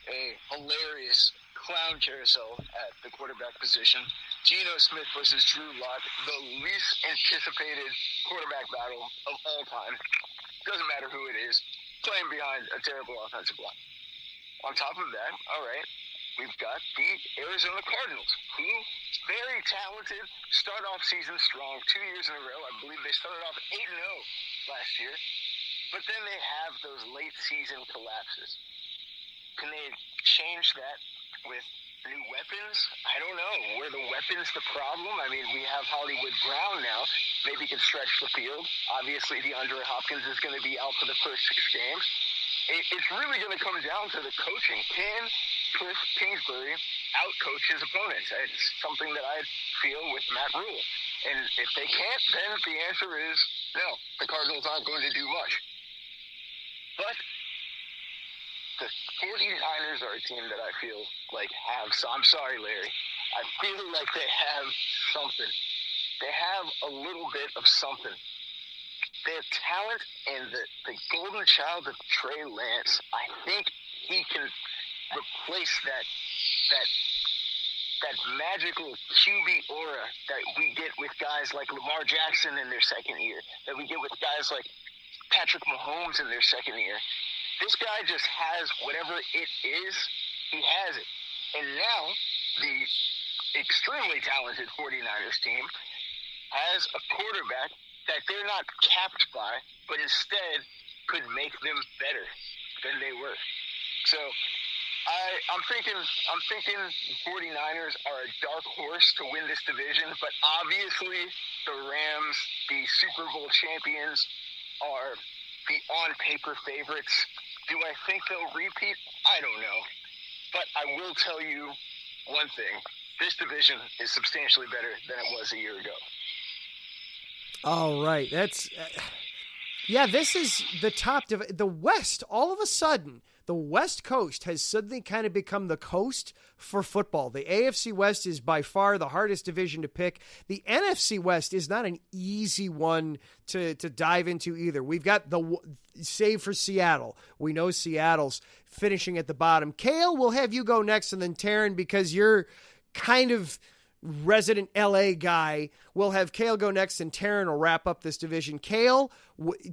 a hilarious clown carousel at the quarterback position. Geno Smith versus Drew Lock, the least anticipated quarterback battle of all time. Doesn't matter who it is, playing behind a terrible offensive line. On top of that, all right, we've got the Arizona Cardinals, who very talented, start off season strong 2 years in a row. I believe they started off 8-0 last year, but then they have those late season collapses. Can they change that with new weapons? I don't know. Were the weapons the problem? I mean, we have Hollywood Brown now. Maybe he can stretch the field. Obviously, DeAndre Hopkins is going to be out for the first 6 games. It's really going to come down to the coaching. Can Cliff Kingsbury outcoach his opponents? It's something that I feel with Matt Rule. And if they can't, then the answer is no. The Cardinals aren't going to do much. But the 49ers are a team that I feel like have, so I'm sorry, Larry. I feel like they have something. They have a little bit of something. They have talent, and the golden child of Trey Lance, I think he can replace that magical QB aura that we get with guys like Lamar Jackson in their second year, that we get with guys like Patrick Mahomes in their second year. This guy just has whatever it is, he has it. And now, the extremely talented 49ers team has a quarterback that they're not capped by, but instead could make them better than they were. So, I'm thinking 49ers are a dark horse to win this division, but obviously the Rams, the Super Bowl champions, are the on-paper favorites. Do I think they'll repeat? I don't know. But I will tell you one thing. This division is substantially better than it was a year ago. All right. That's this is the top the West. All of a sudden, the West Coast has suddenly kind of become the coast for football. The AFC West is by far the hardest division to pick. The NFC West is not an easy one to dive into either. We've got save for Seattle. We know Seattle's finishing at the bottom. Kayle, we'll have you go next, and then Teran, because you're kind of resident LA guy. We'll have Kayle go next, and Teran will wrap up this division. Kayle,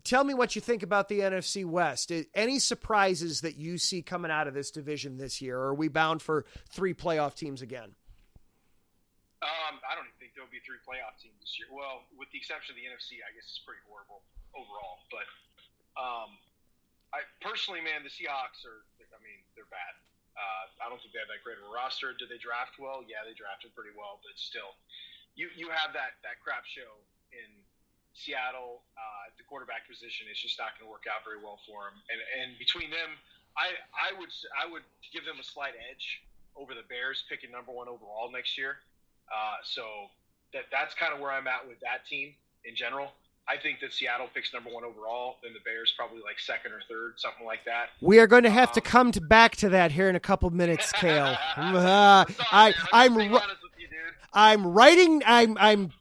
tell me what you think about the NFC West. Any surprises that you see coming out of this division this year? Or are we bound for 3 playoff teams again? I don't even think there'll be 3 playoff teams this year. Well, with the exception of the NFC, I guess it's pretty horrible overall. But I personally, man, the Seahawks they're bad. I don't think they have that great of a roster. Did they draft well? Yeah, they drafted pretty well, but still, you have that crap show in Seattle at the quarterback position. It's just not going to work out very well for them. And between them, I would give them a slight edge over the Bears picking number 1 overall next year. So that's kind of where I'm at with that team in general. I think that Seattle picks number 1 overall, then the Bears probably like 2nd or 3rd, something like that. We are going to have to come back to that here in a couple minutes, Kayle. I'm writing. I'm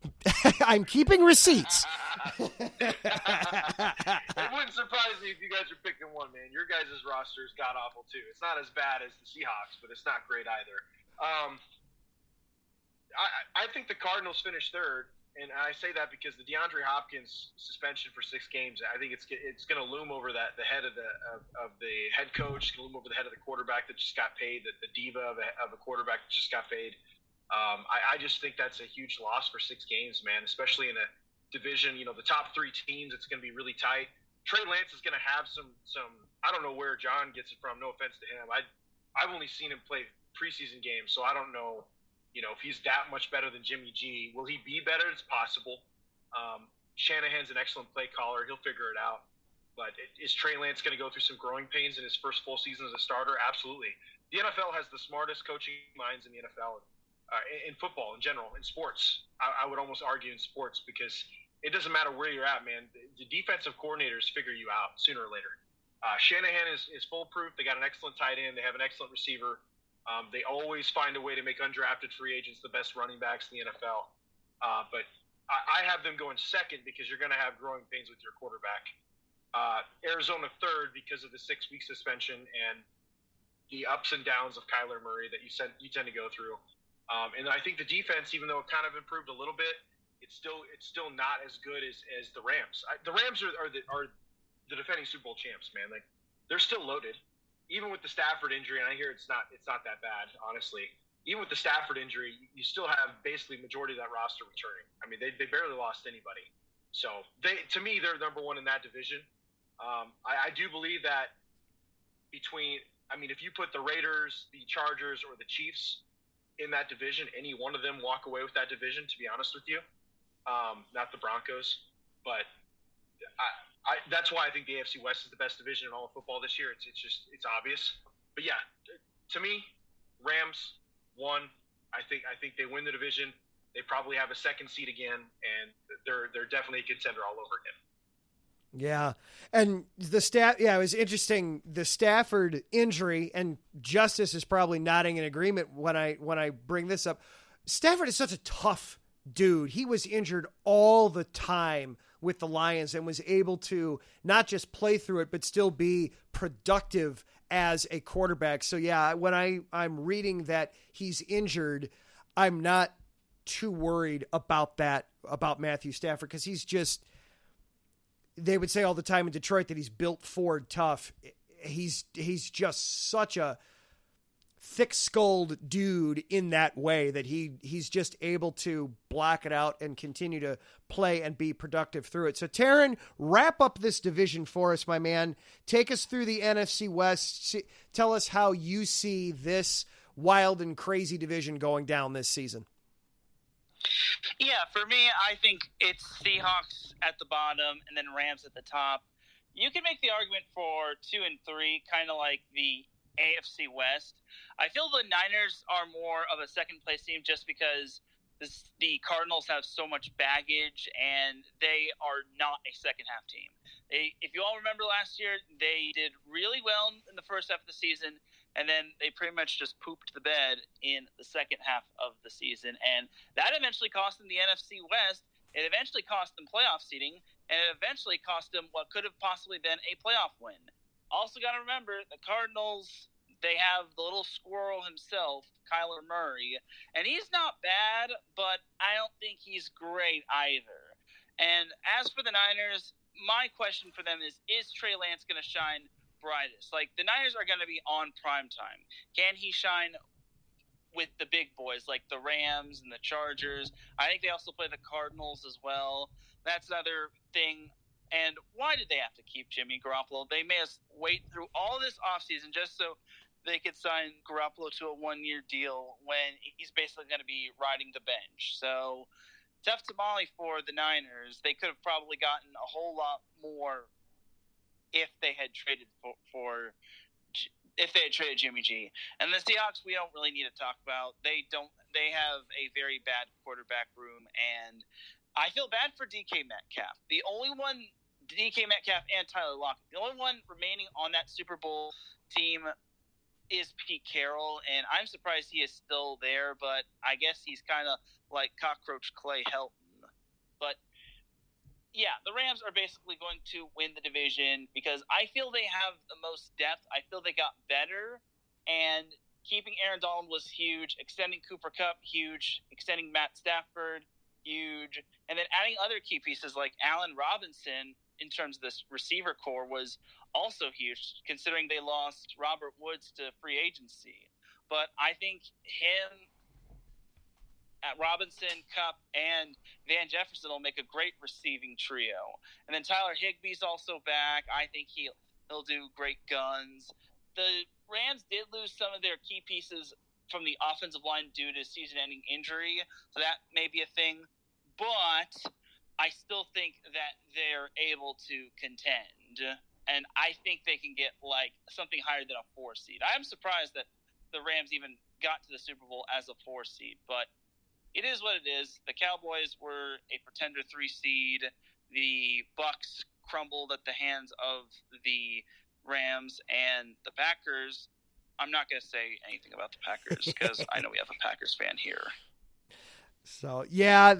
I'm keeping receipts. It wouldn't surprise me if you guys are picking 1, man. Your guys' roster is god awful too. It's not as bad as the Seahawks, but it's not great either. I think the Cardinals finished 3rd. And I say that because the DeAndre Hopkins suspension for 6 games, I think it's going to loom over the head of the head coach, it's going to loom over the head of the quarterback that just got paid, the diva of a quarterback that just got paid. I just think that's a huge loss for 6 games, man, especially in a division. The top 3 teams, it's going to be really tight. Trey Lance is going to have some. I don't know where John gets it from. No offense to him. I've only seen him play preseason games, so I don't know. If he's that much better than Jimmy G, will he be better? It's possible. Shanahan's an excellent play caller. He'll figure it out. But is Trey Lance going to go through some growing pains in his first full season as a starter? Absolutely. The NFL has the smartest coaching minds in the NFL, in football in general, in sports. I would almost argue in sports because it doesn't matter where you're at, man. The defensive coordinators figure you out sooner or later. Shanahan is foolproof. They got an excellent tight end. They have an excellent receiver. They always find a way to make undrafted free agents the best running backs in the NFL. But I have them going 2nd because you're going to have growing pains with your quarterback. Arizona 3rd because of the 6-week suspension and the ups and downs of Kyler Murray that you tend to go through. And I think the defense, even though it kind of improved a little bit, it's still not as good as the Rams. The Rams are the defending Super Bowl champs, man. Like, they're still loaded. Even with the Stafford injury, and I hear it's not that bad, honestly. Even with the Stafford injury, you still have basically majority of that roster returning. I mean, they barely lost anybody. So to me, they're number 1 in that division. I do believe that if you put the Raiders, the Chargers, or the Chiefs in that division, any one of them walk away with that division. To be honest with you, not the Broncos, but that's why I think the AFC West is the best division in all of football this year. It's obvious. But yeah, to me, Rams 1. I think they win the division. They probably have a 2nd seed again, and they're definitely a contender all over again. Yeah, and it was interesting. The Stafford injury, and Justice is probably nodding in agreement when I bring this up. Stafford is such a tough dude. He was injured all the time with the Lions and was able to not just play through it, but still be productive as a quarterback. So yeah, when I'm reading that he's injured, I'm not too worried about Matthew Stafford, because he's just, they would say all the time in Detroit that he's built Ford tough. He's just such a thick-skulled dude in that way that he's just able to block it out and continue to play and be productive through it. So Teran, wrap up this division for us, my man. Take us through the NFC West. Tell us how you see this wild and crazy division going down this season. Yeah, for me, I think it's Seahawks at the bottom and then Rams at the top. You can make the argument for 2 and 3, kind of like the AFC West. I feel the Niners are more of a second-place team just because the Cardinals have so much baggage and they are not a second-half team. If you all remember last year, they did really well in the first half of the season, and then they pretty much just pooped the bed in the second half of the season. And that eventually cost them the NFC West. It eventually cost them playoff seeding, and it eventually cost them what could have possibly been a playoff win. Also got to remember, the Cardinals, they have the little squirrel himself, Kyler Murray, and he's not bad, but I don't think he's great either. And as for the Niners, my question for them is Trey Lance going to shine brightest? Like, the Niners are going to be on prime time. Can he shine with the big boys like the Rams and the Chargers? I think they also play the Cardinals as well. That's another thing. And why did they have to keep Jimmy Garoppolo? They may have wait through all this offseason just so they could sign Garoppolo to a 1-year deal when he's basically going to be riding the bench. So tough tamale for the Niners. They could have probably gotten a whole lot more if they had traded if they had traded Jimmy G. And the Seahawks, we don't really need to talk about. They have a very bad quarterback room, and I feel bad for DK Metcalf. DK Metcalf and Tyler Lockett. The only one remaining on that Super Bowl team is Pete Carroll, and I'm surprised he is still there, but I guess he's kind of like Cockroach Clay Helton. But yeah, the Rams are basically going to win the division because I feel they have the most depth. I feel they got better, and keeping Aaron Donald was huge. Extending Cooper Kupp, huge. Extending Matt Stafford, huge. And then adding other key pieces like Allen Robinson in terms of this receiver core was also huge, considering they lost Robert Woods to free agency. But I think him, at Robinson, Kupp, and Van Jefferson will make a great receiving trio. And then Tyler Higbee's also back. I think he'll do great guns. The Rams did lose some of their key pieces from the offensive line due to season-ending injury, so that may be a thing. But I still think that they're able to contend. And I think they can get like something higher than a 4 seed. I am surprised that the Rams even got to the Super Bowl as a 4 seed, but it is what it is. The Cowboys were a pretender 3 seed. The Bucs crumbled at the hands of the Rams, and the Packers. I'm not going to say anything about the Packers because I know we have a Packers fan here. So yeah,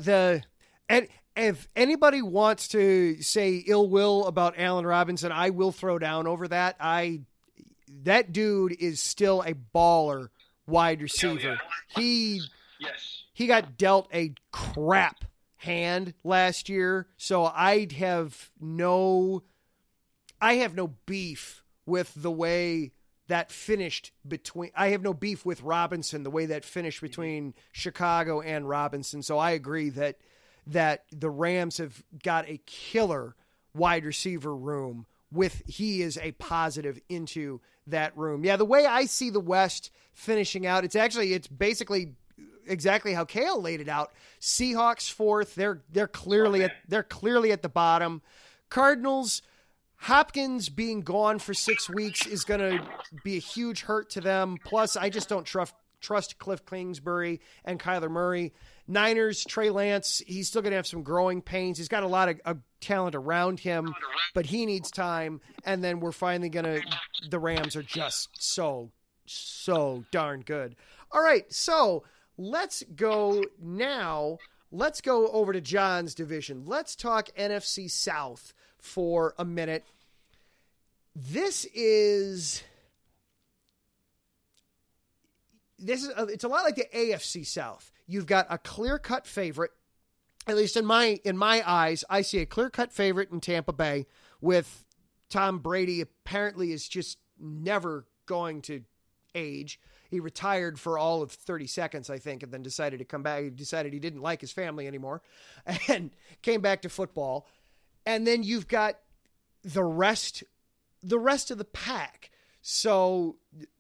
and if anybody wants to say ill will about Allen Robinson, I will throw down over that. That dude is still a baller wide receiver. Yeah. He got dealt a crap hand last year, so I have no beef with the way that finished I have no beef with Robinson, the way that finished between Chicago and Robinson. So I agree that the Rams have got a killer wide receiver room he is a positive into that room. Yeah. The way I see the West finishing out, it's basically exactly how Kayle laid it out. Seahawks 4th. They're clearly at the bottom. Cardinals, Hopkins being gone for 6 weeks is going to be a huge hurt to them. Plus, I just don't trust Cliff Kingsbury and Kyler Murray. Niners, Trey Lance, he's still going to have some growing pains. He's got a lot of talent around him, but he needs time. And then we're finally the Rams are just so darn good. All right, so let's go over to John's division. Let's talk NFC South for a minute. It's a lot like the AFC South. You've got a clear-cut favorite, at least in my eyes. I see a clear-cut favorite in Tampa Bay with Tom Brady apparently is just never going to age. He retired for all of 30 seconds, I think, and then decided to come back. He decided he didn't like his family anymore and came back to football. And then you've got the rest of the pack. So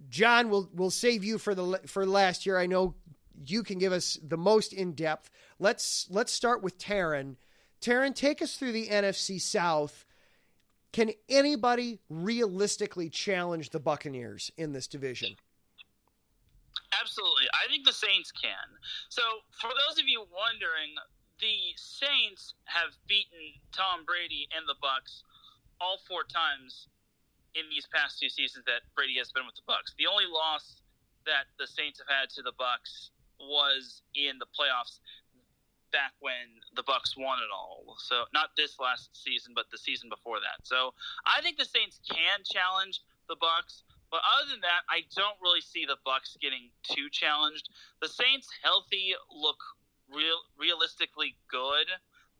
John, we'll save you for last year. I know you can give us the most in-depth. Let's start with Teran. Teran, take us through the NFC South. Can anybody realistically challenge the Buccaneers in this division? Absolutely. I think the Saints can. So for those of you wondering, the Saints have beaten Tom Brady and the Bucs all 4 times in these past 2 seasons that Brady has been with the Bucs. The only loss that the Saints have had to the Bucs was in the playoffs back when the Bucs won it all. So not this last season, but the season before that. So I think the Saints can challenge the Bucs, but other than that, I don't really see the Bucs getting too challenged. The Saints healthy look realistically good.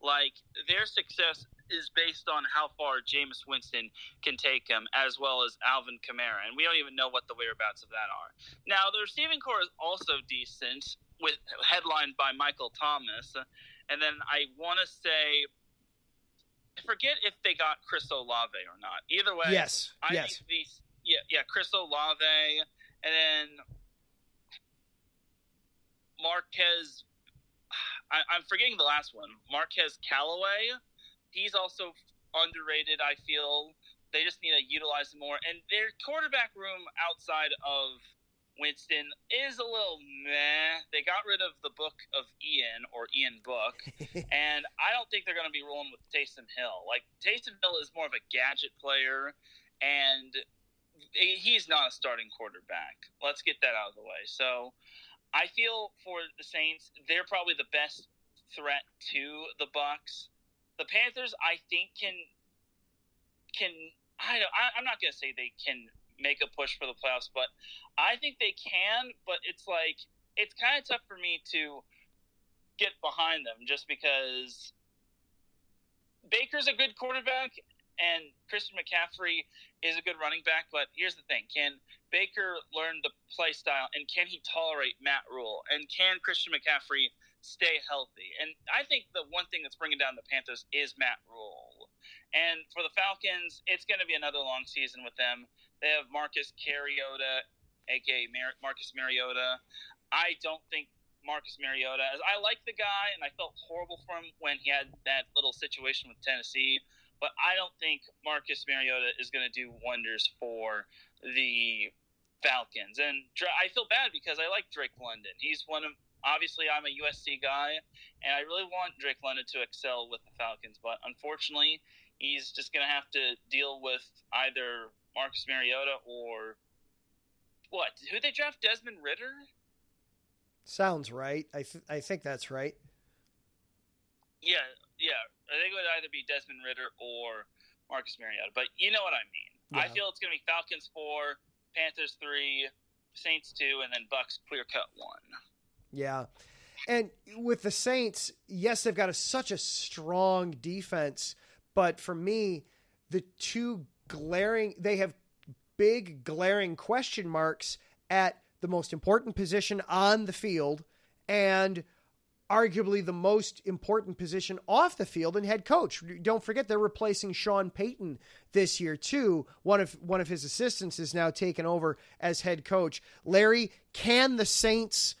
Like, their success is based on how far Jameis Winston can take him, as well as Alvin Kamara. And we don't even know what the whereabouts of that are. Now, the receiving core is also decent, headlined by Michael Thomas. And then I want to say, I forget if they got Chris Olave or not. Either way, yes. I think Chris Olave And then Marquez, I'm forgetting the last one. Marquez Callaway. He's also underrated, I feel. They just need to utilize him more. And their quarterback room outside of Winston is a little meh. They got rid of the Book of Ian, or Ian Book, and I don't think they're going to be rolling with Taysom Hill. Like, Taysom Hill is more of a gadget player, and he's not a starting quarterback. Let's get that out of the way. So I feel for the Saints, they're probably the best threat to the Bucs. The Panthers, I think, can I'm not going to say they can make a push for the playoffs, but I think they can. But it's kind of tough for me to get behind them just because Baker's a good quarterback and Christian McCaffrey is a good running back. But here's the thing: can Baker learn the play style, and can he tolerate Matt Rule, and can Christian McCaffrey stay healthy? And I think the one thing that's bringing down the Panthers is Matt Rule. And for the Falcons, it's going to be another long season with them. They have Marcus Mariota, a.k.a. Marcus Mariota. I don't think Marcus Mariota, as I like the guy, and I felt horrible for him when he had that little situation with Tennessee, but I don't think Marcus Mariota is going to do wonders for the Falcons. And I feel bad because I like Drake London. He's one of, obviously I'm a USC guy, and I really want Drake London to excel with the Falcons, but unfortunately, he's just going to have to deal with either Marcus Mariota or what? Who they draft? Desmond Ridder? Sounds right. I think that's right. Yeah. I think it would either be Desmond Ridder or Marcus Mariota, but you know what I mean. Yeah. I feel it's going to be Falcons 4, Panthers 3, Saints 2, and then Bucs clear-cut 1. Yeah. And with the Saints, yes, they've got such a strong defense, but for me, they have big glaring question marks at the most important position on the field and arguably the most important position off the field in head coach. Don't forget they're replacing Sean Payton this year too. One of his assistants is now taken over as head coach. Larry, can the Saints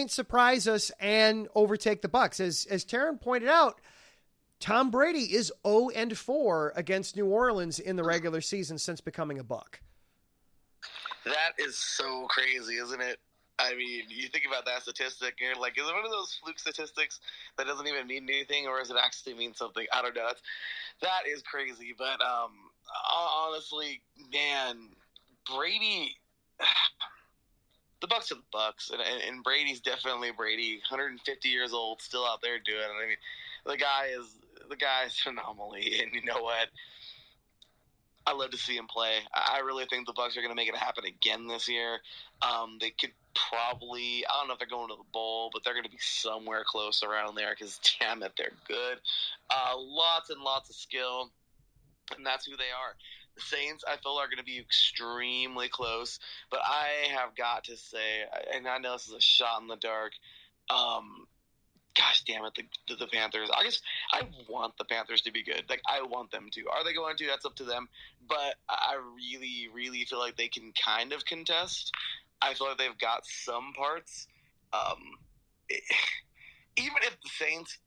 surprise us and overtake the Bucs? As Teran pointed out, Tom Brady is 0-4 against New Orleans in the regular season since becoming a Buc. That is so crazy, isn't it? I mean, you think about that statistic, and you're like, is it one of those fluke statistics that doesn't even mean anything, or does it actually mean something? I don't know. That is crazy. But honestly, man, Brady, the Bucs are the Bucs, and Brady's definitely Brady. 150 years old, still out there doing it. I mean, the guy is phenomenally, and you know what? I love to see him play. I really think the Bucs are going to make it happen again this year. They could probably, I don't know if they're going to the bowl, but they're going to be somewhere close around there because, damn it, they're good. Lots and lots of skill, and that's who they are. The Saints, I feel, are going to be extremely close, but I have got to say, and I know this is a shot in the dark, gosh damn it, the Panthers. I want the Panthers to be good. Like, I want them to. Are they going to? That's up to them. But I really, really feel like they can kind of contest. I feel like they've got some parts. Even if the Saints,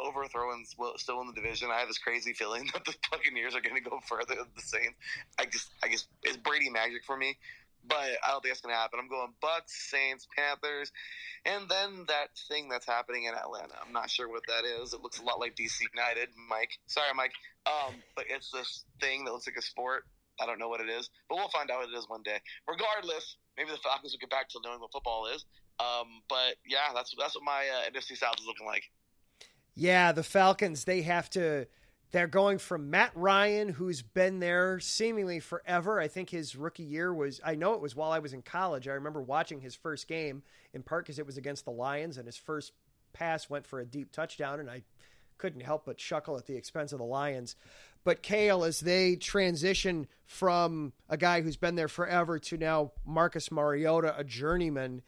overthrow and still in the division, I have this crazy feeling that the Buccaneers are going to go further than the Saints. I guess it's Brady magic for me. But I don't think it's going to happen. I'm going Bucs, Saints, Panthers, and then that thing that's happening in Atlanta. I'm not sure what that is. It looks a lot like DC United, Mike. Sorry, Mike. But it's this thing that looks like a sport. I don't know what it is, but we'll find out what it is one day. Regardless, maybe the Falcons will get back to knowing what football is. But yeah, that's what my NFC South is looking like. Yeah, the Falcons, they're going from Matt Ryan, who's been there seemingly forever. I think his rookie year I know it was while I was in college. I remember watching his first game, in part because it was against the Lions, and his first pass went for a deep touchdown, and I couldn't help but chuckle at the expense of the Lions. But Kayle, as they transition from a guy who's been there forever to now Marcus Mariota, a journeyman,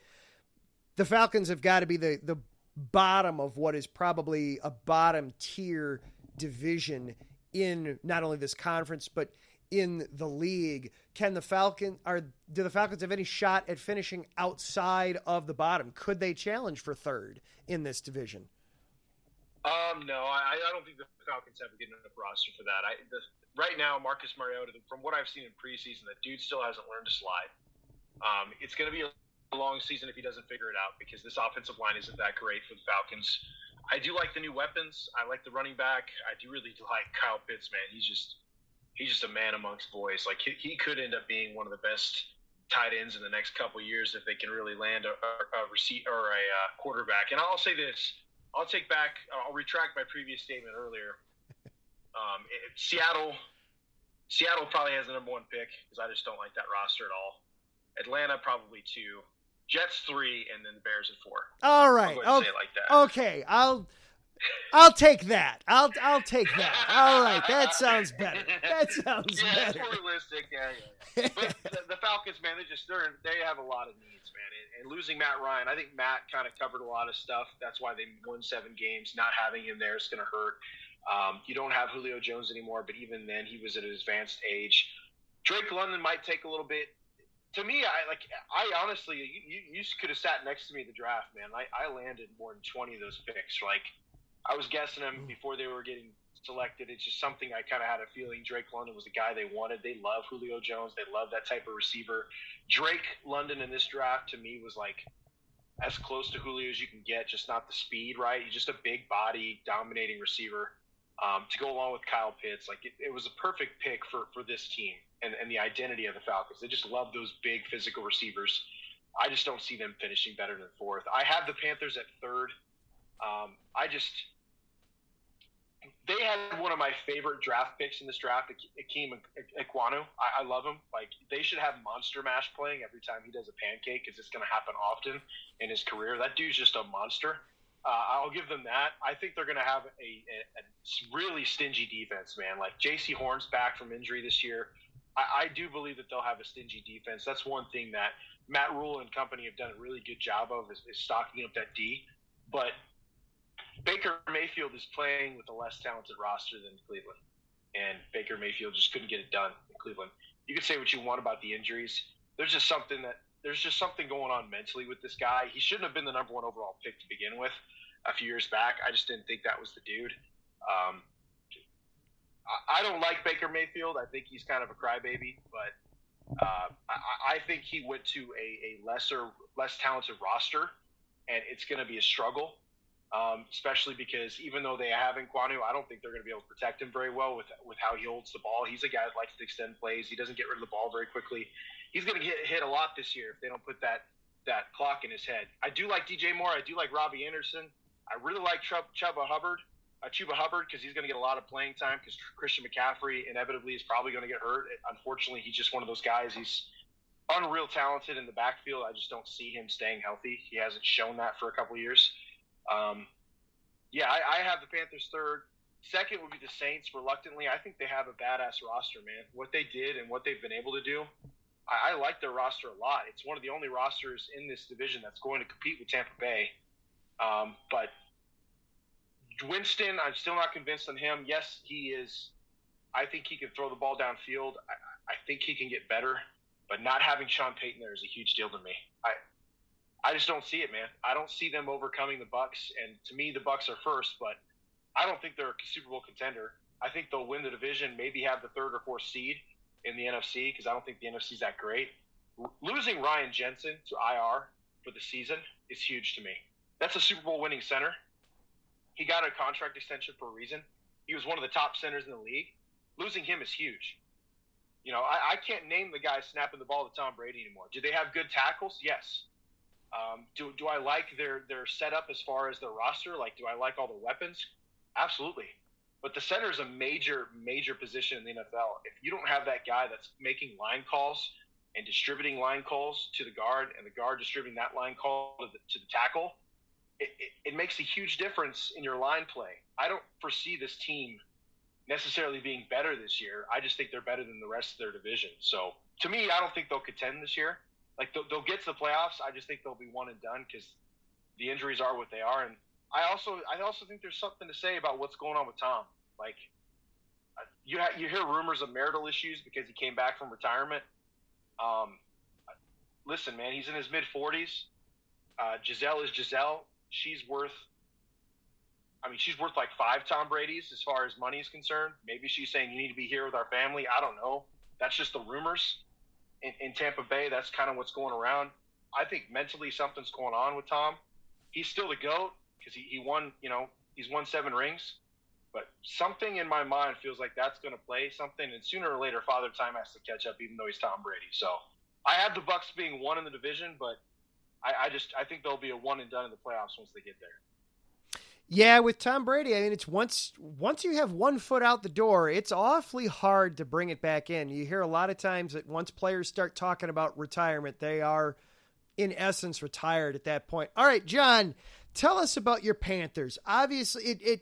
the Falcons have got to be the bottom of what is probably a bottom tier division in not only this conference, but in the league. Do the Falcons have any shot at finishing outside of the bottom? Could they challenge for third in this division? No, I don't think the Falcons have a good enough roster for that. Right now, Marcus Mariota, from what I've seen in preseason, the dude still hasn't learned to slide. It's going to be a long season if he doesn't figure it out, because this offensive line isn't that great for the Falcons. I do like the new weapons. I like the running back. I do really like Kyle Pitts, man. He's just a man amongst boys. Like, he could end up being one of the best tight ends in the next couple of years if they can really land a quarterback. And I'll say this. I'll retract my previous statement earlier. Seattle probably has the number 1 pick, because I just don't like that roster at all. Atlanta probably 2, Jets 3, and then the Bears at 4. All right. I'll say it like that. Okay. I'll take that. I'll take that. All right. That sounds better. Better. Yeah, it's more realistic. Yeah. But the Falcons, man, they have a lot of needs, man. And losing Matt Ryan, I think Matt kind of covered a lot of stuff. That's why they won 7 games. Not having him there is going to hurt. You don't have Julio Jones anymore, but even then, he was at an advanced age. Drake London might take a little bit. To me, I honestly, you could have sat next to me at the draft, man. I landed more than 20 of those picks. Like, I was guessing them before they were getting selected. It's just something I kind of had a feeling Drake London was the guy they wanted. They love Julio Jones. They love that type of receiver. Drake London in this draft, to me, was like as close to Julio as you can get, just not the speed, right? He's just a big body, dominating receiver to go along with Kyle Pitts. Like, it was a perfect pick for this team and the identity of the Falcons. They just love those big physical receivers. I just don't see them finishing better than 4th. I have the Panthers at 3rd. They had one of my favorite draft picks in this draft, Akeem Ekwonu. I love him. Like, they should have Monster Mash playing every time he does a pancake, because it's going to happen often in his career. That dude's just a monster. I'll give them that. I think they're going to have a really stingy defense, man. Like, J.C. Horn's back from injury this year. I do believe that they'll have a stingy defense. That's one thing that Matt Rule and company have done a really good job of, is stocking up that D. But Baker Mayfield is playing with a less talented roster than Cleveland, and Baker Mayfield just couldn't get it done in Cleveland. You can say what you want about the injuries. There's just something going on mentally with this guy. He shouldn't have been the number 1 overall pick to begin with a few years back. I just didn't think that was the dude. I don't like Baker Mayfield. I think he's kind of a crybaby, but I think he went to a less talented roster, and it's going to be a struggle. Especially because even though they have Ekwonu, I don't think they're going to be able to protect him very well with how he holds the ball. He's a guy that likes to extend plays. He doesn't get rid of the ball very quickly. He's going to get hit a lot this year if they don't put that clock in his head. I do like DJ Moore. I do like Robbie Anderson. I really like Chuba Hubbard, because he's going to get a lot of playing time, because Christian McCaffrey inevitably is probably going to get hurt. Unfortunately, he's just one of those guys. He's unreal talented in the backfield. I just don't see him staying healthy. He hasn't shown that for a couple of years. I have the Panthers 3rd. 2nd would be the Saints. Reluctantly, I think they have a badass roster, man. What they did and what they've been able to do, I like their roster a lot. It's one of the only rosters in this division that's going to compete with Tampa Bay. But Winston, I'm still not convinced on him. Yes, he is. I think he can throw the ball downfield. I think he can get better. But not having Sean Payton there is a huge deal to me. I just don't see it, man. I don't see them overcoming the Bucs, and to me, the Bucs are 1st, but I don't think they're a Super Bowl contender. I think they'll win the division, maybe have the 3rd or 4th seed in the NFC, because I don't think the NFC is that great. Losing Ryan Jensen to IR for the season is huge to me. That's a Super Bowl winning center. He got a contract extension for a reason. He was one of the top centers in the league. Losing him is huge. You know, I can't name the guy snapping the ball to Tom Brady anymore. Do they have good tackles? Yes. Do I like their setup as far as their roster? Like, do I like all the weapons? Absolutely. But the center is a major position in the NFL. If you don't have that guy that's making line calls and distributing line calls to the guard, and the guard distributing that line call to the tackle, it makes a huge difference in your line play. I don't foresee this team necessarily being better this year. I just think they're better than the rest of their division. So to me, I don't think they'll contend this year. Like, they'll get to the playoffs. I just think they'll be one and done because the injuries are what they are. And I also think there's something to say about what's going on with Tom. Like, You hear rumors of marital issues because he came back from retirement. Listen, man, he's in his mid-40s. Giselle is Giselle. She's worth like 5 Tom Brady's as far as money is concerned. Maybe she's saying you need to be here with our family. I don't know. That's just the rumors in Tampa Bay. That's kind of what's going around. I think mentally something's going on with Tom. He's still the GOAT because he won, he's won 7 rings. But something in my mind feels like that's going to play something, and sooner or later Father Time has to catch up, even though he's Tom Brady. So I have the Bucs being 1 in the division, but I think they'll be a 1 and done in the playoffs once they get there. Yeah, with Tom Brady, I mean, it's once you have one foot out the door, it's awfully hard to bring it back in. You hear a lot of times that once players start talking about retirement, they are, in essence, retired at that point. All right, John, tell us about your Panthers. Obviously,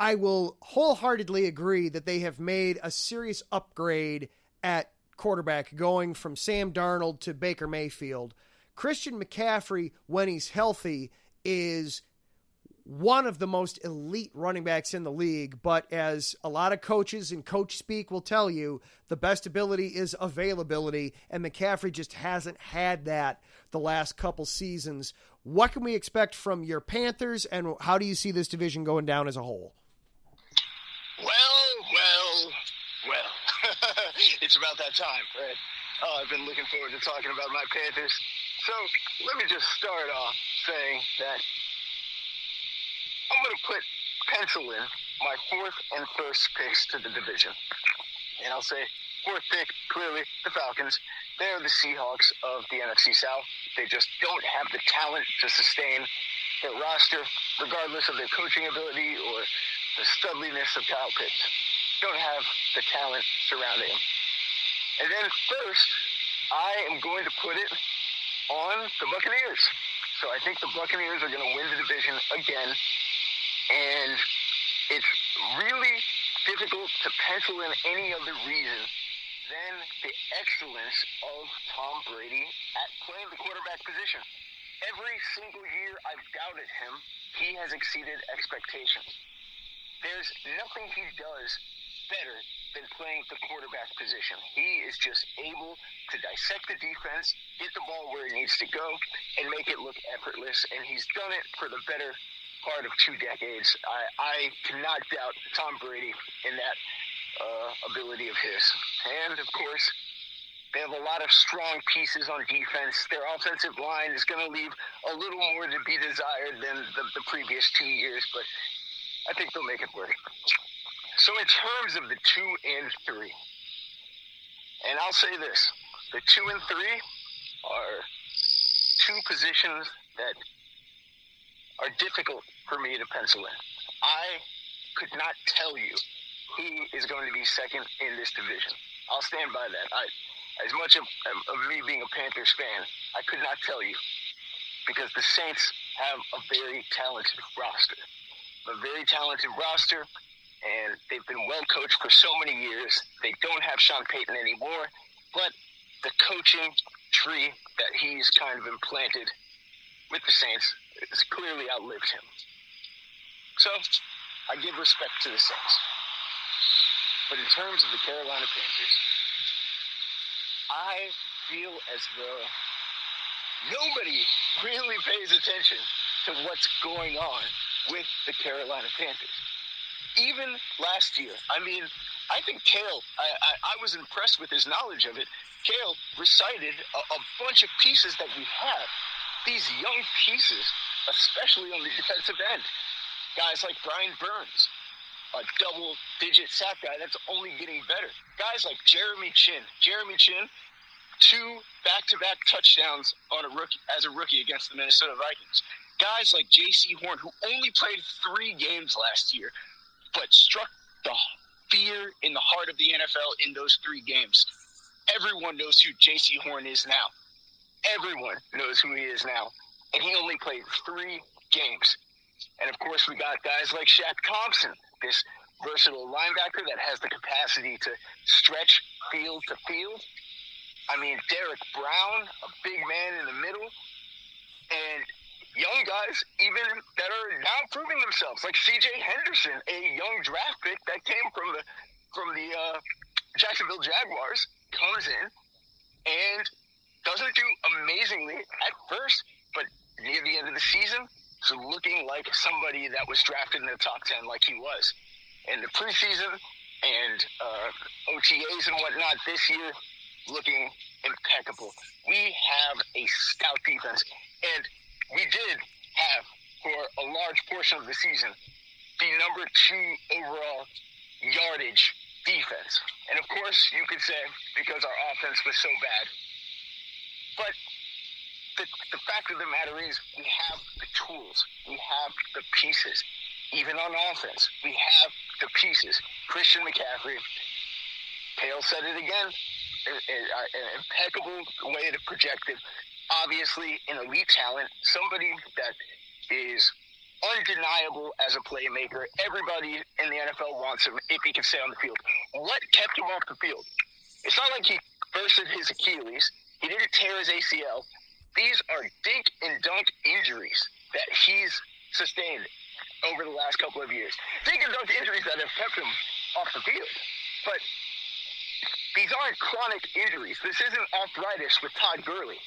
I will wholeheartedly agree that they have made a serious upgrade at quarterback, going from Sam Darnold to Baker Mayfield. Christian McCaffrey, when he's healthy, is one of the most elite running backs in the league, but as a lot of coaches and coach speak will tell you, the best ability is availability, and McCaffrey just hasn't had that the last couple seasons. What can we expect from your Panthers, and how do you see this division going down as a whole? Well. It's about that time, right? Oh, I've been looking forward to talking about my Panthers. So let me just start off saying that I'm going to pencil in my 4th and 1st picks to the division. And I'll say 4th pick, clearly, the Falcons. They're the Seahawks of the NFC South. They just don't have the talent to sustain their roster, regardless of their coaching ability or the studliness of Kyle Pitts. Don't have the talent surrounding him. And then first, I am going to put it on the Buccaneers. So I think the Buccaneers are going to win the division again. And it's really difficult to pencil in any other reason than the excellence of Tom Brady at playing the quarterback position. Every single year I've doubted him, he has exceeded expectations. There's nothing he does better than playing the quarterback position. He is just able to dissect the defense, get the ball where it needs to go, and make it look effortless. And he's done it for the better part of 2 decades. I cannot doubt Tom Brady in that ability of his. And, of course, they have a lot of strong pieces on defense. Their offensive line is going to leave a little more to be desired than the previous 2 years, but I think they'll make it work. So in terms of the 2 and 3, and I'll say this, the 2 and 3 are 2 positions that are difficult for me to pencil in. I could not tell you who is going to be second in this division. I'll stand by that. As much of me being a Panthers fan, I could not tell you, because the Saints have a very talented roster. And they've been well coached for so many years. They don't have Sean Payton anymore, but the coaching tree that he's kind of implanted with the Saints has clearly outlived him. So I give respect to the Saints. But in terms of the Carolina Panthers, I feel as though nobody really pays attention to what's going on with the Carolina Panthers. Even last year, I think Kayle, I was impressed with his knowledge of it. Kayle recited a bunch of pieces that we have. These young pieces, especially on the defensive end. Guys like Brian Burns, a double-digit sack guy that's only getting better. Guys like Jeremy Chin, 2 back-to-back touchdowns as a rookie against the Minnesota Vikings. Guys like J.C. Horn, who only played 3 games last year, but struck the fear in the heart of the NFL in those 3 games. Everyone knows who J.C. Horn is now. Everyone knows who he is now. And he only played 3 games. And, of course, we got guys like Shaq Thompson, this versatile linebacker that has the capacity to stretch field to field. Derek Brown, a big man in the middle. And young guys even that are now proving themselves, like C.J. Henderson, a young draft pick that came from the Jacksonville Jaguars, comes in and doesn't do amazingly at first, but near the end of the season, so looking like somebody that was drafted in the top 10 like he was. In the preseason and OTAs and whatnot this year, looking impeccable. We have a stout defense, and we did have, for a large portion of the season, the number 2 overall yardage defense. And of course, you could say because our offense was so bad. But the fact of the matter is we have the tools. We have the pieces. Even on offense, we have the pieces. Christian McCaffrey, Kayle said it again, an impeccable way to project it. Obviously, an elite talent, somebody that is undeniable as a playmaker. Everybody in the NFL wants him if he can stay on the field. What kept him off the field? It's not like he bursted his Achilles. He didn't tear his ACL. These are dink and dunk injuries that he's sustained over the last couple of years. Dink and dunk injuries that have kept him off the field. But these aren't chronic injuries. This isn't arthritis with Todd Gurley.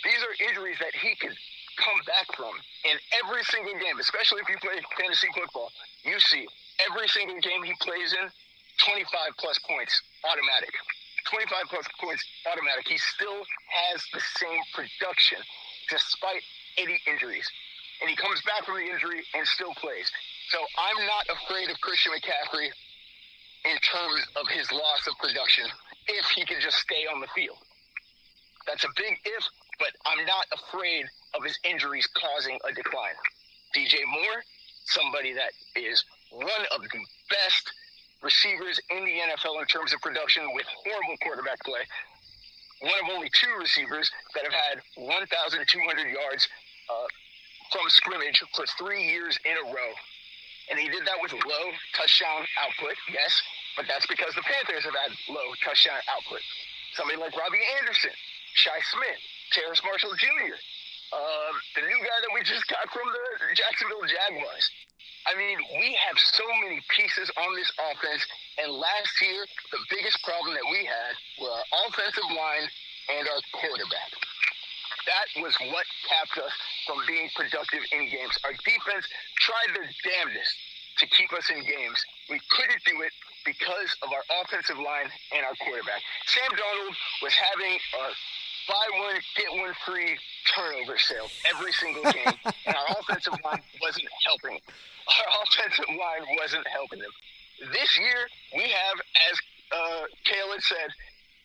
These are injuries that he could come back from in every single game, especially if you play fantasy football. You see, every single game he plays in, 25-plus points, automatic. 25-plus points, automatic. He still has the same production despite any injuries. And he comes back from the injury and still plays. So I'm not afraid of Christian McCaffrey in terms of his loss of production if he can just stay on the field. That's a big if, but I'm not afraid of his injuries causing a decline. DJ Moore, somebody that is one of the best receivers in the NFL in terms of production with horrible quarterback play. One of only 2 receivers that have had 1,200 yards from scrimmage for 3 years in a row. And he did that with low touchdown output, yes, but that's because the Panthers have had low touchdown output. Somebody like Robbie Anderson, Shi Smith, Terrace Marshall Jr., the new guy that we just got from the Jacksonville Jaguars. I mean, we have so many pieces on this offense, and last year, the biggest problem that we had were our offensive line and our quarterback. That was what kept us from being productive in games. Our defense tried their damnedest to keep us in games. We couldn't do it because of our offensive line and our quarterback. Sam Darnold was having a buy one, get one free turnover sale every single game, and our offensive line wasn't helping. Our offensive line wasn't helping them. This year, we have, as Kayle had said,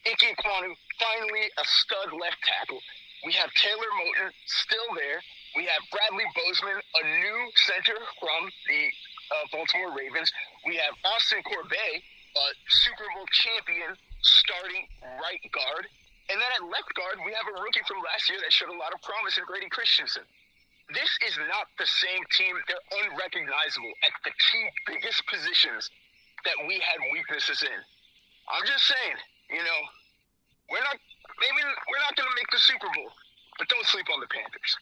Ike Ekwonu, finally a stud left tackle. We have Taylor Moton still there. We have Bradley Bozeman, a new center from the Baltimore Ravens. We have Austin Corbett, a Super Bowl champion, starting right guard. And then at left guard, we have a rookie from last year that showed a lot of promise in Grady Christensen. This is not the same team. They're unrecognizable at the 2 biggest positions that we had weaknesses in. I'm just saying, we're not going to make the Super Bowl, but don't sleep on the Panthers.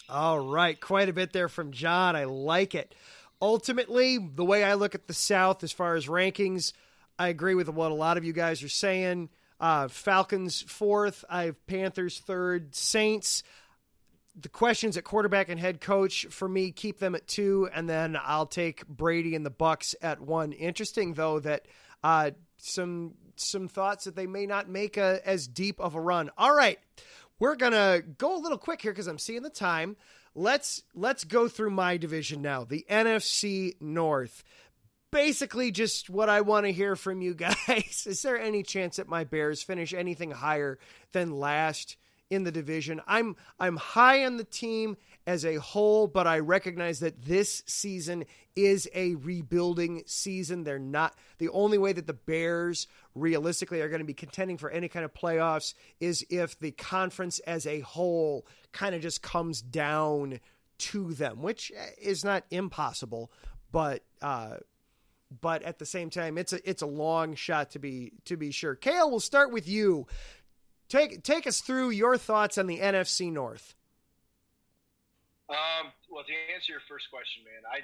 All right. Quite a bit there from John. I like it. Ultimately, the way I look at the South as far as rankings, I agree with what a lot of you guys are saying. Falcons 4th. I have Panthers 3rd. Saints. The questions at quarterback and head coach for me, keep them at 2, and then I'll take Brady and the Bucs at 1. Interesting though that some thoughts that they may not make as deep of a run. All right, we're gonna go a little quick here because I'm seeing the time. Let's go through my division now, the NFC North. Basically, just what I want to hear from you guys. Is there any chance that my Bears finish anything higher than last in the division? I'm high on the team as a whole, but I recognize that this season is a rebuilding season. They're not the only way that the Bears realistically are going to be contending for any kind of playoffs is if the conference as a whole kind of just comes down to them, which is not impossible, but at the same time, it's a long shot to be sure. Kayle, we'll start with you. Take us through your thoughts on the NFC North. Well, to answer your first question, man, I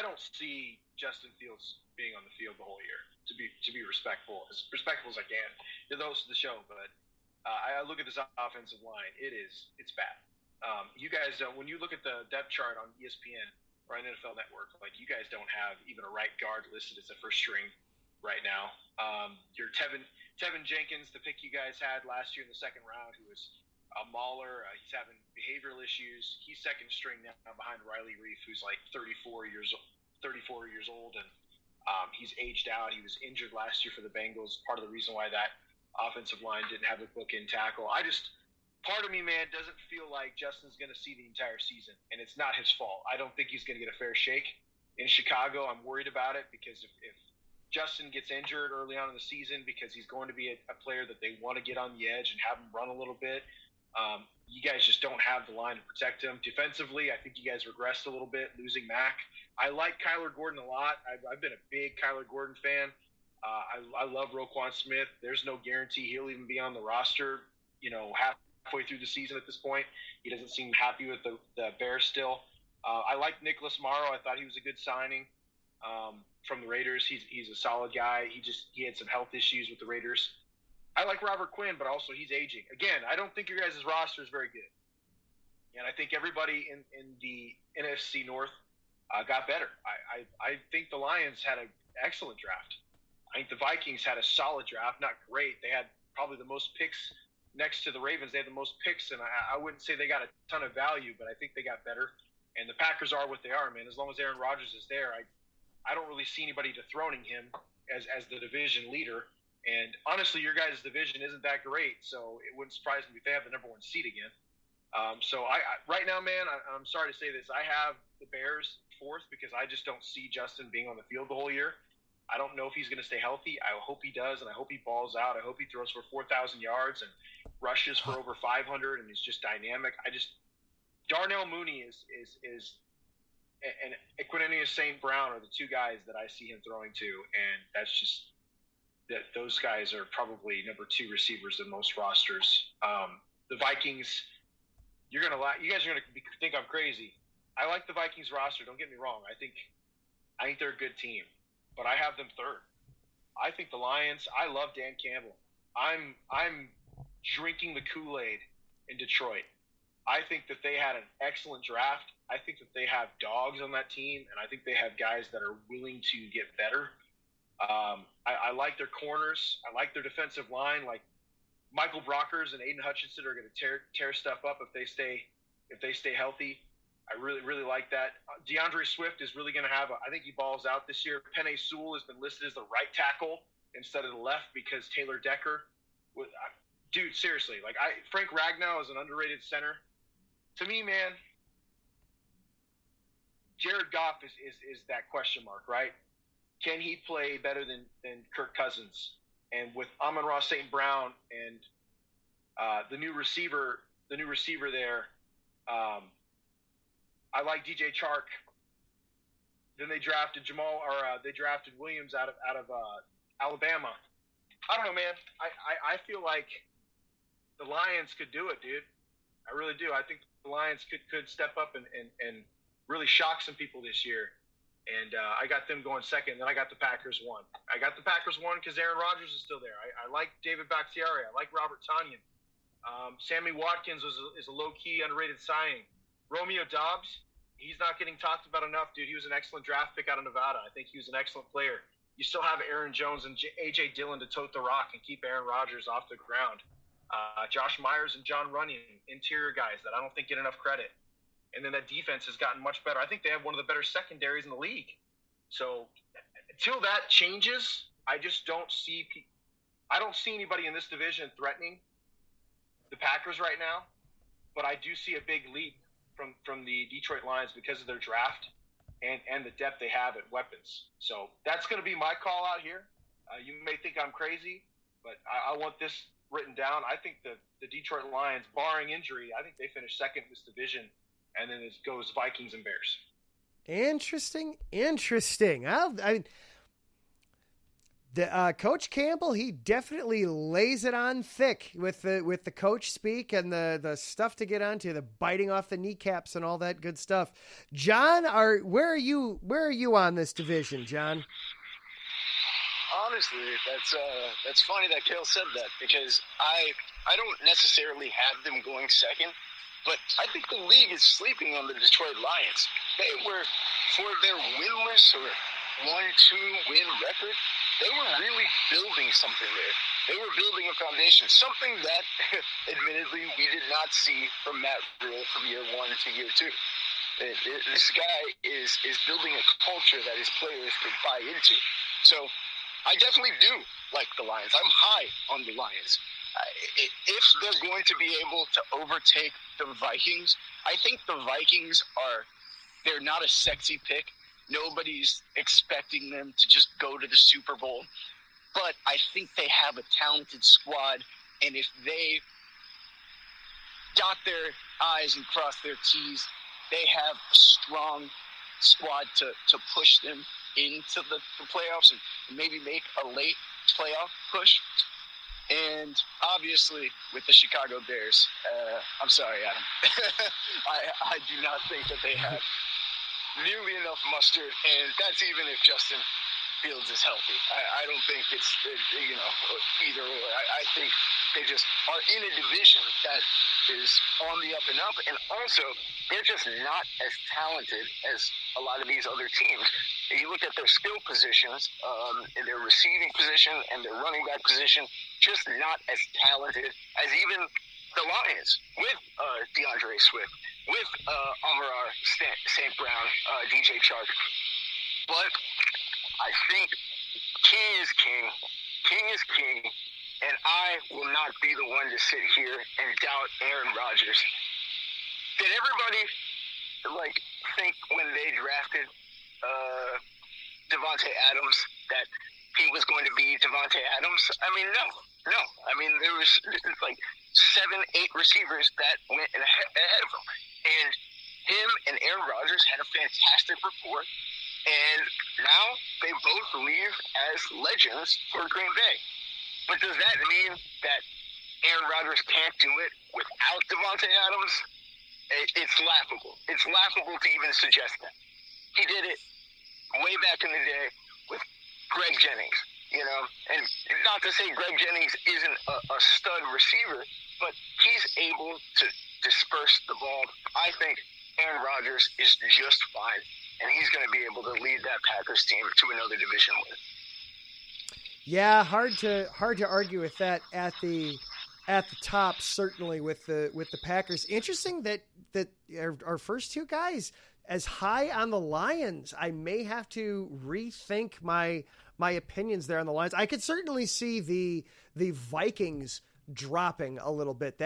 don't see Justin Fields being on the field the whole year. To be respectful as I can. You're the host of the show, but I look at this offensive line. It's bad. You guys don't. When you look at the depth chart on ESPN or on NFL Network, like, you guys don't have even a right guard listed as a first string right now. Your Tevin Jenkins, the pick you guys had last year in the second round, who was a mauler. He's having behavioral issues. He's second string now behind Riley Reif, who's like 34 years old, and he's aged out. He was injured last year for the Bengals. Part of the reason why that offensive line didn't have a bookend tackle. Part of me, man, doesn't feel like Justin's going to see the entire season, and it's not his fault. I don't think he's going to get a fair shake in Chicago. I'm worried about it because if Justin gets injured early on in the season, because he's going to be a player that they want to get on the edge and have him run a little bit, you guys just don't have the line to protect him. Defensively, I think you guys regressed a little bit, losing Mack. I like Kyler Gordon a lot. I've been a big Kyler Gordon fan. I love Roquan Smith. There's no guarantee he'll even be on the roster, halfway through the season at this point. He doesn't seem happy with the Bears still. I like Nicholas Morrow. I thought he was a good signing from the Raiders. He's a solid guy. He had some health issues with the Raiders. I like Robert Quinn, but also he's aging. Again, I don't think your guys' roster is very good. And I think everybody in the NFC North got better. I think the Lions had an excellent draft. I think the Vikings had a solid draft, not great. They had probably the most picks next to the Ravens. They had the most picks, and I wouldn't say they got a ton of value, but I think they got better. And the Packers are what they are, man. As long as Aaron Rodgers is there, I don't really see anybody dethroning him as the division leader. And honestly, your guys' division isn't that great, so it wouldn't surprise me if they have the number one seed again. So right now, man, I'm sorry to say this. I have the Bears fourth because I just don't see Justin being on the field the whole year. I don't know if he's going to stay healthy. I hope he does, and I hope he balls out. I hope he throws for 4,000 yards and rushes for over 500 and is just dynamic. Darnell Mooney and Equanimeous St. Brown are the two guys that I see him throwing to, and that's just – that those guys are probably number two receivers in most rosters. The Vikings, you guys are going to think I'm crazy. I like the Vikings roster. Don't get me wrong. I think they're a good team, but I have them third. I think the Lions. I love Dan Campbell. I'm drinking the Kool-Aid in Detroit. I think that they had an excellent draft. I think that they have dogs on that team, and I think they have guys that are willing to get better. I like their corners. I like their defensive line. Like Michael Brockers and Aiden Hutchinson are going to tear stuff up if they stay healthy. I really, really like that. DeAndre Swift is really going to I think he balls out this year. Penei Sewell has been listed as the right tackle instead of the left because Taylor Decker. Dude, seriously, Frank Ragnow is an underrated center. To me, man, Jared Goff is that question mark, right? Can he play better than Kirk Cousins? And with Amon-Ra St. Brown and the new receiver there, I like DJ Chark. Then they drafted Williams out of Alabama. I don't know, man. I feel like the Lions could do it, dude. I really do. I think the Lions could step up and really shock some people this year. And I got them going second. Then I got the Packers one. I got the Packers one because Aaron Rodgers is still there. I like David Bakhtiari. I like Robert Tonyan. Sammy Watkins is a low-key underrated signing. Romeo Doubs, he's not getting talked about enough, dude. He was an excellent draft pick out of Nevada. I think he was an excellent player. You still have Aaron Jones and A.J. Dillon to tote the rock and keep Aaron Rodgers off the ground. Josh Myers and John Runyon, interior guys that I don't think get enough credit. And then that defense has gotten much better. I think they have one of the better secondaries in the league. So until that changes, I just don't see anybody in this division threatening the Packers right now. But I do see a big leap from the Detroit Lions because of their draft and the depth they have at weapons. So that's going to be my call out here. You may think I'm crazy, but I want this written down. I think the Detroit Lions, barring injury, I think they finish second in this division. And then it goes Vikings and Bears. Interesting. Coach Campbell, he definitely lays it on thick with the coach speak and the stuff to get onto, the biting off the kneecaps and all that good stuff. John, where are you on this division, John? Honestly, that's funny that Kayle said that, because I don't necessarily have them going second, but I think the league is sleeping on the Detroit Lions. They were, for their winless or 1-2 win record, they were really building something there. They were building a foundation, something that, admittedly, we did not see from Matt Rule from year 1 to year 2. This guy is building a culture that his players could buy into. So I definitely do like the Lions. I'm high on the Lions. If they're going to be able to overtake the Vikings, I think the Vikings they're not a sexy pick. Nobody's expecting them to just go to the Super Bowl. But I think they have a talented squad, and if they dot their I's and cross their T's, they have a strong squad to push them into the playoffs and maybe make a late playoff push. And obviously, with the Chicago Bears, I'm sorry, Adam. I do not think that they have nearly enough mustard, and that's even if Justin Fields is healthy. I don't think it's, either or. I think they just are in a division that is on the up and up, and also they're just not as talented as a lot of these other teams. If you look at their skill positions, in their receiving position and their running back position, just not as talented as even the Lions, with DeAndre Swift, with Amon-Ra St. Brown, DJ Chark. But I think king is king. King is king. And I will not be the one to sit here and doubt Aaron Rodgers. Did everybody, think when they drafted Davante Adams that he was going to be Davante Adams? I mean, no. I mean, there was 7-8 receivers that went ahead of him. And him and Aaron Rodgers had a fantastic rapport. And now they both leave as legends for Green Bay. But does that mean that Aaron Rodgers can't do it without Davante Adams? It's laughable. It's laughable to even suggest that. He did it way back in the day with Greg Jennings, And not to say Greg Jennings isn't a stud receiver, but he's able to disperse the ball. I think Aaron Rodgers is just fine, and he's going to be able to lead that Packers team to another division win. Yeah, hard to argue with that at the top, certainly with the Packers. Interesting that our first two guys as high on the Lions. I may have to rethink my opinions there on the Lions. I could certainly see the Vikings dropping a little bit.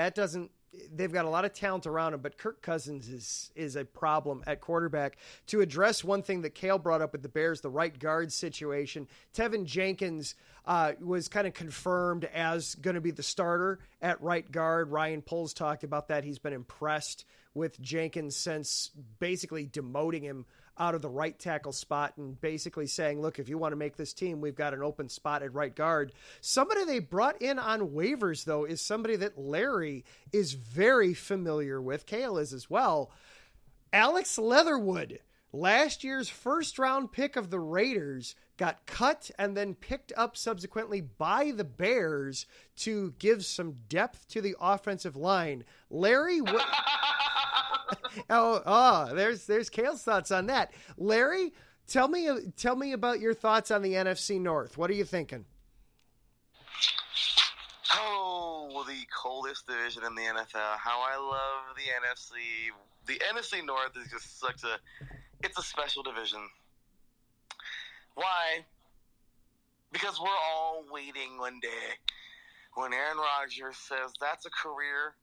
They've got a lot of talent around them, but Kirk Cousins is a problem at quarterback. To address one thing that Kayle brought up with the Bears, the right guard situation, Tevin Jenkins was kind of confirmed as going to be the starter at right guard. Ryan Poles talked about that. He's been impressed with Jenkins since basically demoting him out of the right tackle spot and basically saying, look, if you want to make this team, we've got an open spot at right guard. Somebody they brought in on waivers, though, is somebody that Larry is very familiar with. Kayle is as well. Alex Leatherwood, last year's first-round pick of the Raiders, got cut and then picked up subsequently by the Bears to give some depth to the offensive line. Larry... there's Kayle's thoughts on that. Larry, tell me about your thoughts on the NFC North. What are you thinking? Oh, the coldest division in the NFL. How I love the NFC. The NFC North is just it's a special division. Why? Because we're all waiting one day when Aaron Rodgers says that's a career,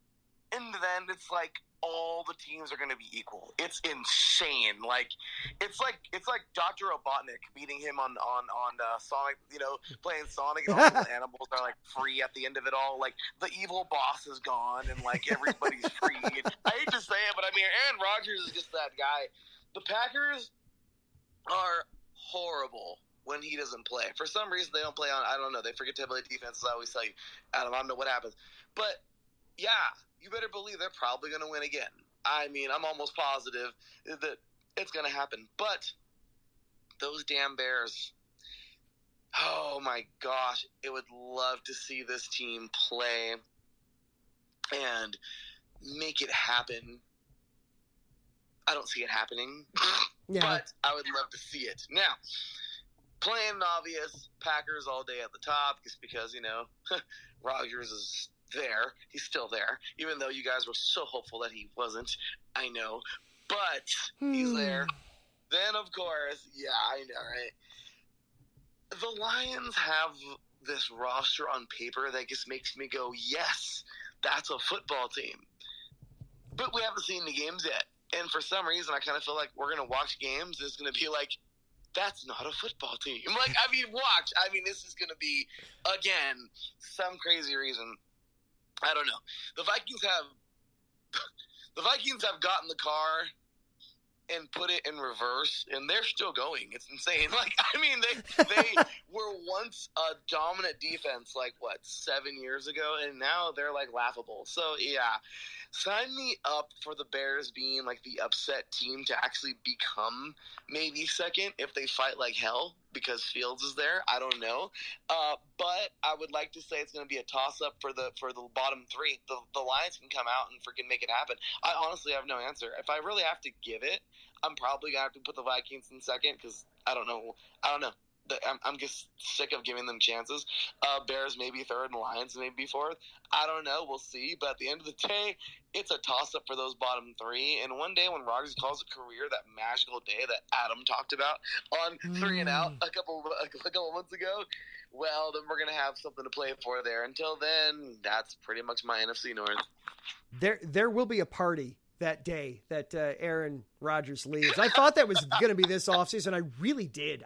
and then it's like all the teams are going to be equal. It's insane. It's like Dr. Robotnik beating him on Sonic, playing Sonic, and all the animals are free at the end of it all. The evil boss is gone and everybody's free. I hate to say it, but Aaron Rodgers is just that guy. The Packers are horrible. when he doesn't play. For some reason, they don't play on, I don't know, they forget to play defense, as I always tell you. Adam, I don't know what happens. But, yeah, you better believe they're probably going to win again. I mean, I'm almost positive that it's going to happen. But those damn Bears, oh, my gosh, it would love to see this team play and make it happen. I don't see it happening, but I would love to see it. Now, plain and obvious, Packers all day at the top, just because, Rodgers is there. He's still there, even though you guys were so hopeful that he wasn't. I know, but he's there. Then, of course, yeah, I know, right? The Lions have this roster on paper that just makes me go, yes, that's a football team. But we haven't seen the games yet. And for some reason, I kind of feel like we're going to watch games. It's going to be like, that's not a football team. Like, I mean, watch. I mean, this is going to be, again, some crazy reason. I don't know. The Vikings have gotten the car and put it in reverse, and they're still going. It's insane. Like, I mean, they were once a dominant defense, 7 years ago, and now they're, laughable. So, yeah, sign me up for the Bears being, the upset team to actually become maybe second if they fight like hell because Fields is there. I don't know. But I would like to say it's going to be a toss-up for the bottom three. The Lions can come out and freaking make it happen. I honestly have no answer. If I really have to give it, I'm probably going to have to put the Vikings in second because I don't know. I'm just sick of giving them chances. Bears maybe third and Lions maybe fourth. I don't know. We'll see. But at the end of the day, it's a toss-up for those bottom three. And one day when Rodgers calls it career, that magical day that Adam talked about on 3 and Out a couple months ago, well, then we're going to have something to play for there. Until then, that's pretty much my NFC North. There will be a party that day that Aaron Rodgers leaves. I thought that was going to be this offseason. I really did.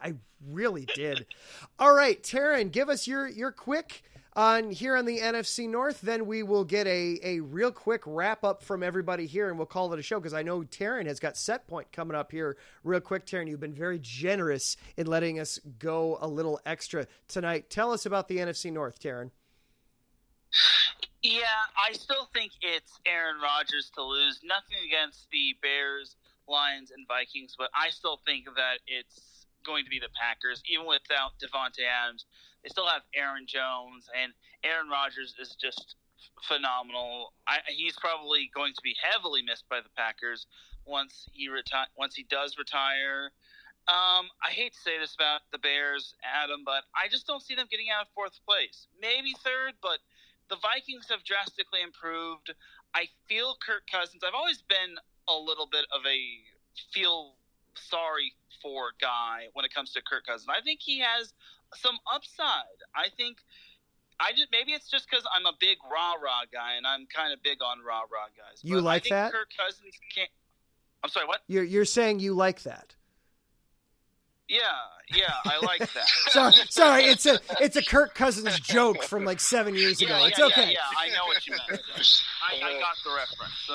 All right, Teran, give us your quick on here on the NFC North. Then we will get a real quick wrap up from everybody here, and we'll call it a show because I know Teran has got set point coming up here real quick. Teran, you've been very generous in letting us go a little extra tonight. Tell us about the NFC North, Teran. Yeah, I still think it's Aaron Rodgers to lose. Nothing against the Bears, Lions, and Vikings, but I still think that it's going to be the Packers. Even without Devontae Adams, they still have Aaron Jones, and Aaron Rodgers is just phenomenal. He's probably going to be heavily missed by the Packers once he does retire. I hate to say this about the Bears, Adam, but I just don't see them getting out of fourth place. Maybe third, but the Vikings have drastically improved. I feel Kirk Cousins. I've always been a little bit of a feel sorry for guy when it comes to Kirk Cousins. I think he has some upside. Maybe it's just because I'm a big rah-rah guy, and I'm kind of big on rah-rah guys. You like that? Kirk Cousins can't. I'm sorry, what? You're saying you like that? Yeah, I like that. Sorry, it's a Kirk Cousins joke from 7 years ago. It's okay. Yeah, I know what you meant. I got the reference.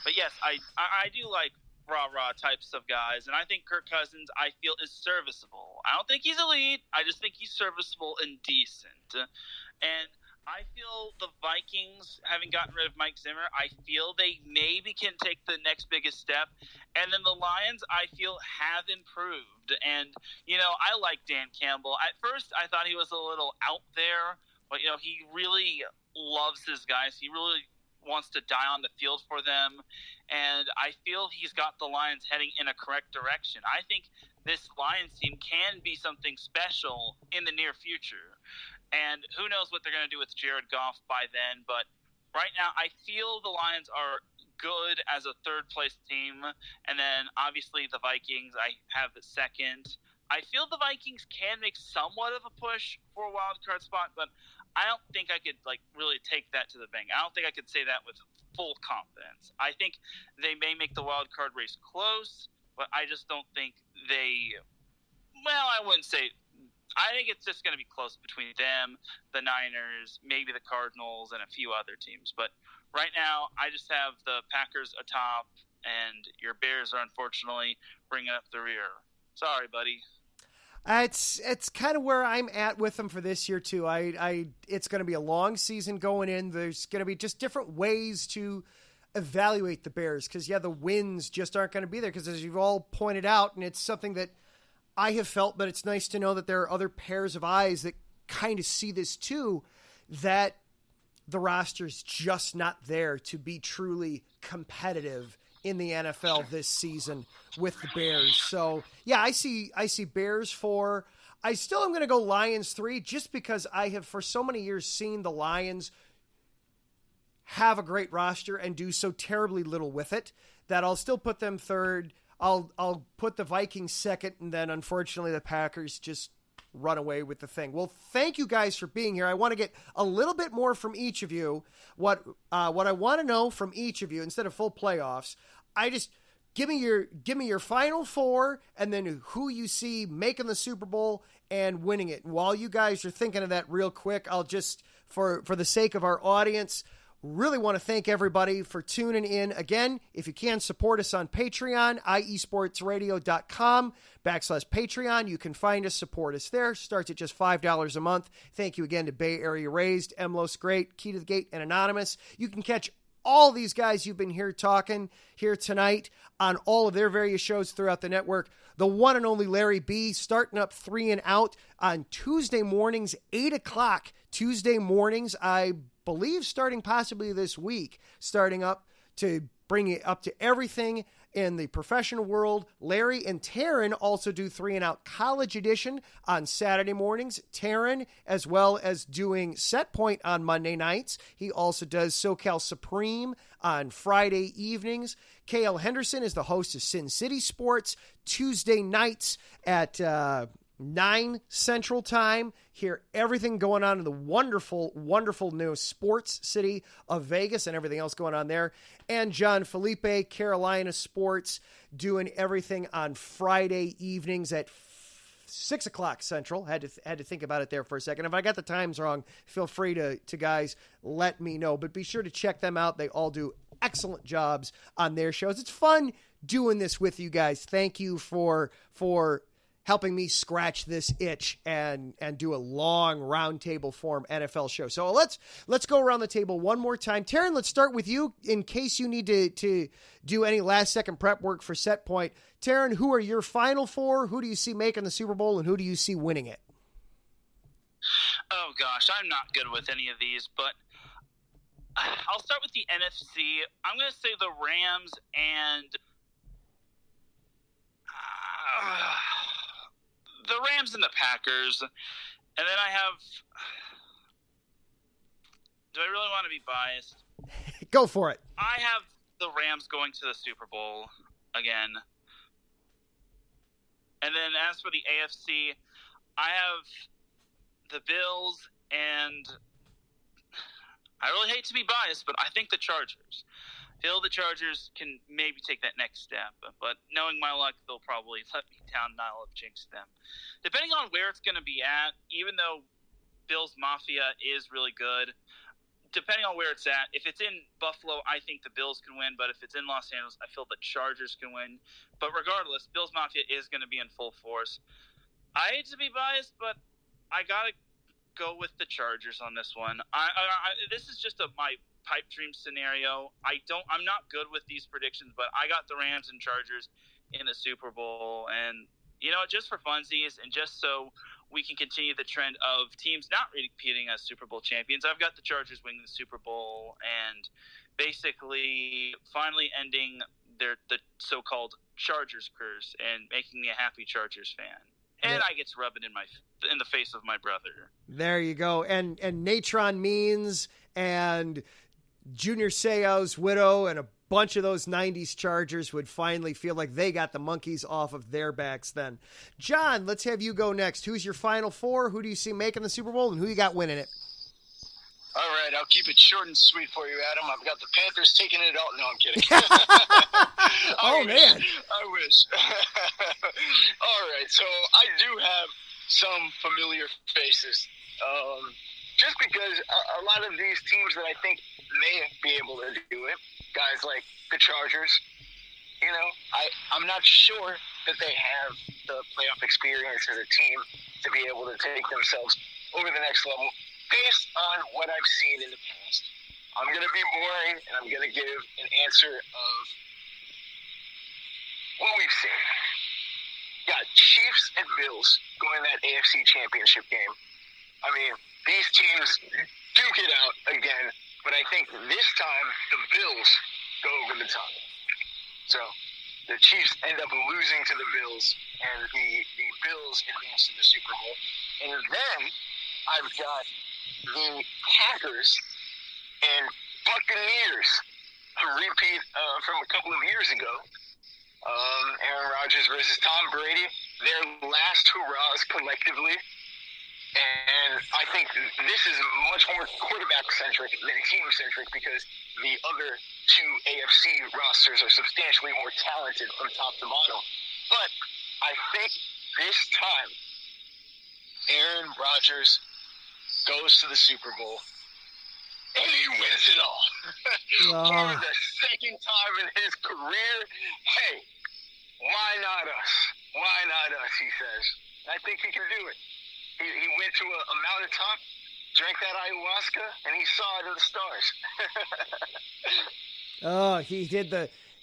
But yes, I do like rah-rah types of guys, and I think Kirk Cousins, I feel, is serviceable. I don't think he's elite. I just think he's serviceable and decent. And I feel the Vikings, having gotten rid of Mike Zimmer, I feel they maybe can take the next biggest step. And then the Lions, I feel, have improved. And, I like Dan Campbell. At first, I thought he was a little out there, but, he really loves his guys. He really wants to die on the field for them. And I feel he's got the Lions heading in a correct direction. I think this Lions team can be something special in the near future. And who knows what they're going to do with Jared Goff by then. But right now, I feel the Lions are good as a third-place team. And then, obviously, the Vikings, I have the second. I feel the Vikings can make somewhat of a push for a wild card spot, but I don't think I could, really take that to the bank. I don't think I could say that with full confidence. I think they may make the wild card race close, but I just don't think they – I wouldn't say – I think it's just going to be close between them, the Niners, maybe the Cardinals, and a few other teams. But right now, I just have the Packers atop, and your Bears are unfortunately bringing up the rear. Sorry, buddy. It's kind of where I'm at with them for this year too. It's going to be a long season going in. There's going to be just different ways to evaluate the Bears because the wins just aren't going to be there because as you've all pointed out, and it's something that I have felt, but it's nice to know that there are other pairs of eyes that kind of see this too, that the roster's just not there to be truly competitive in the NFL this season with the Bears. So yeah, I see Bears 4. I still am going to go Lions 3 just because I have for so many years seen the Lions have a great roster and do so terribly little with it that I'll still put them 3rd. I'll put the Vikings 2nd, and then unfortunately the Packers just run away with the thing. Well, thank you guys for being here. I want to get a little bit more from each of you. What I want to know from each of you instead of full playoffs, give me your final 4 and then who you see making the Super Bowl and winning it. And while you guys are thinking of that real quick, I'll just for the sake of our audience, really want to thank everybody for tuning in. Again, if you can, support us on Patreon, iesportsradio.com/Patreon. You can find us, support us there. Starts at just $5 a month. Thank you again to Bay Area Raised, Emlos Great, Key to the Gate, and Anonymous. You can catch all these guys you've been here talking here tonight on all of their various shows throughout the network. The one and only Larry B starting up 3 and Out on Tuesday mornings, 8 o'clock. Tuesday mornings, I believe starting possibly this week, starting up to bring it up to everything in the professional world. Larry and Teran also do 3 and Out College Edition on Saturday mornings. Teran, as well as doing Set Point on Monday nights. He also does SoCal Supreme on Friday evenings. Kayle Henderson is the host of Sin City Sports Tuesday nights at 9 Central Time. Hear everything going on in the wonderful, wonderful new sports city of Vegas and everything else going on there. And John Felipe, Carolina Sports, doing everything on Friday evenings at 6 o'clock Central. Had to think about it there for a second. If I got the times wrong, feel free to guys let me know. But be sure to check them out. They all do excellent jobs on their shows. It's fun doing this with you guys. Thank you for helping me scratch this itch and do a long roundtable form NFL show. So let's go around the table one more time. Teran, let's start with you in case you need to do any last second prep work for Set Point. Teran, who are your final 4? Who do you see making the Super Bowl and who do you see winning it? Oh gosh, I'm not good with any of these, but I'll start with the NFC. I'm going to say the Rams and the Rams and the Packers, and then I have. Do I really want to be biased? Go for it. I have the Rams going to the Super Bowl again, and then as for the AFC, I have the Bills, and I really hate to be biased, but I think the Chargers. I feel the Chargers can maybe take that next step, but knowing my luck, they'll probably let me down and I'll have jinxed them. Depending on where it's going to be at, even though Bills Mafia is really good, depending on where it's at, if it's in Buffalo, I think the Bills can win, but if it's in Los Angeles, I feel the Chargers can win. But regardless, Bills Mafia is going to be in full force. I hate to be biased, but I got to go with the Chargers on this one. This is just my pipe dream scenario. I'm not good with these predictions, but I got the Rams and Chargers in the Super Bowl, and just for funsies and just so we can continue the trend of teams not repeating as Super Bowl champions, I've got the Chargers winning the Super Bowl and basically finally ending the so-called Chargers curse and making me a happy Chargers fan. And I get to rub it in the face of my brother. There you go. And Natron Means and Junior Seau's widow and a bunch of those 90s Chargers would finally feel like they got the monkeys off of their backs then. John, let's have you go next. Who's your final 4? Who do you see making the Super Bowl and who you got winning it? All right, I'll keep it short and sweet for you, Adam. I've got the Panthers taking it all. No, I'm kidding. Man. I wish. All right, so I do have some familiar faces. Just because a lot of these teams that I think may be able to do it, guys like the Chargers, I'm not sure that they have the playoff experience as a team to be able to take themselves over the next level based on what I've seen in the past. I'm going to be boring, and I'm going to give an answer of what we've seen. Got Chiefs and Bills going that AFC Championship game. I mean, these teams duke it out again, but I think this time the Bills go over the top. So the Chiefs end up losing to the Bills, and the Bills advance to the Super Bowl. And then I've got the Packers and Buccaneers, a repeat from a couple of years ago. Aaron Rodgers versus Tom Brady, their last hurrahs collectively. And I think this is much more quarterback-centric than team-centric because the other two AFC rosters are substantially more talented from top to bottom. But I think this time, Aaron Rodgers goes to the Super Bowl, and he wins it all. For the second time in his career. Hey, why not us? Why not us, he says. I think he can do it. He went to a mountaintop, drank that ayahuasca, and he saw it in the stars.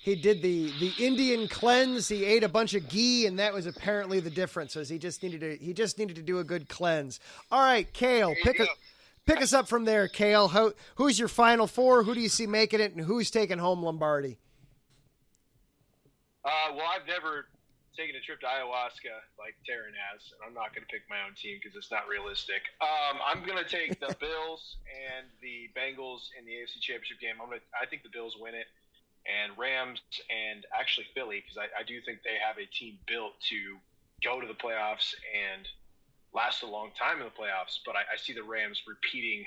He did the Indian cleanse. He ate a bunch of ghee, and that was apparently the difference. Was he just needed to do a good cleanse. All right, Kayle, pick us up from there, Kayle. Who's your Final Four? Who do you see making it, and who's taking home Lombardi? Well, I've never taken a trip to ayahuasca like Teran has, and I'm not going to pick my own team because it's not realistic. I'm going to take the Bills and the Bengals in the AFC Championship game. I think the Bills win it, and Rams and actually Philly, because I do think they have a team built to go to the playoffs and last a long time in the playoffs. But I see the Rams repeating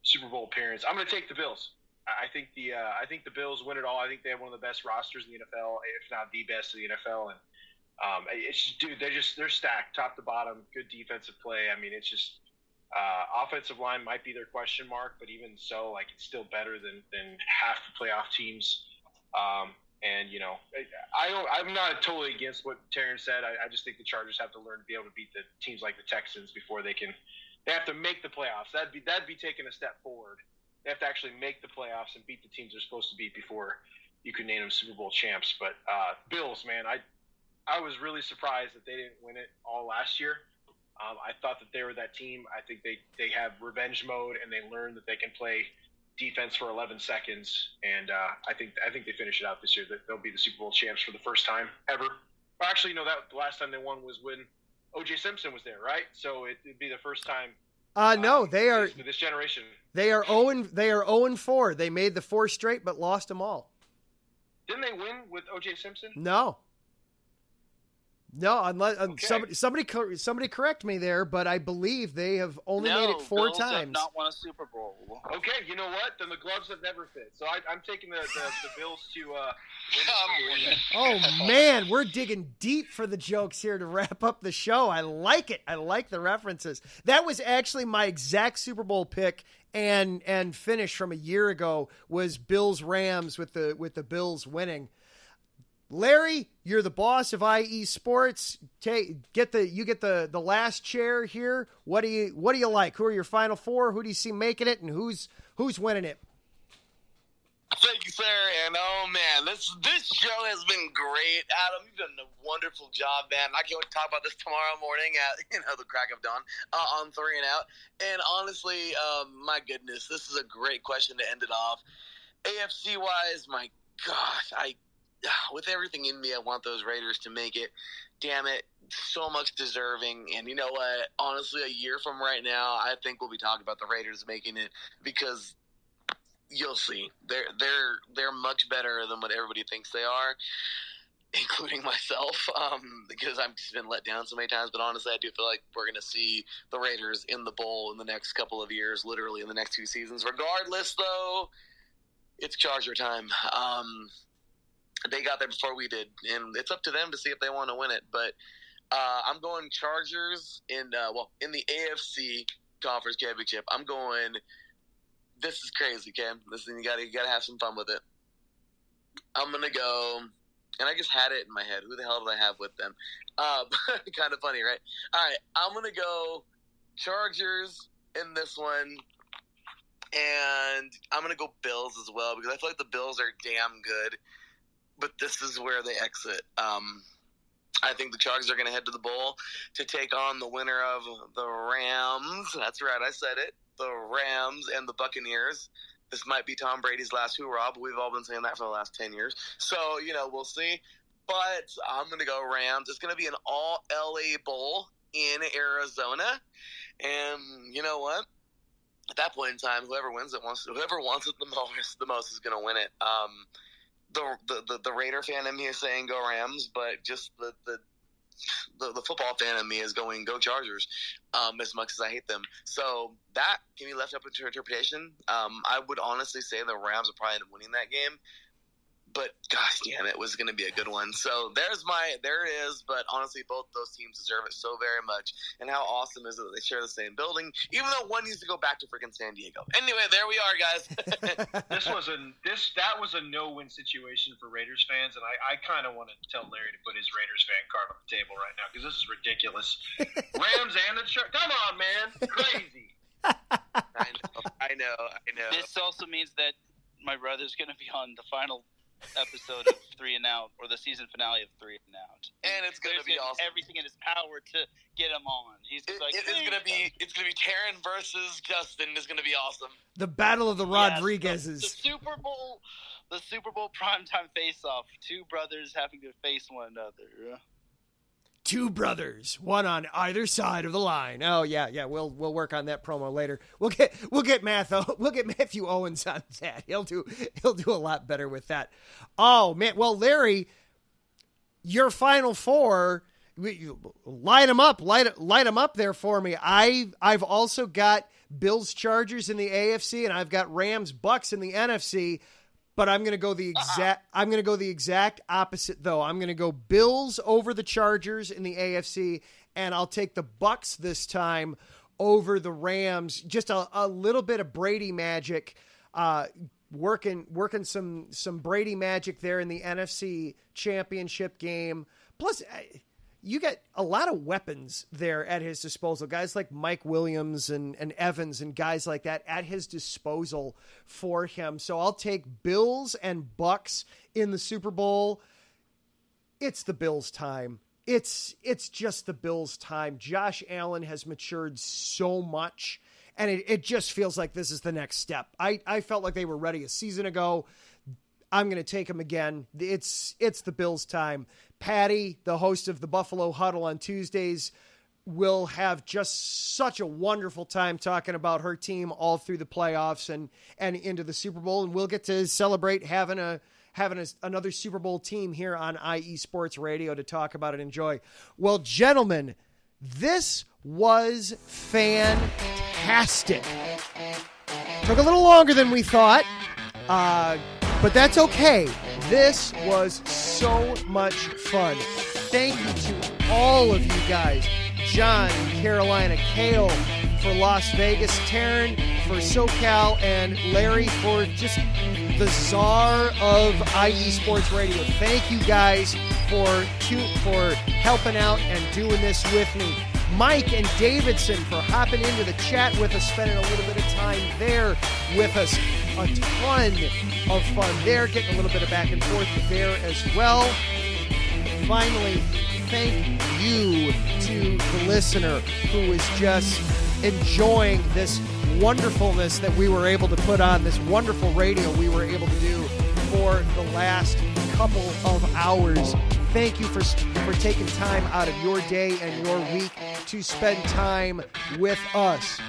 Super Bowl appearance. I'm going to take the Bills. I think the Bills win it all. I think they have one of the best rosters in the NFL, if not the best in the NFL, and it's just, dude, they're stacked top to bottom. Good defensive play. I mean, it's just offensive line might be their question mark, but even so, like, it's still better than half the playoff teams. And you know, I'm not totally against what Teran said. I just think the Chargers have to learn to be able to beat the teams like the Texans before they have to make the playoffs. That'd be taking a step forward. They have to actually make the playoffs and beat the teams they're supposed to beat before you can name them Super Bowl champs. But Bills, man, I was really surprised that they didn't win it all last year. I thought that they were that team. I think they have revenge mode, and they learn that they can play defense for 11 seconds. And I think they finish it out this year. They'll be the Super Bowl champs for the first time ever. Well, actually, no, that the last time they won was when O.J. Simpson was there, right? So it'd be the first time. No, they are for this generation. They are 0-4. They made the 4 straight, but lost them all. Didn't they win with O.J. Simpson? No, unless somebody correct me there, but I believe they have only made it 4 Bills times. Have not won a Super Bowl. Okay, you know what? Then the gloves have never fit. So I'm taking the Bills to win. Oh man, we're digging deep for the jokes here to wrap up the show. I like it. I like the references. That was actually my exact Super Bowl pick and finish from a year ago was Bills Rams with the Bills winning. Larry, you're the boss of IE Sports. You get the last chair here. What do you like? Who are your Final Four? Who do you see making it, and who's winning it? Thank you, sir. And oh man, this show has been great. Adam, you've done a wonderful job, man. I can't wait to talk about this tomorrow morning at the crack of dawn on 3 and Out. And honestly, my goodness, this is a great question to end it off. AFC wise, my gosh, with everything in me, I want those Raiders to make it. Damn it, so much deserving. And you know what? Honestly, a year from right now, I think we'll be talking about the Raiders making it because you'll see. They're much better than what everybody thinks they are, including myself, because I've just been let down so many times. But honestly, I do feel like we're going to see the Raiders in the bowl in the next couple of years, literally in the next 2 seasons. Regardless, though, it's Charger time. They got there before we did, and it's up to them to see if they want to win it. But I'm going Chargers in the AFC Conference Championship. I'm going. This is crazy, Cam. Listen, you gotta have some fun with it. I'm gonna go and I just had it in my head. Who the hell did I have with them? Kind of funny, right? All right, I'm going to go Chargers in this one, and I'm going to go Bills as well because I feel like the Bills are damn good, but this is where they exit. I think the Chargers are going to head to the bowl to take on the winner of the Rams. That's right, I said it. The Rams and the Buccaneers. This might be Tom Brady's last hoorah, but we've all been saying that for the last 10 years. So, we'll see. But I'm going to go Rams. It's going to be an all-LA bowl in Arizona. And you know what? At that point in time, whoever wants it the most is going to win it. The Raider fan in me is saying go Rams, but just the football fan in me is going go Chargers, as much as I hate them. So that can be left up to interpretation. I would honestly say the Rams will probably end up winning that game. But gosh damn, it was going to be a good one. So there it is. But honestly, both those teams deserve it so very much. And how awesome is it that they share the same building, even though one needs to go back to freaking San Diego. Anyway, there we are, guys. That was a no-win situation for Raiders fans, and I kind of want to tell Larry to put his Raiders fan card on the table right now because this is ridiculous. Rams and the Chargers. Come on, man, crazy. I know. This also means that my brother's going to be on the final episode of 3 and Out, or the season finale of 3 and Out, and it's gonna be awesome. Everything in his power to get him on. He's like, it's gonna be Teran versus Justin. Is gonna be awesome. The battle of the Rodriguezes. The Super Bowl primetime face-off. Two brothers having to face one another. Two brothers, one on either side of the line. Oh yeah. We'll work on that promo later. We'll get Matthew Owens on that. He'll do a lot better with that. Oh man, well Larry, your Final Four, light them up there for me. I've also got Bills Chargers in the AFC, and I've got Rams Bucks in the NFC. But I'm going to go the exact opposite though. I'm going to go Bills over the Chargers in the AFC, and I'll take the Bucks this time over the Rams. Just a little bit of Brady magic, working some Brady magic there in the NFC Championship game. Plus, you get a lot of weapons there at his disposal. Guys like Mike Williams and Evans and guys like that at his disposal for him. So I'll take Bills and Bucks in the Super Bowl. It's the Bills' time. It's just the Bills' time. Josh Allen has matured so much, and it just feels like this is the next step. I felt like they were ready a season ago. I'm going to take him again. It's the Bills' time. Patty, the host of the Buffalo Huddle on Tuesdays, will have just such a wonderful time talking about her team all through the playoffs and into the Super Bowl. And we'll get to celebrate having another Super Bowl team here on IE Sports Radio to talk about and enjoy. Well, gentlemen, this was fantastic. Took a little longer than we thought. But that's okay. This was so much fun. Thank you to all of you guys. John in Carolina, Kayle for Las Vegas, Teran for SoCal, and Larry for just the czar of IE Sports Radio. Thank you guys for helping out and doing this with me. Mike and Davidson for hopping into the chat with us, spending a little bit of time there with us. A ton of fun there, getting a little bit of back and forth there as well. Finally, thank you to the listener who is just enjoying this wonderfulness that we were able to put on, this wonderful radio we were able to do for the last couple of hours. Thank you for taking time out of your day and your week to spend time with us.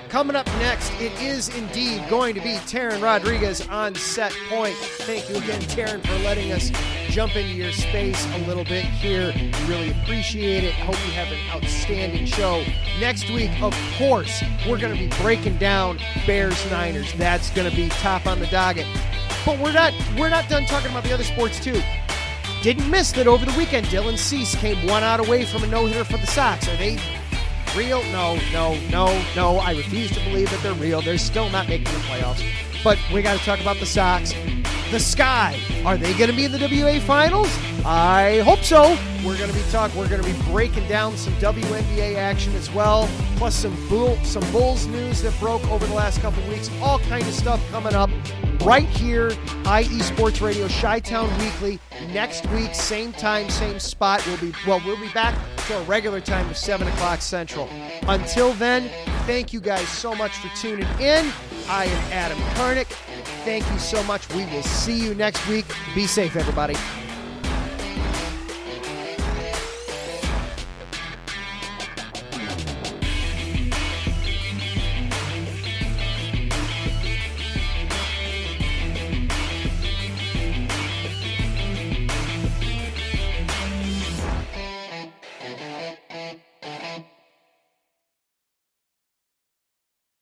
Coming up next, it is indeed going to be Teran Rodriguez on Set Point. Thank you again, Teran, for letting us jump into your space a little bit here. Really appreciate it. Hope you have an outstanding show. Next week, of course, we're going to be breaking down Bears-Niners. That's going to be top on the docket. But we're not done talking about the other sports, too. Didn't miss that over the weekend. Dylan Cease came 1 out away from a no-hitter for the Sox. Are they real? No. I refuse to believe that they're real. They're still not making the playoffs. But we got to talk about the Sox. the Sky. Are they going to be in the WA Finals? I hope so. We're going to be breaking down some WNBA action as well, plus some Bulls news that broke over the last couple weeks. All kind of stuff coming up right here, IE Sports Radio, Chi-Town Weekly. Next week, same time, same spot. We'll be back to our regular time of 7 o'clock Central. Until then, thank you guys so much for tuning in. I am Adam Karnick. Thank you so much. We will see you next week. Be safe, everybody.